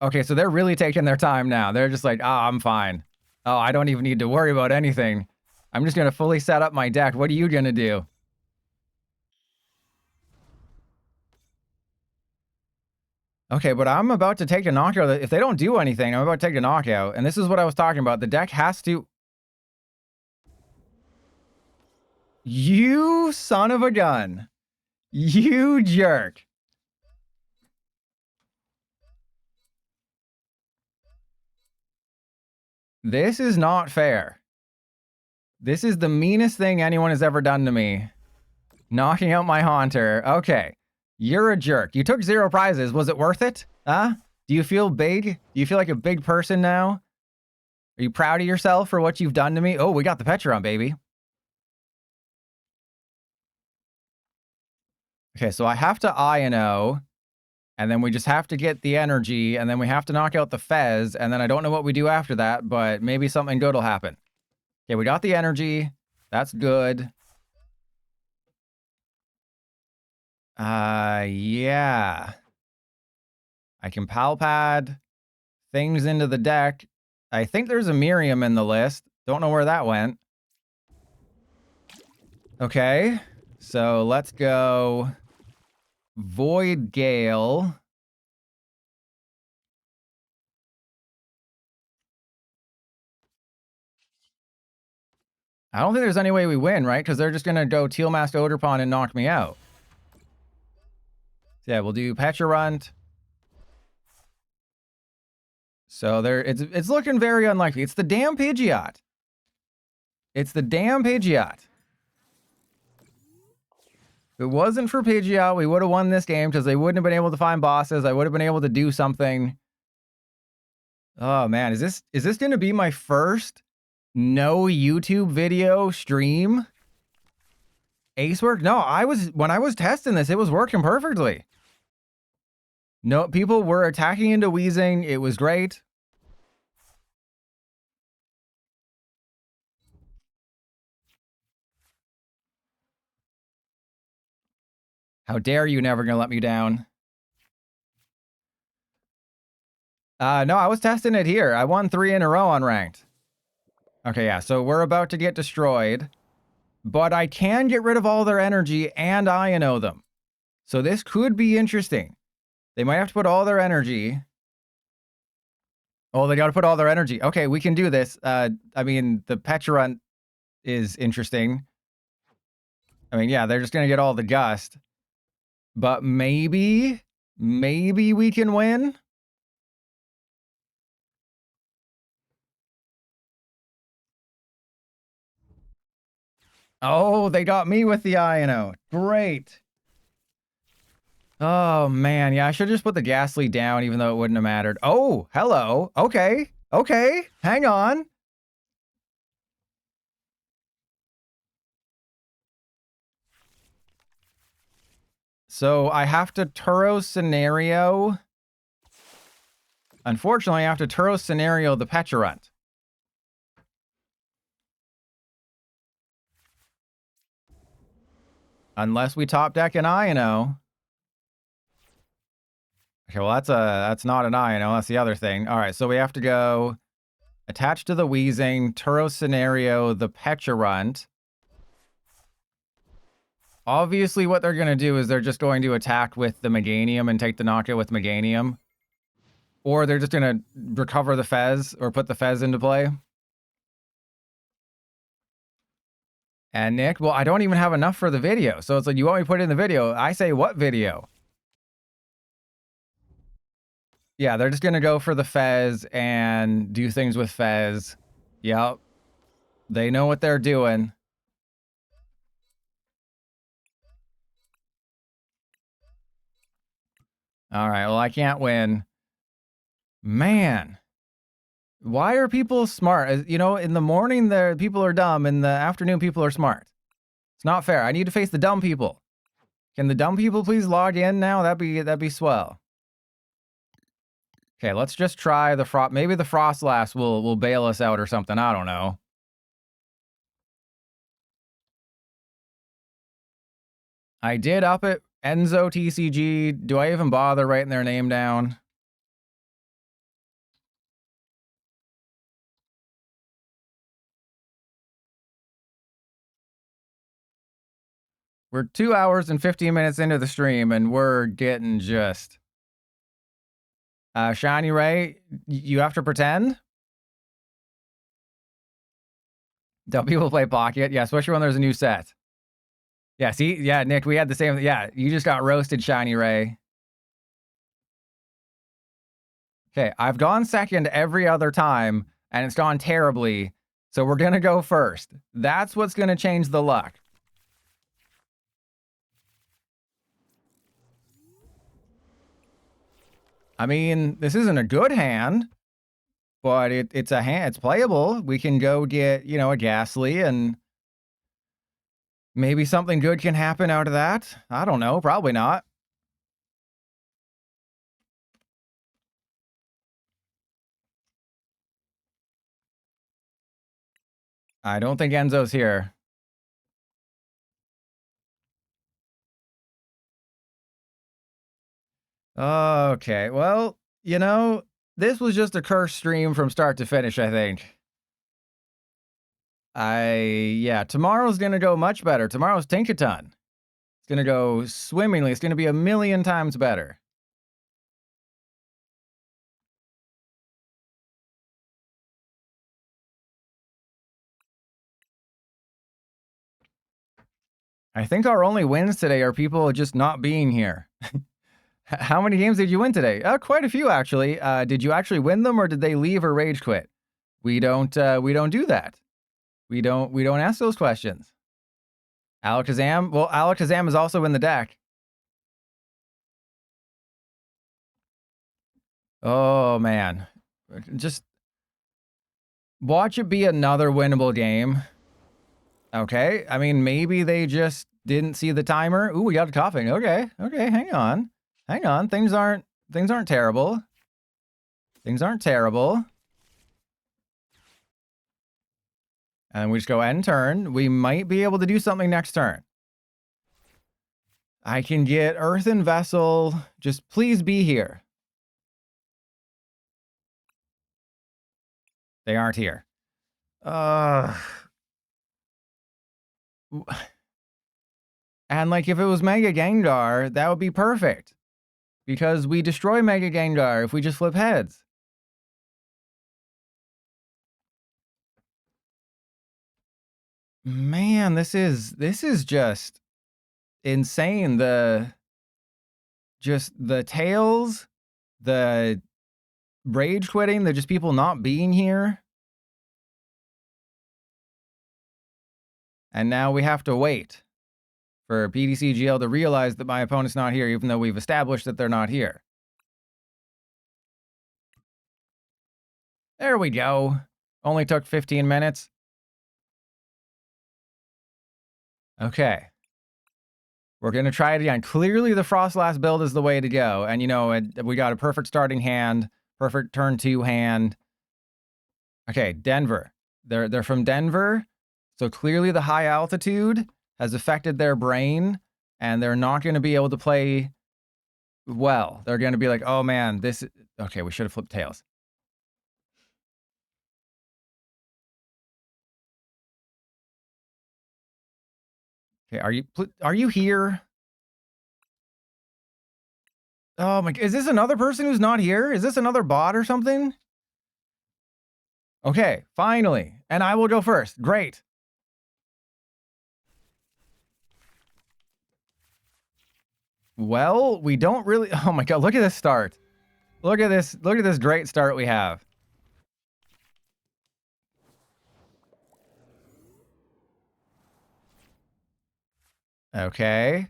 S1: Okay, so they're really taking their time now. They're just like, I'm fine. Oh, I don't even need to worry about anything. I'm just going to fully set up my deck. What are you going to do? Okay, but I'm about to take a knockout. If they don't do anything, I'm about to take a knockout. And this is what I was talking about. The deck has to... You son of a gun. You jerk. This is not fair. This is the meanest thing anyone has ever done to me. Knocking out my Haunter. Okay. You're a jerk. You took 0 prizes. Was it worth it? Huh? Do you feel big? Do you feel like a big person now? Are you proud of yourself for what you've done to me? Oh, we got the Pecharunt, baby. Okay, so I have to Iono, and then we just have to get the energy, and then we have to knock out the Fez, and then I don't know what we do after that, but maybe something good will happen. Okay, we got the energy. That's good. Yeah. I can PAL pad things into the deck. I think there's a Miriam in the list. Don't know where that went. Okay. So let's go Void Gale. I don't think there's any way we win, right? Because they're just going to go Teal Masked Oderpon and knock me out. So yeah, we'll do Pecharunt. So there, it's looking very unlikely. It's the damn Pidgeot. It's the damn Pidgeot. If it wasn't for Pidgeot, we would have won this game because they wouldn't have been able to find bosses. I would have been able to do something. Oh man, is this going to be my first no YouTube video stream? Ace work? No, when I was testing this, it was working perfectly. No, people were attacking into Weezing. It was great. How dare you never gonna let me down? No, I was testing it here. I won 3 in a row on ranked. Okay, yeah, so we're about to get destroyed. But I can get rid of all their energy and Iono them. So this could be interesting. They might have to put all their energy. Oh, they got to put all their energy. Okay, we can do this. I mean, the Pecharunt is interesting. I mean, yeah, they're just going to get all the gust. But maybe we can win. Oh, they got me with the Iono. Great. Oh, man. Yeah, I should just put the Gastly down, even though it wouldn't have mattered. Oh, hello. Okay. Okay. Hang on. So I have to Turo scenario. Unfortunately, I have to Turo scenario the Pecharunt. Unless we top deck an Iono. Okay, well that's not an Iono, that's the other thing. Alright, so we have to go attach to the Weezing, Turo scenario the Pecharunt. Obviously what they're gonna do is they're just going to attack with the Meganium and take the knockout with Meganium. Or they're just gonna recover the Fez or put the Fez into play. And Nick, well, I don't even have enough for the video. So it's like, you want me to put it in the video? I say, what video? Yeah, they're just going to go for the Fez and do things with Fez. Yep. They know what they're doing. All right, well, I can't win. Man. Why are people smart? You know, in the morning, people are dumb. In the afternoon, people are smart. It's not fair. I need to face the dumb people. Can the dumb people please log in now? That'd be swell. Okay, let's just try the Frost. Maybe the Frostlass will bail us out or something. I don't know. I did up it. Enzo TCG. Do I even bother writing their name down? We're 2 hours and 15 minutes into the stream, and we're getting just... Shiny Ray, you have to pretend? W will play Pocket. Yeah, especially when there's a new set. Yeah, see? Yeah, Nick, we had the same... Yeah, you just got roasted, Shiny Ray. Okay, I've gone second every other time, and it's gone terribly, so we're going to go first. That's what's going to change the luck. I mean, this isn't a good hand, but it's a hand. It's playable. We can go get, you know, a Gastly, and maybe something good can happen out of that. I don't know. Probably not. I don't think Enzo's here. Okay, well, you know, this was just a cursed stream from start to finish, I think. Yeah, tomorrow's gonna go much better. Tomorrow's Tinkaton. It's gonna go swimmingly. It's gonna be 1,000,000 times better. I think our only wins today are people just not being here. How many games did you win today? Quite a few, actually. Did you actually win them, or did they leave or rage quit? We don't do that. We don't ask those questions. Alakazam? Well, Alakazam is also in the deck. Oh, man. Just watch it be another winnable game. Okay. I mean, maybe they just didn't see the timer. Ooh, we got a Koffing. Okay. Okay, hang on. Hang on. Things aren't terrible. Things aren't terrible. And we just go end turn. We might be able to do something next turn. I can get Earthen Vessel. Just please be here. They aren't here. And like, if it was Mega Gengar, that would be perfect. Because we destroy Mega Gengar if we just flip heads. Man, this is just insane. The tails, the rage quitting, the just people not being here. And now we have to wait for PDCGL to realize that my opponent's not here, even though we've established that they're not here. There we go. Only took 15 minutes. Okay. We're going to try it again. Clearly, the Frostlass build is the way to go. And, you know, we got a perfect starting hand, perfect turn 2 hand. Okay, Denver. They're from Denver. So clearly the high altitude has affected their brain, and they're not going to be able to play well. They're going to be like, oh, man, this... Okay, we should have flipped tails. Okay, are you here? Oh my, is this another person who's not here? Is this another bot or something? Okay, finally. And I will go first. Great. Well, we don't really... Oh my god, look at this start. Look at this great start we have. Okay.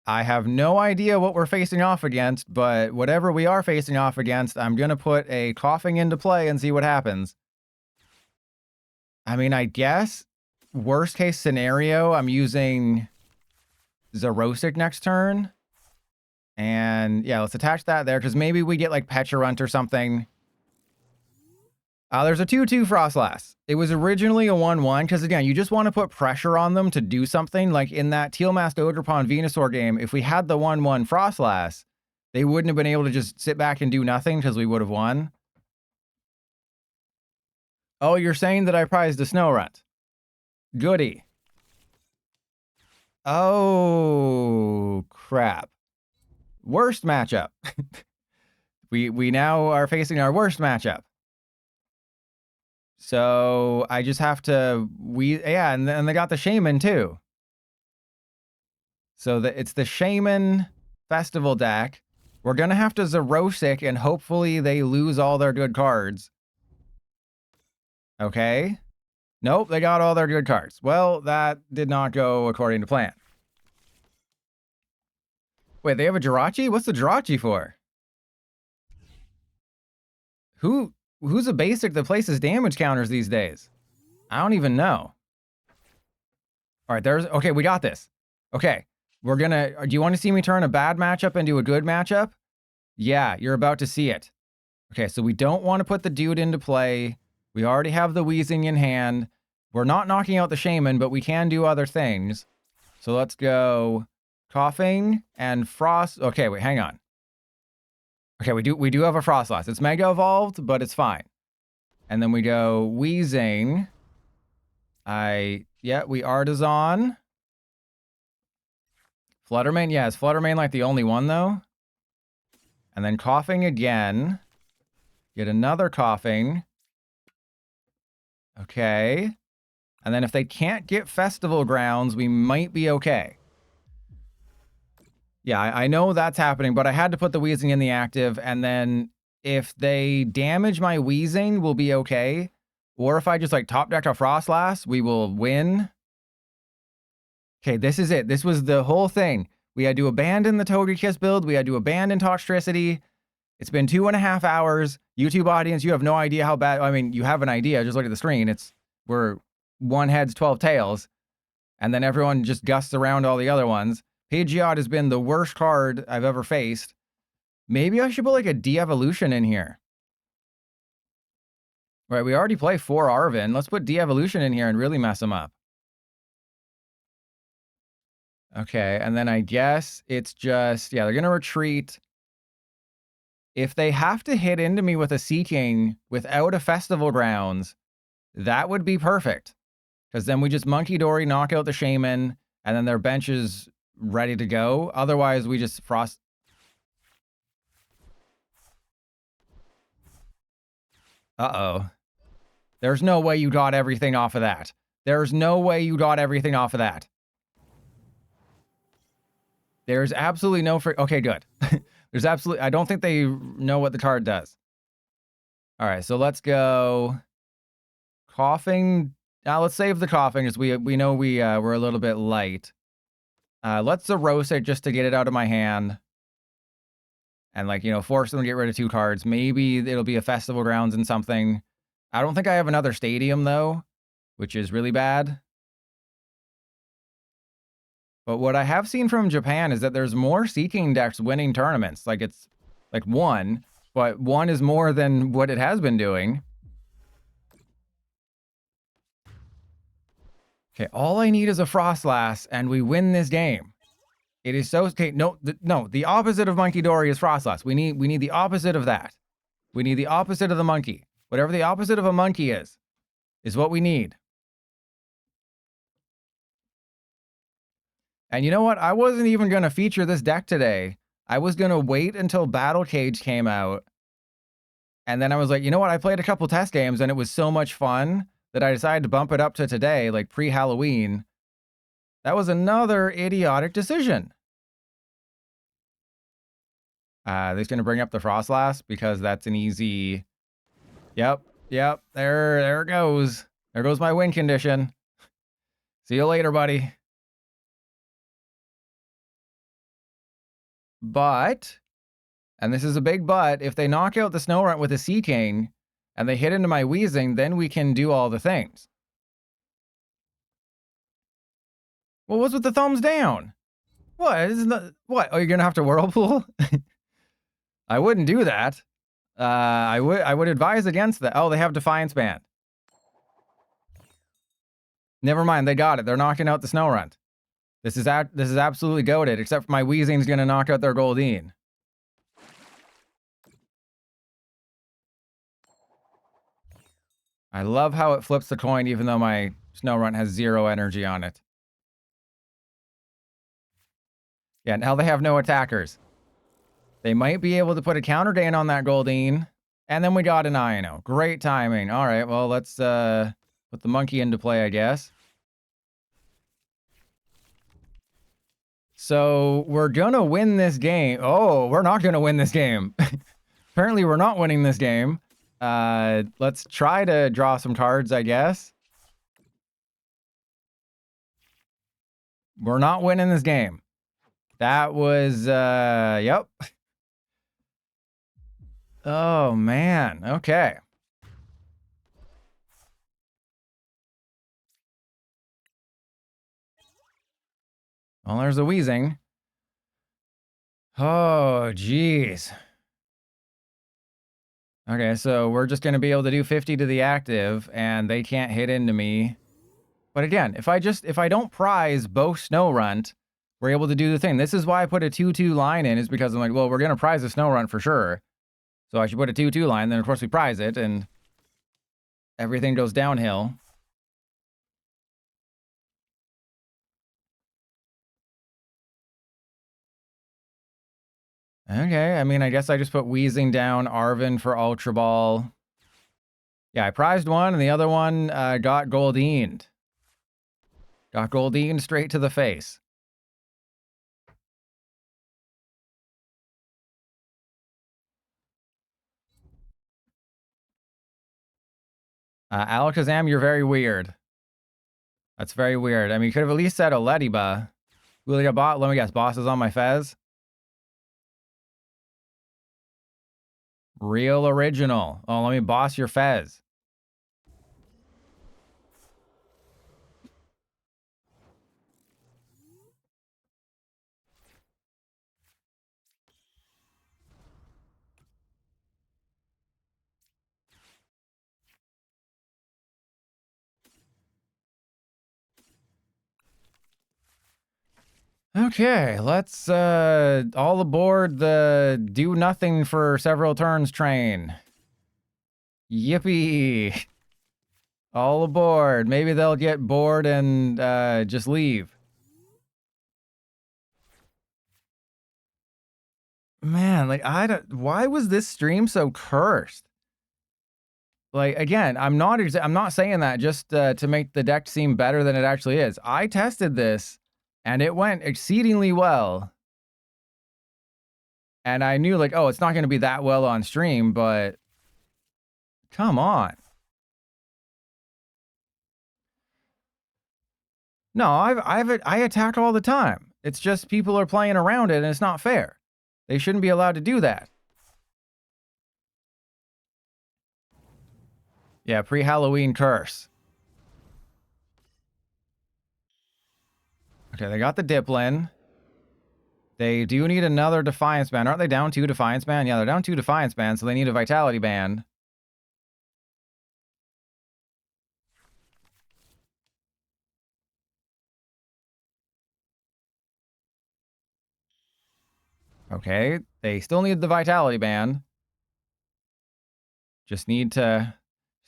S1: I have no idea what we're facing off against, but whatever we are facing off against, I'm going to put a Koffing into play and see what happens. I mean, I guess worst case scenario, I'm using Xerosic next turn. And yeah, let's attach that there, because maybe we get like Pecharunt or something. There's a 2-2 Frostlass. It was originally a 1-1, because again, you just want to put pressure on them to do something. Like in that Teal Masked Ogerpon Venusaur game, if we had the 1-1 Frostlass, they wouldn't have been able to just sit back and do nothing, because we would have won. Oh, you're saying that I prized a Snorunt. Goody. Oh, crap. Worst matchup. we now are facing our worst matchup. So I just have to... Yeah, and they got the Shaymin too. So it's the Shaymin Festival deck. We're going to have to Xerosic, and hopefully they lose all their good cards. Okay. Nope, they got all their good cards. Well, that did not go according to plan. Wait, they have a Jirachi? What's the Jirachi for? Who's a basic that places damage counters these days? I don't even know. All right, okay, we got this. Okay, we're gonna... Do you want to see me turn a bad matchup into a good matchup? Yeah, you're about to see it. Okay, so we don't want to put the dude into play. We already have the Weezing in hand. We're not knocking out the Shaymin, but we can do other things. So let's go Koffing and Frost. Okay, wait, hang on. Okay, we do have a Frostlass. It's Mega Evolved, but it's fine. And then we go Weezing. Yeah, we Artazon. Fluttermane, yeah, is Fluttermane like the only one though? And then Koffing again. Get another Koffing. Okay. And then if they can't get Festival Grounds, we might be okay. Yeah, I know that's happening, but I had to put the Weezing in the active, and then if they damage my Weezing, we'll be okay. Or if I just like top deck a Frostlass, we will win. Okay, this is it. This was the whole thing. We had to abandon the TOGEKISS build. We had to abandon Toxtricity. It's been 2.5 hours. YouTube audience, you have no idea how bad. I mean, you have an idea. Just look at the screen. We're 1 heads, 12 tails. And then everyone just gusts around all the other ones. Pidgeot has been the worst card I've ever faced. Maybe I should put like a de-evolution in here. Right, we already play 4 Arven. Let's put de-evolution in here and really mess him up. Okay, and then I guess it's just, yeah, they're going to retreat. If they have to hit into me with a Seeking without a Festival Grounds, that would be perfect. Because then we just Munkidori, knock out the Shaymin, and then their bench is ready to go. Otherwise, we just Frost. Uh-oh. There's no way you got everything off of that. There's no way you got everything off of that. There's absolutely no okay, good. There's absolutely, I don't think they know what the card does. All right, so let's go Koffing. Now let's save the Koffing as we know we're a little bit light. Let's Zerose it just to get it out of my hand. And like, you know, force them to get rid of 2 cards. Maybe it'll be a Festival Grounds and something. I don't think I have another Stadium though, which is really bad. But what I have seen from Japan is that there's more Seeking decks winning tournaments. Like it's like 1, but 1 is more than what it has been doing. Okay, all I need is a Frostlass and we win this game. It is so okay. No, the opposite of Munkidori is Frostlass. We need the opposite of that. We need the opposite of the monkey. Whatever the opposite of a monkey is what we need. And you know what? I wasn't even going to feature this deck today. I was going to wait until Battle Cage came out. And then I was like, you know what? I played a couple test games and it was so much fun that I decided to bump it up to today, like pre-Halloween. That was another idiotic decision. They're going to bring up the Frostlass because that's an easy... Yep. There it goes. There goes my win condition. See you later, buddy. But, and this is a big but, if they knock out the Snorunt with a Seeking and they hit into my Weezing, then we can do all the things. Well, what's with the thumbs down? What? What? Oh, you're going to have to Whirlpool? I wouldn't do that. I would advise against that. Oh, they have Defiance Band. Never mind, they got it. They're knocking out the Snorunt. This is absolutely goated, except for my Weezing's going to knock out their Goldeen. I love how it flips the coin even though my Snorunt has 0 energy on it. Yeah, now they have no attackers. They might be able to put a counter Dane on that Goldeen. And then we got an Iono. Great timing. All right, well, let's put the monkey into play, I guess. So we're going to win this game. Oh, we're not going to win this game. Apparently, we're not winning this game. Let's try to draw some cards, I guess. We're not winning this game. That was, yep. Oh, man. Okay. Well, there's a Weezing. Oh, geez. Okay, so we're just going to be able to do 50 to the active, and they can't hit into me. But again, if I don't prize both Snorunt, we're able to do the thing. This is why I put a 2-2 line in, is because I'm like, well, we're going to prize the snow run for sure. So I should put a 2-2 line. Then, of course, we prize it, and everything goes downhill. Okay, I mean, I guess I just put Weezing down, Arven for Ultra Ball. Yeah, I prized one, and the other one got Goldeened. Got Goldeened straight to the face. Alakazam, you're very weird. That's very weird. I mean, you could have at least said a Lediba. Let me guess, boss is on my Fez? Real original. Oh, let me boss your Fez. Okay, let's all aboard the do nothing for several turns train. Yippee! All aboard. Maybe they'll get bored and just leave. Man, like why was this stream so cursed? Like, again, I'm not saying that just to make the deck seem better than it actually is. I tested this and it went exceedingly well. And I knew, like, oh, it's not going to be that well on stream, but come on. No, I attack all the time. It's just people are playing around it and it's not fair. They shouldn't be allowed to do that. Yeah, pre-Halloween curse. Okay, they got the Diplin. They do need another Defiance Band. Aren't they down 2 Defiance Band? Yeah, they're down 2 Defiance Band, so they need a Vitality Band. Okay, they still need the Vitality Band. Just need to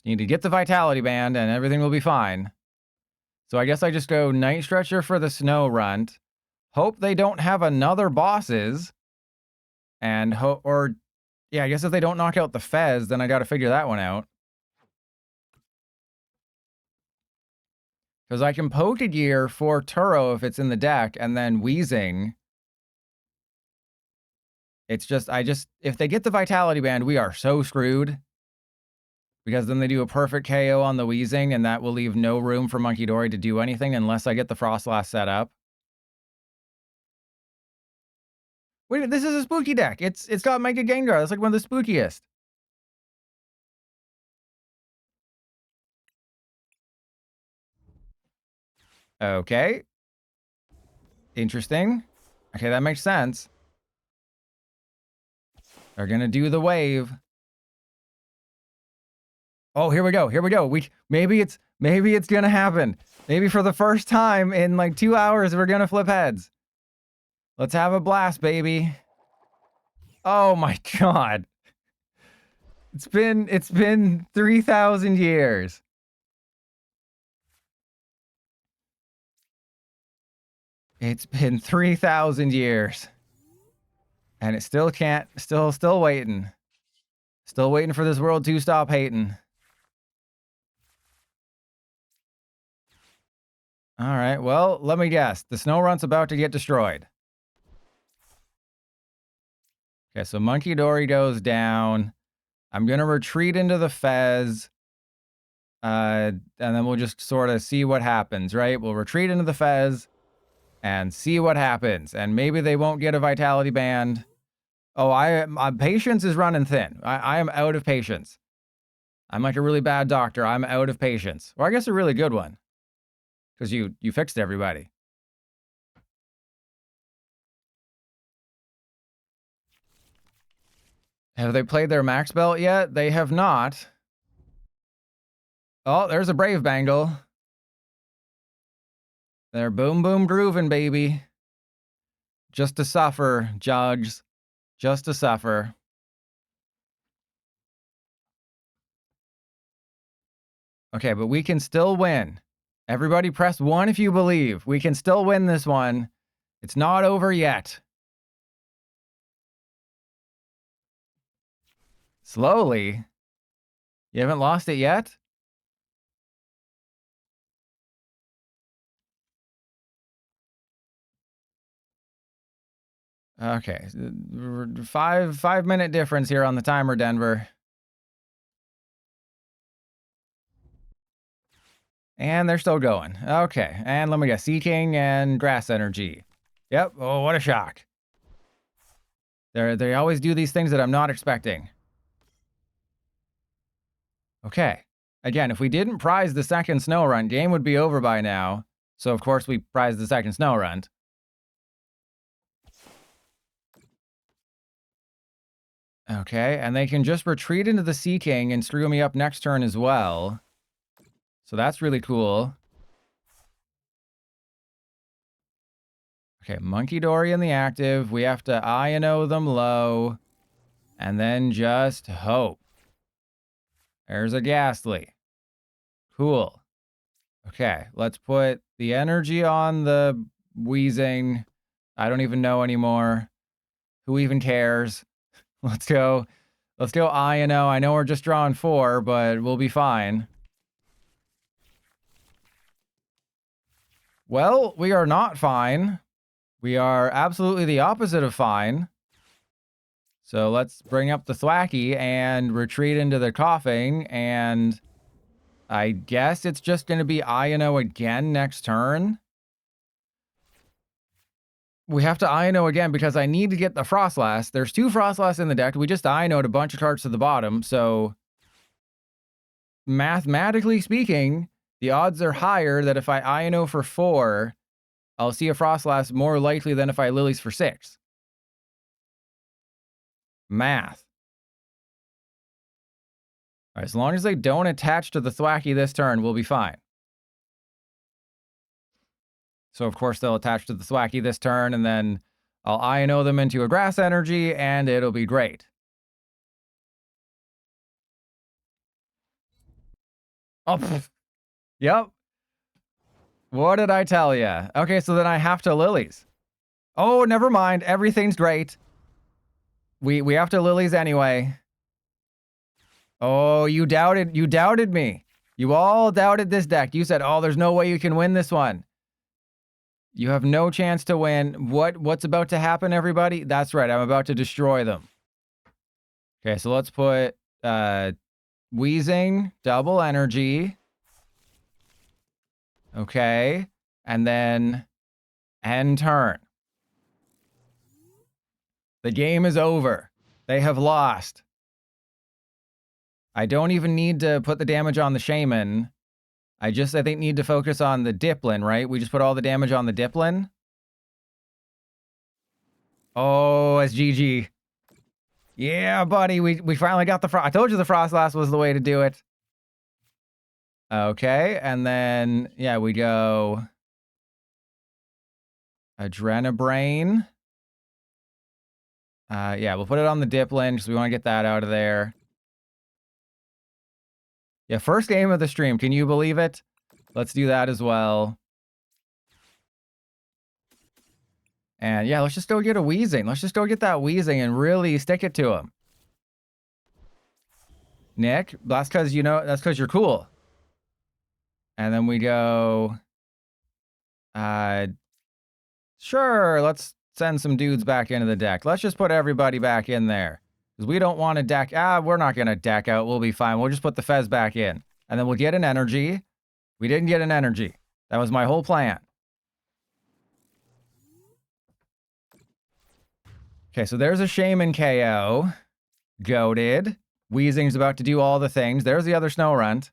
S1: get the Vitality Band and everything will be fine. So I guess I just go Night Stretcher for the Snow Runt. Hope they don't have another bosses. And yeah, I guess if they don't knock out the Fez, then I got to figure that one out. Because I can Pokegear for Turo if it's in the deck, and then Weezing. It's just, if they get the Vitality Band, we are so screwed. Because then they do a perfect KO on the Weezing, and that will leave no room for Munkidori to do anything unless I get the Frostlass set up. Wait, this is a spooky deck. It's got Mega Gengar. That's like one of the spookiest. Okay. Interesting. Okay, that makes sense. They're gonna do the wave. Oh, here we go. Here we go. Maybe it's gonna happen. Maybe for the first time in like 2 hours, we're gonna flip heads. Let's have a blast, baby. Oh my god. It's been 3,000 years. It's been 3,000 years. And it still can't, still waiting. Still waiting for this world to stop hating. All right, well, let me guess. The Snow Runt's about to get destroyed. Okay, so Munkidori goes down. I'm going to retreat into the Fez. And then we'll just sort of see what happens, right? We'll retreat into the Fez and see what happens. And maybe they won't get a Vitality Band. Oh, my patience is running thin. I am out of patience. I'm like a really bad doctor. I'm out of patience. Or I guess a really good one. Because you fixed everybody. Have they played their max belt yet? They have not. Oh, there's a Brave Bangle. They're boom boom grooving, baby. Just to suffer, Jugs. Just to suffer. Okay, but we can still win. Everybody press 1 if you believe. We can still win this one. It's not over yet. Slowly. You haven't lost it yet? Okay. 5-minute difference here on the timer, Denver. And they're still going. Okay. And let me guess. Seeking and Grass Energy. Yep. Oh, what a shock. They always do these things that I'm not expecting. Okay. Again, if we didn't prize the second snow run, game would be over by now. So, of course, we prized the second snow run. Okay, and they can just retreat into the Sea King and screw me up next turn as well. So that's really cool. Okay, Munkidori in the active. We have to Iono them low. And then just hope. There's a Gastly. Cool. Okay, let's put the energy on the Weezing. I don't even know anymore. Who even cares? Let's go. Let's go Iono. I know we're just drawing 4, but we'll be fine. Well, we are not fine. We are absolutely the opposite of fine. So let's bring up the Thwacky and retreat into the Koffing, and I guess it's just going to be Iono again next turn. We have to Iono again because I need to get the Frostlass. There's 2 Frostlass in the deck. We just Iono'd a bunch of cards to the bottom, so mathematically speaking, the odds are higher that if I Iono for 4, I'll see a Frostlass more likely than if I Lillies for 6. Math. All right, as long as they don't attach to the Thwacky this turn, we'll be fine. So, of course, they'll attach to the Thwacky this turn, and then I'll Iono them into a Grass Energy, and it'll be great. Oh, pff. Yep. What did I tell you? Okay, so then I have to Lillies. Oh, never mind. Everything's great. We have to Lillies anyway. Oh, you doubted me. You all doubted this deck. You said, "Oh, there's no way you can win this one." You have no chance to win. What's about to happen, everybody? That's right. I'm about to destroy them. Okay, so let's put Weezing, double energy. Okay, and then end turn. The game is over. They have lost. I don't even need to put the damage on the Shaymin. I think need to focus on the Diplin, right? We just put all the damage on the Diplin. Oh, it's GG. Yeah, buddy, we finally got the Frost. I told you the Frostlass was the way to do it. Okay, and then, yeah, we go Adrenabrain. Yeah, we'll put it on the Diplin because we want to get that out of there. Yeah, first game of the stream. Can you believe it? Let's do that as well. And yeah, let's just go get a Weezing. Let's just go get that Weezing and really stick it to him. Nick, that's because you're cool. And then we go, sure, let's send some dudes back into the deck. Let's just put everybody back in there. Because we don't want to deck, we're not going to deck out. We'll be fine. We'll just put the Fez back in. And then we'll get an energy. We didn't get an energy. That was my whole plan. Okay, so there's a Shaymin KO. Goated. Weezing's about to do all the things. There's the other Snorunt.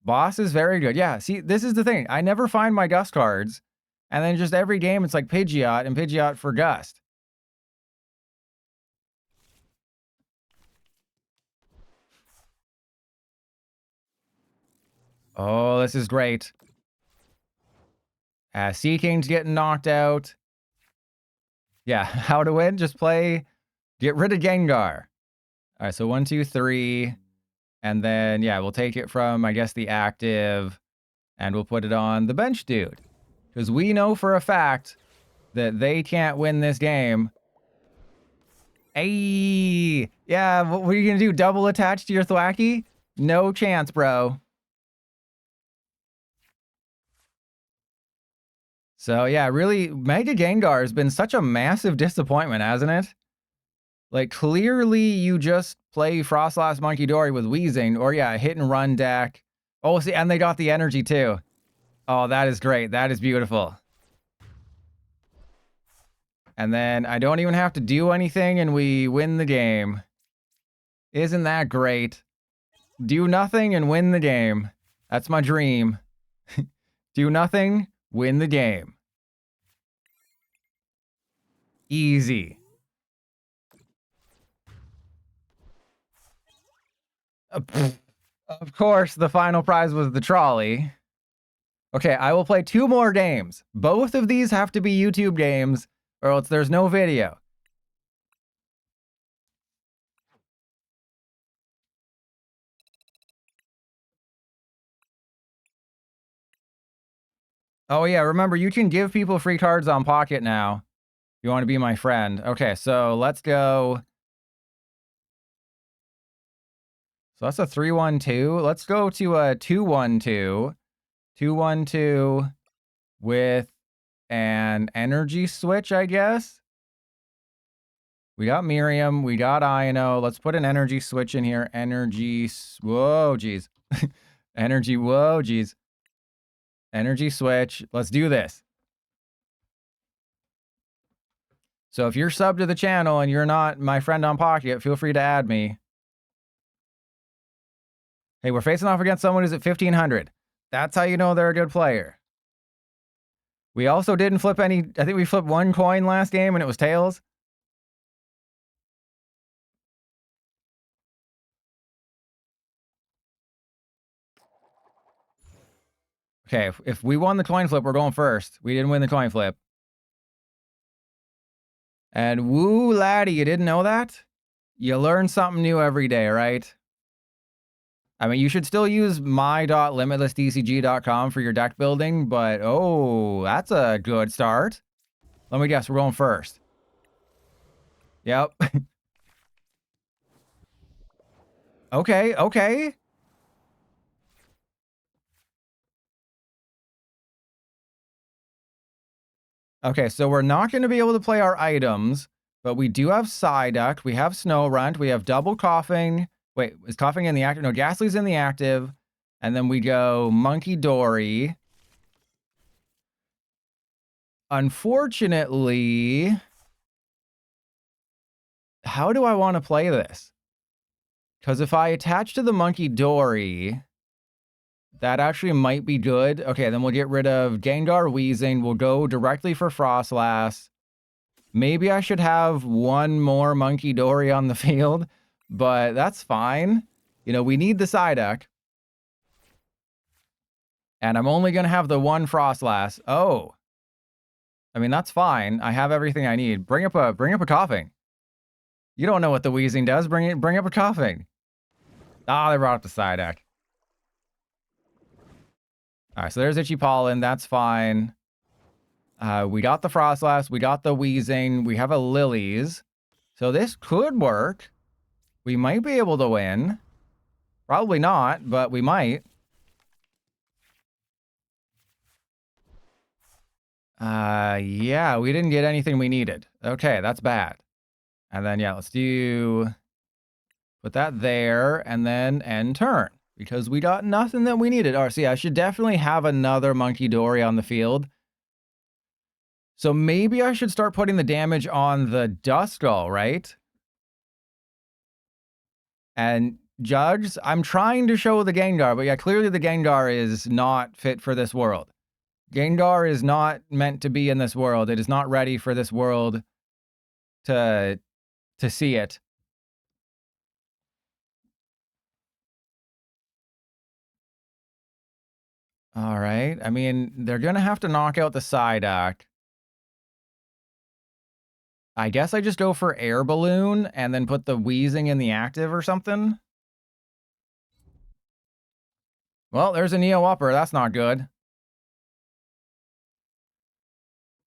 S1: Boss is very good. Yeah, see, this is the thing. I never find my Gust cards. And then just every game, it's like Pidgeot and Pidgeot for Gust. Oh, this is great. Sea King's getting knocked out. Yeah, how to win? Just play, get rid of Gengar. All right, so 1, 2, 3. And then, yeah, we'll take it from, I guess, the active, and we'll put it on the bench dude. Because we know for a fact that they can't win this game. Hey, yeah, what are you going to do? Double attach to your Thwacky? No chance, bro. So, yeah, really, Mega Gengar has been such a massive disappointment, hasn't it? Like, clearly you just play Frostlass Munkidori with Weezing, or yeah, hit and run deck. Oh, see, and they got the energy too. Oh, that is great. That is beautiful. And then I don't even have to do anything and we win the game. Isn't that great? Do nothing and win the game. That's my dream. Do nothing, win the game. Easy. Of course, the final prize was the trolley. Okay, I will play 2 more games. Both of these have to be YouTube games, or else there's no video. Oh yeah, remember, you can give people free cards on Pocket now. If you want to be my friend. Okay, so let's go. So that's a 3-1-2. Let's go to a 2-1-2. 2-1-2 with an energy switch, I guess. We got Miriam. We got Iono. Let's put an energy switch in here. Energy. Whoa, geez. Energy. Whoa, geez. Energy switch. Let's do this. So if you're subbed to the channel and you're not my friend on Pocket, feel free to add me. Hey, we're facing off against someone who's at 1500. That's how you know they're a good player. We also didn't flip any. I think we flipped 1 coin last game and it was tails. Okay, if we won the coin flip, we're going first. We didn't win the coin flip. And woo, laddie, you didn't know that? You learn something new every day, right? I mean, you should still use my.limitlessdcg.com for your deck building, but oh, that's a good start. Let me guess, we're going first. Yep. Okay, okay. Okay, so we're not going to be able to play our items, but we do have Psyduck, we have Snorunt, we have double Koffing. Wait, is Koffing in the active? No, Gastly's in the active. And then we go Munkidori. Unfortunately, how do I want to play this? Because if I attach to the Munkidori, that actually might be good. Okay, then we'll get rid of Gengar, Weezing. We'll go directly for Frostlass. Maybe I should have 1 more Munkidori on the field, but that's fine. You know, we need the Psyduck. And I'm only going to have the 1 Frostlass. Oh. I mean, that's fine. I have everything I need. Bring up a Koffing. You don't know what the Weezing does. Bring up a Koffing. Ah, they brought up the Psyduck. All right, so there's Itchy Pollen. That's fine. We got the Frostlass. We got the Weezing. We have a Lillies. So this could work. We might be able to win. Probably not, but we might. Yeah, we didn't get anything we needed. Okay, that's bad. And then, yeah, let's put that there and then end turn because we got nothing that we needed. All right, so yeah, I should definitely have another Munkidori on the field. So maybe I should start putting the damage on the Duskull, right? And Judge, I'm trying to show the Gengar, but yeah, clearly the Gengar is not fit for this world. Gengar is not meant to be in this world. It is not ready for this world to see it. All right. I mean, they're going to have to knock out the Psyduck. I guess I just go for Air Balloon and then put the Weezing in the active or something. Well, there's a Neo Upper. That's not good.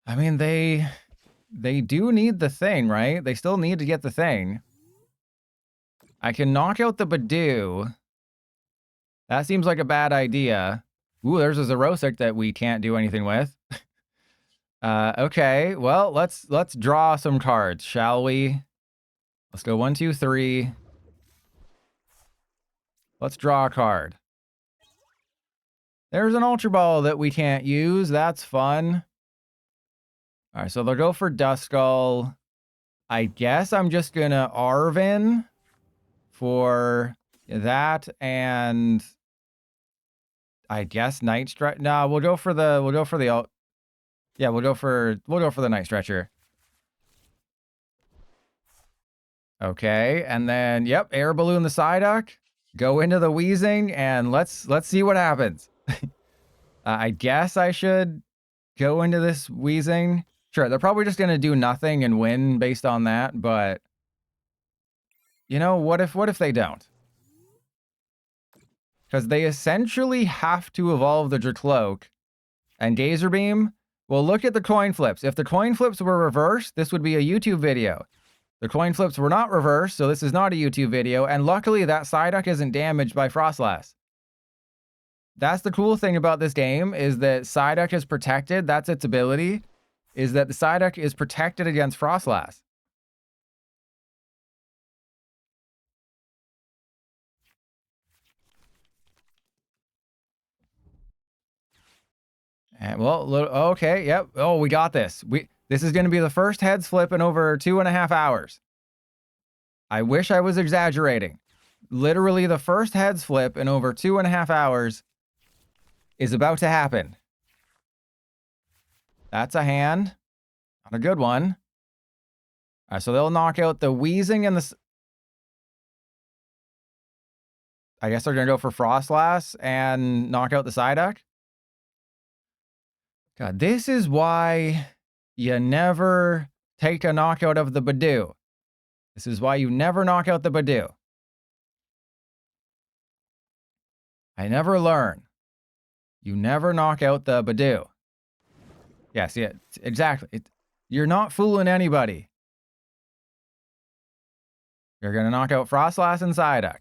S1: I mean, they do need the thing, right? They still need to get the thing. I can knock out the Badoo. That seems like a bad idea. Ooh, there's a Xerosic that we can't do anything with. Okay, well, let's draw some cards, shall we? Let's go 1, 2, 3. Let's draw a card. There's an Ultra Ball that we can't use. That's fun. All right, so they'll go for Duskull. I guess I'm just gonna Arven for that, and I guess Night Stretch. No, we'll go for the yeah, we'll go for the Night Stretcher. Okay, and then yep, Air Balloon the Psyduck. Go into the Weezing, and let's see what happens. I guess I should go into this Weezing. Sure, they're probably just gonna do nothing and win based on that, but you know, what if they don't? Because they essentially have to evolve the Dracloak and Geyser Beam. Well, look at the coin flips. If the coin flips were reversed, this would be a YouTube video. The coin flips were not reversed, so this is not a YouTube video, and luckily that Psyduck isn't damaged by Frostlass. That's the cool thing about this game, is that Psyduck is protected. That's its ability, is that the Psyduck is protected against Frostlass. And, well, okay, yep. Oh, we got this. This is going to be the first heads flip in over 2.5 hours. I wish I was exaggerating. Literally, the first heads flip in over 2.5 hours is about to happen. That's a hand. Not a good one. All right, so they'll knock out the Weezing and the... I guess they're going to go for Frostlass and knock out the Psyduck. God, this is why you never take a knockout of the Badoo. This is why you never knock out the Badoo. I never learn. You never knock out the Badoo. Yes, yeah, exactly. You're not fooling anybody. You're going to knock out Frostlass and Psyduck.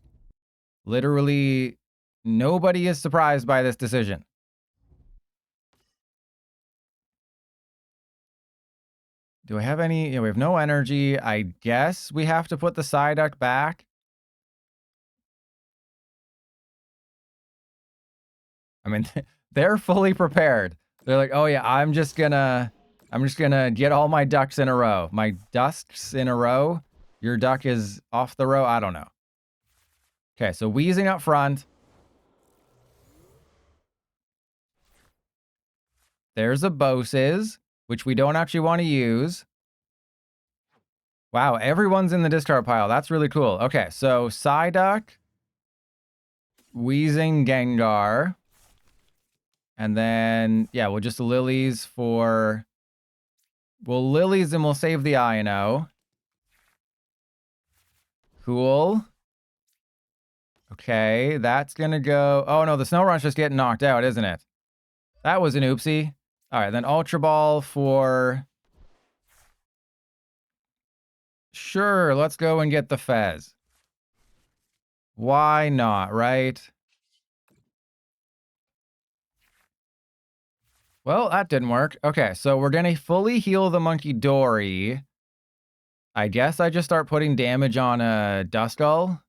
S1: Literally, nobody is surprised by this decision. Do I have any? We have no energy. I guess we have to put the Psyduck back. I mean, they're fully prepared. They're like, oh yeah, I'm just gonna get all my ducks in a row. My ducks in a row. Your duck is off the row. I don't know. Okay, so Weezing up front. There's a Boses, which we don't actually want to use. Wow, everyone's in the discard pile. That's really cool. Okay, so Psyduck, Weezing Gengar, and then, yeah, we'll just Lillies for... We'll Lillies and we'll save the Iono. Cool. Okay, that's gonna go... Oh no, the Snorunt's just getting knocked out, isn't it? That was an oopsie. All right, then Ultra Ball for... Sure, let's go and get the Fez. Why not, right? Well, that didn't work. Okay, so we're gonna fully heal the Munkidori. I guess I just start putting damage on a Duskull.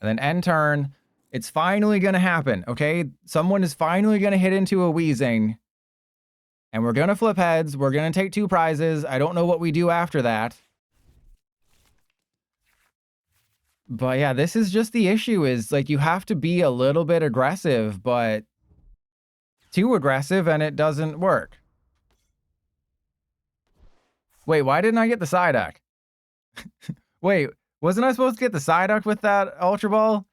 S1: And then end turn. It's finally gonna happen, okay? Someone is finally gonna hit into a Weezing. And we're gonna flip heads. We're gonna take 2 prizes. I don't know what we do after that. But yeah, this is just the issue, is like you have to be a little bit aggressive, but too aggressive and it doesn't work. Wait, why didn't I get the Psyduck? Wait, wasn't I supposed to get the Psyduck with that Ultra Ball?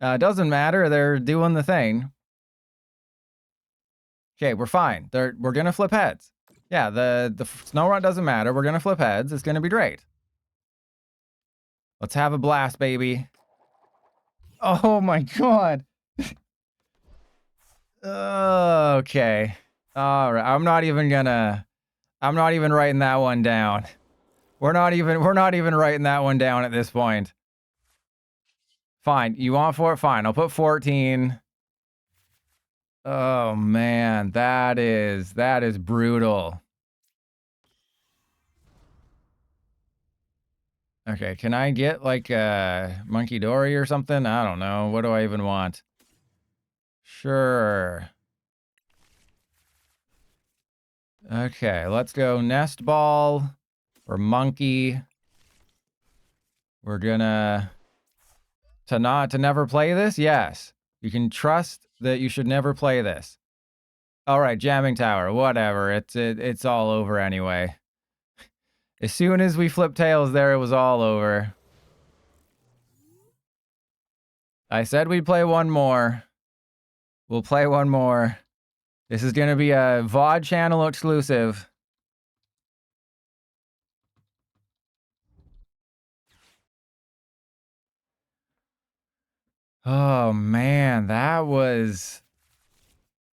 S1: Doesn't matter, they're doing the thing. Okay, we're fine. We're gonna flip heads. Yeah, the snow run doesn't matter. We're going to flip heads. It's going to be great. Let's have a blast, baby. Oh my god. Okay. All right. I'm not even writing that one down. We're not even writing that one down at this point. Fine. You want for it? Fine. I'll put 14. Oh man, that is brutal. Okay, can I get like a Munkidori or something? I don't know. What do I even want? Sure. Okay, let's go Nest Ball or Monkey. We're gonna to never play this? Yes. You can trust that you should never play this. All right, Jamming Tower, whatever. It's all over anyway. As soon as we flipped tails there, it was all over. I said we'd play one more. We'll play one more. This is going to be a VOD channel exclusive. Oh, man, that was...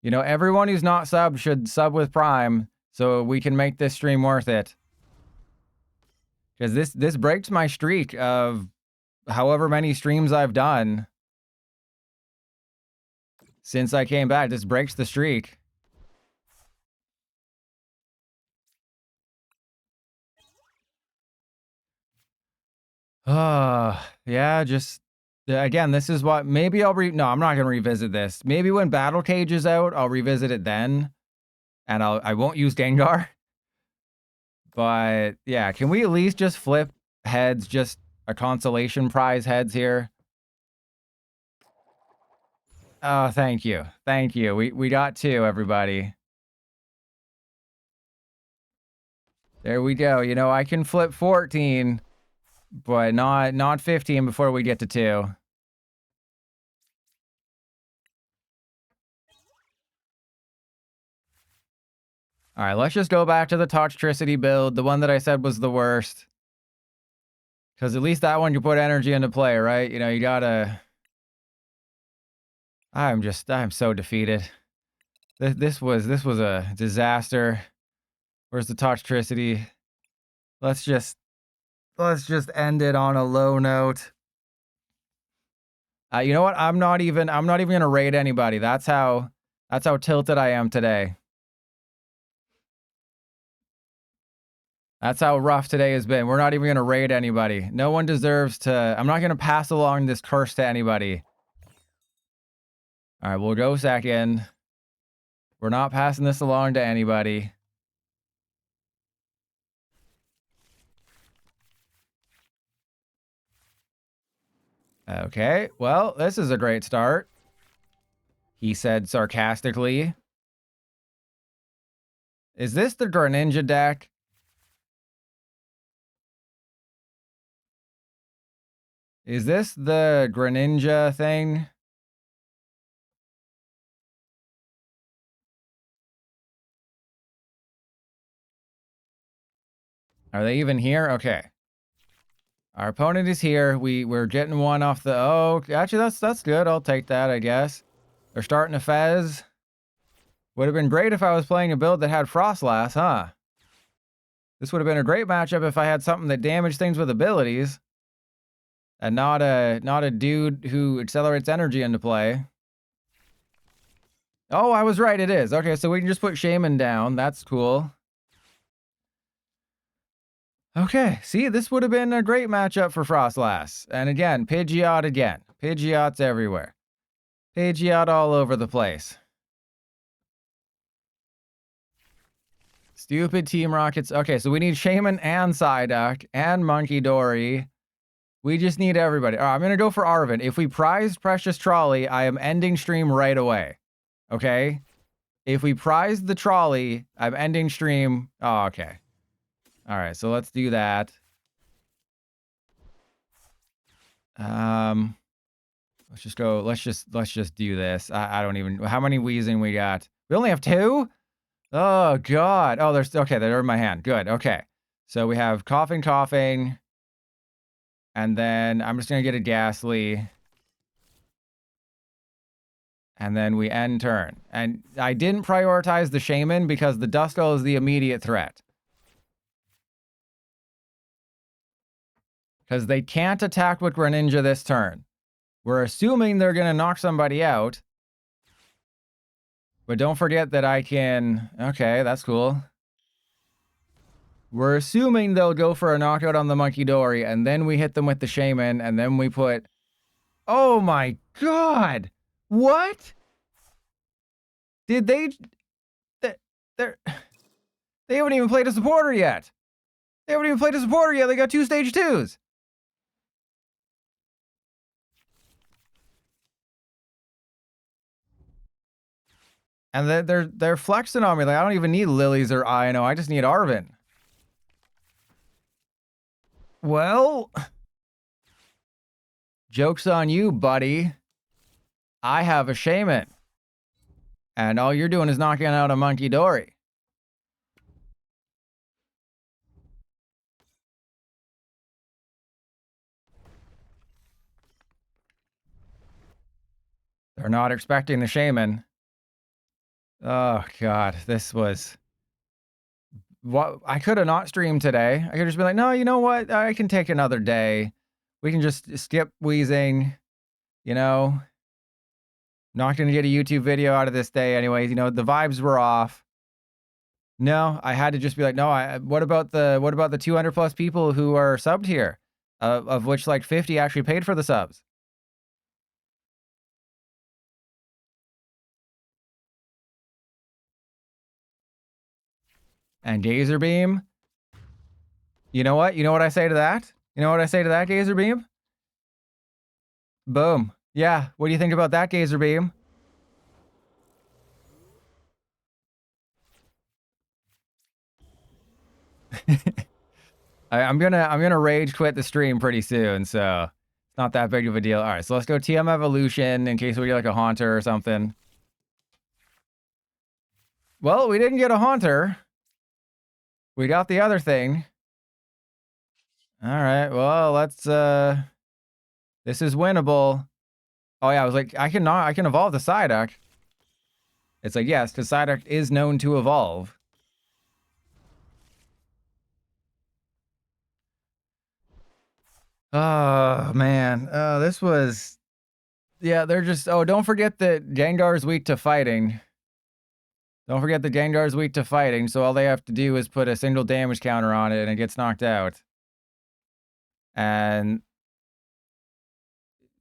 S1: You know, everyone who's not subbed should sub with Prime so we can make this stream worth it. Because this breaks my streak of however many streams I've done since I came back. This breaks the streak. Yeah, just... Again, this is what... Maybe I'll No, I'm not going to revisit this. Maybe when Battle Cage is out, I'll revisit it then. And I won't use Gengar. But, yeah, can we at least just flip heads, just a consolation prize heads here? Oh, thank you. Thank you. We got 2, everybody. There we go. You know, I can flip 14, but not 15 before we get to 2. All right, let's just go back to the Toxtricity build, the one that I said was the worst. Because at least that one you put energy into play, right? You know, you gotta... I'm so defeated. This was a disaster. Where's the Toxtricity? Let's just end it on a low note. You know what? I'm not even gonna raid anybody. That's how tilted I am today. That's how rough today has been. We're not even gonna raid anybody. No one deserves to... I'm not gonna pass along this curse to anybody. All right, we'll go second. We're not passing this along to anybody. Okay, well, this is a great start. He said sarcastically. Is this the Greninja deck? Is this the Greninja thing? Are they even here? Okay. Our opponent is here. We're getting one off the... Oh, actually, that's good. I'll take that, I guess. They're starting a Fez. Would have been great if I was playing a build that had Frostlass, huh? This would have been a great matchup if I had something that damaged things with abilities. And not a dude who accelerates energy into play. Oh, I was right, it is. Okay, so we can just put Shaymin down. That's cool. Okay, see, this would have been a great matchup for Frostlass. And again, Pidgeot again. Pidgeot's everywhere. Pidgeot all over the place. Stupid Team Rockets. Okay, so we need Shaymin and Psyduck and Munkidori. We just need everybody. All right, I'm going to go for Arven. If we prized Precious Trolley, I am ending stream right away. Okay? If we prized the Trolley, I'm ending stream. Oh, okay. All right, so let's do that. Let's just go. Let's just do this. I don't even... How many Weezing we got? We only have 2? Oh, God. Oh, there's... Okay, they're in my hand. Good. Okay. So we have Koffing. And then I'm just going to get a Gastly. And then we end turn. And I didn't prioritize the Shaymin because the Duskull is the immediate threat. Because they can't attack with Greninja this turn. We're assuming they're going to knock somebody out. But don't forget that I can... Okay, that's cool. We're assuming they'll go for a knockout on the Munkidori, and then we hit them with the Shaymin, and then we put... Oh my God! What? Did they... They haven't even played a supporter yet. They haven't even played a supporter yet. They got 2 stage 2s. And they're flexing on me. Like, I don't even need Lilies or Iono. I just need Arven. Well, joke's on you, buddy. I have a Shaymin. And all you're doing is knocking out a Munkidori. They're not expecting the Shaymin. Oh, God. This was... What? I could have not streamed today. I could just be like, no, you know what? I can take another day. We can just skip Weezing. You know? Not going to get a YouTube video out of this day anyways. You know, the vibes were off. No, I had to just be like, no, what about the 200 plus people who are subbed here? Of which like 50 actually paid for the subs. And Gazer Beam. You know what? You know what I say to that? You know what I say to that, Gazer Beam? Boom. Yeah, what do you think about that, Gazer Beam? I'm gonna rage quit the stream pretty soon, so it's not that big of a deal. All right, so let's go TM Evolution in case we get like a Haunter or something. Well, we didn't get a Haunter. We got the other thing. All right, well, let's this is winnable. Oh yeah, I was like, I can evolve the Psyduck. It's like, yes, because Psyduck is known to evolve. Oh man. This was... Yeah, they're just... Oh, don't forget that Gengar's weak to fighting. Don't forget that Gengar's weak to fighting, so all they have to do is put a single damage counter on it and it gets knocked out. And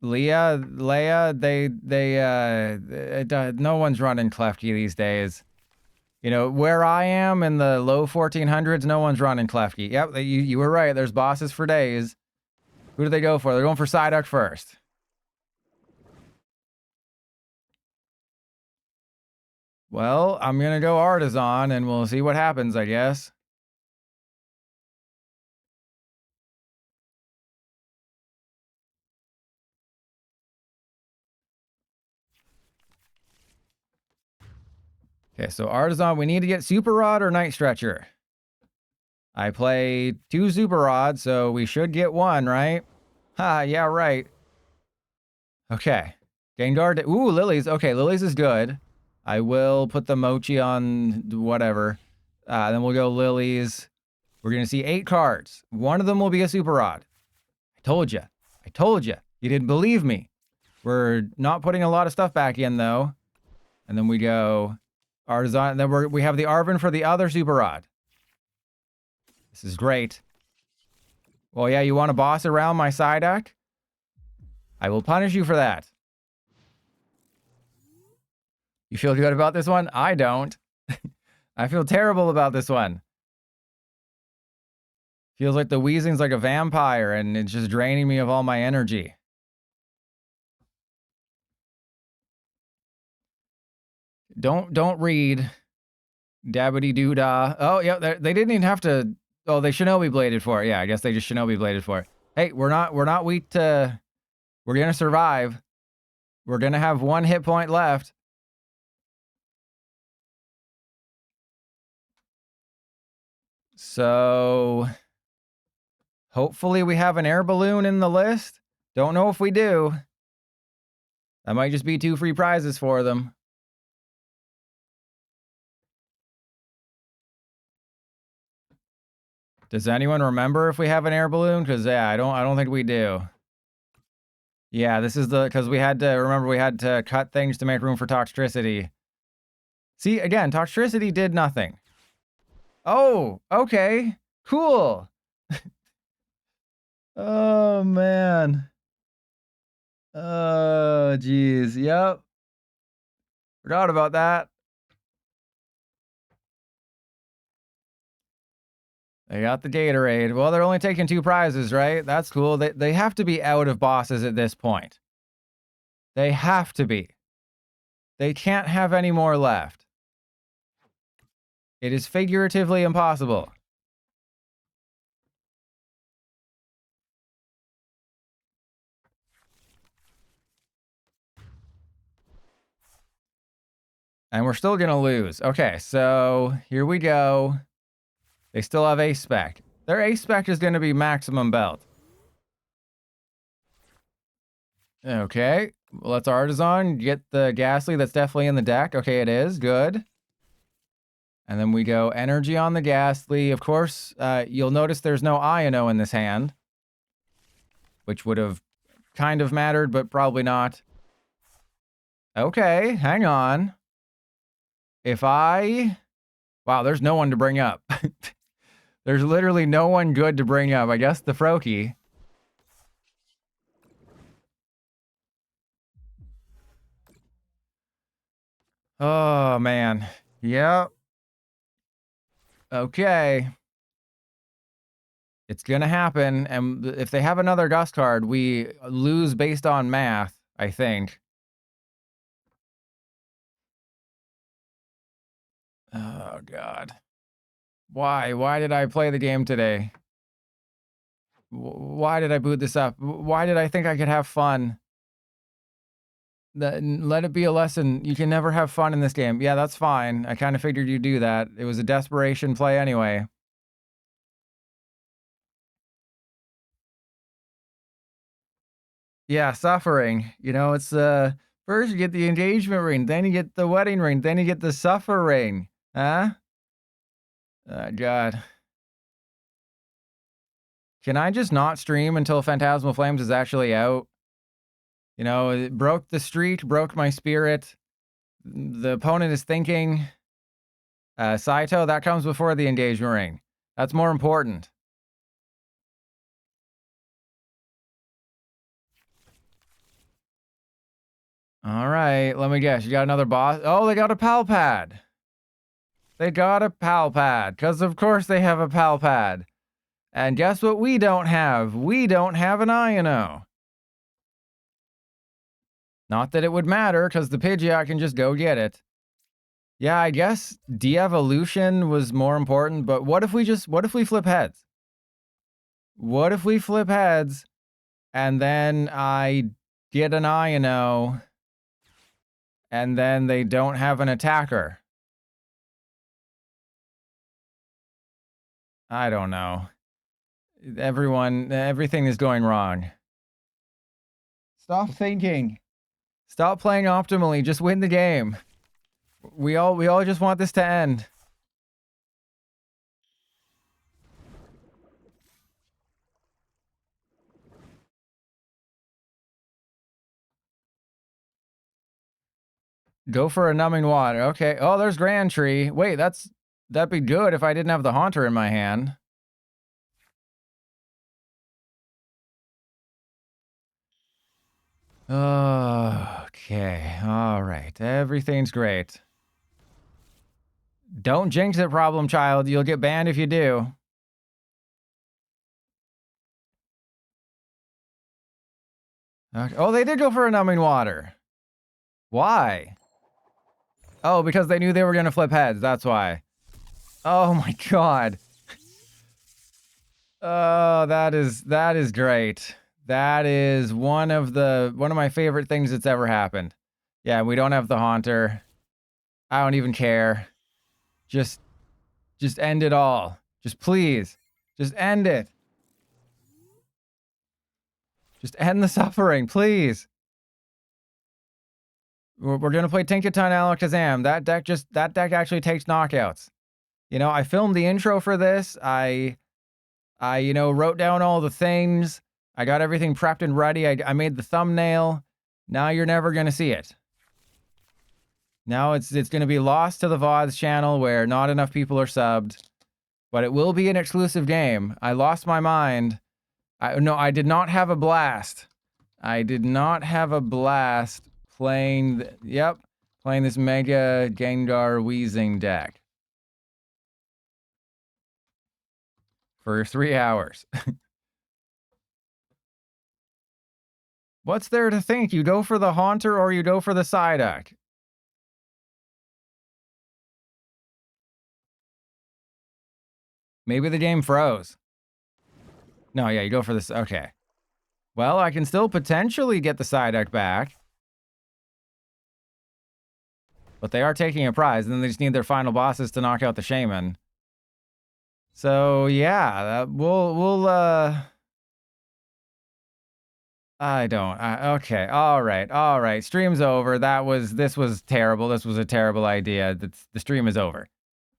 S1: Leia, no one's running Klefki these days. You know, where I am in the low 1400s, no one's running Klefki. Yep, you were right. There's bosses for days. Who do they go for? They're going for Psyduck first. Well, I'm going to go Artazon, and we'll see what happens, I guess. Okay, so Artazon, we need to get Super Rod or Night Stretcher. I play 2 Super Rods, so we should get 1, right? Ha, yeah, right. Okay. Gengar... Ooh, Lilies. Okay, Lilies is good. I will put the Mochi on whatever. Then we'll go Lilies. We're going to see 8 cards. One of them will be a Super Rod. I told you. I told you. You didn't believe me. We're not putting a lot of stuff back in, though. And then we go Artazon. And then we have the Arven for the other Super Rod. This is great. Well, yeah, you want to boss around my Psyduck? I will punish you for that. You feel good about this one? I don't. I feel terrible about this one. Feels like the Weezing's like a vampire and it's just draining me of all my energy. Don't read. Dabbity doo dah. Oh, yeah, they didn't even have to... Oh, they Shinobi Bladed for it. Yeah, I guess they just Shinobi Bladed for it. Hey, we're not weak to... We're gonna survive. We're gonna have 1 hit point left. So hopefully we have an air balloon in the list. Don't know if we do. That might just be 2 free prizes for them. Does anyone remember if we have an air balloon? Because yeah, I don't think we do. Yeah, this is because we had to remember we had to cut things to make room for Toxtricity. See, again, Toxtricity did nothing. Oh, okay. Cool. Oh, man. Oh, geez. Yep. Forgot about that. They got the Gatorade. Well, they're only taking 2 prizes, right? That's cool. They have to be out of bosses at this point. They have to be. They can't have any more left. It is figuratively impossible. And we're still going to lose. Okay, so here we go. They still have Ace Spec. Their Ace Spec is going to be maximum belt. Okay, let's Artazon get the Gastly. That's definitely in the deck. Okay, it is. Good. And then we go Energy on the Gastly. Of course, you'll notice there's no Iono in this hand, which would have kind of mattered, but probably not. Okay, hang on. If I... Wow, there's no one to bring up. There's literally no one good to bring up. I guess the Froakie. Oh, man. Yep. Okay. It's gonna happen, and if they have another Gust card, we lose based on math, I think. Oh, God. Why? Why did I play the game today? Why did I boot this up? Why did I think I could have fun? Let it be a lesson. You can never have fun in this game. Yeah, that's fine. I kind of figured you'd do that. It was a desperation play anyway. Yeah, suffering. You know, it's first you get the engagement ring, then you get the wedding ring, then you get the suffering. Huh? God. Can I just not stream until Phantasmal Flames is actually out? You know, it broke the streak, broke my spirit. The opponent is thinking. Saito, that comes before the engagement ring. That's more important. All right, let me guess. You got another boss? Oh, they got a PAL pad. They got a PAL pad, because of course they have a PAL pad. And guess what we don't have? We don't have an Iono. Not that it would matter, because the Pidgeot can just go get it. Yeah, I guess de-evolution was more important, but what if we flip heads? What if we flip heads, and then I get an Iono, and then they don't have an attacker? I don't know. Everything is going wrong. Stop thinking. Stop playing optimally. Just win the game. We all just want this to end. Go for a numbing water. Okay. Oh, there's Grand Tree. Wait, that'd be good if I didn't have the Haunter in my hand. Okay. All right. Everything's great. Don't jinx it, problem child. You'll get banned if you do. Okay. Oh, they did go for a numbing water. Why? Oh, because they knew they were going to flip heads. That's why. Oh my God. Oh, that is great. That is one of my favorite things that's ever happened. Yeah, we don't have the Haunter. I don't even care. Just end it all. Just please. Just end it. Just end the suffering, please. We're going to play Tinkaton Alakazam. That deck actually takes knockouts. You know, I filmed the intro for this. I you know, wrote down all the things. I got everything prepped and ready. I made the thumbnail. Now you're never going to see it. Now it's going to be lost to the VODs channel where not enough people are subbed. But it will be an exclusive game. I lost my mind. No, I did not have a blast. I did not have a blast playing, playing this Mega Gengar Weezing deck. For 3 hours. What's there to think? You go for the Haunter or you go for the Psyduck? Maybe the game froze. No, yeah, you go for this. Okay. Well, I can still potentially get the Psyduck back. But they are taking a prize, and then they just need their final bosses to knock out the Shaymin. So, yeah, okay, all right. Stream's over. This was terrible. This was a terrible idea. The stream is over.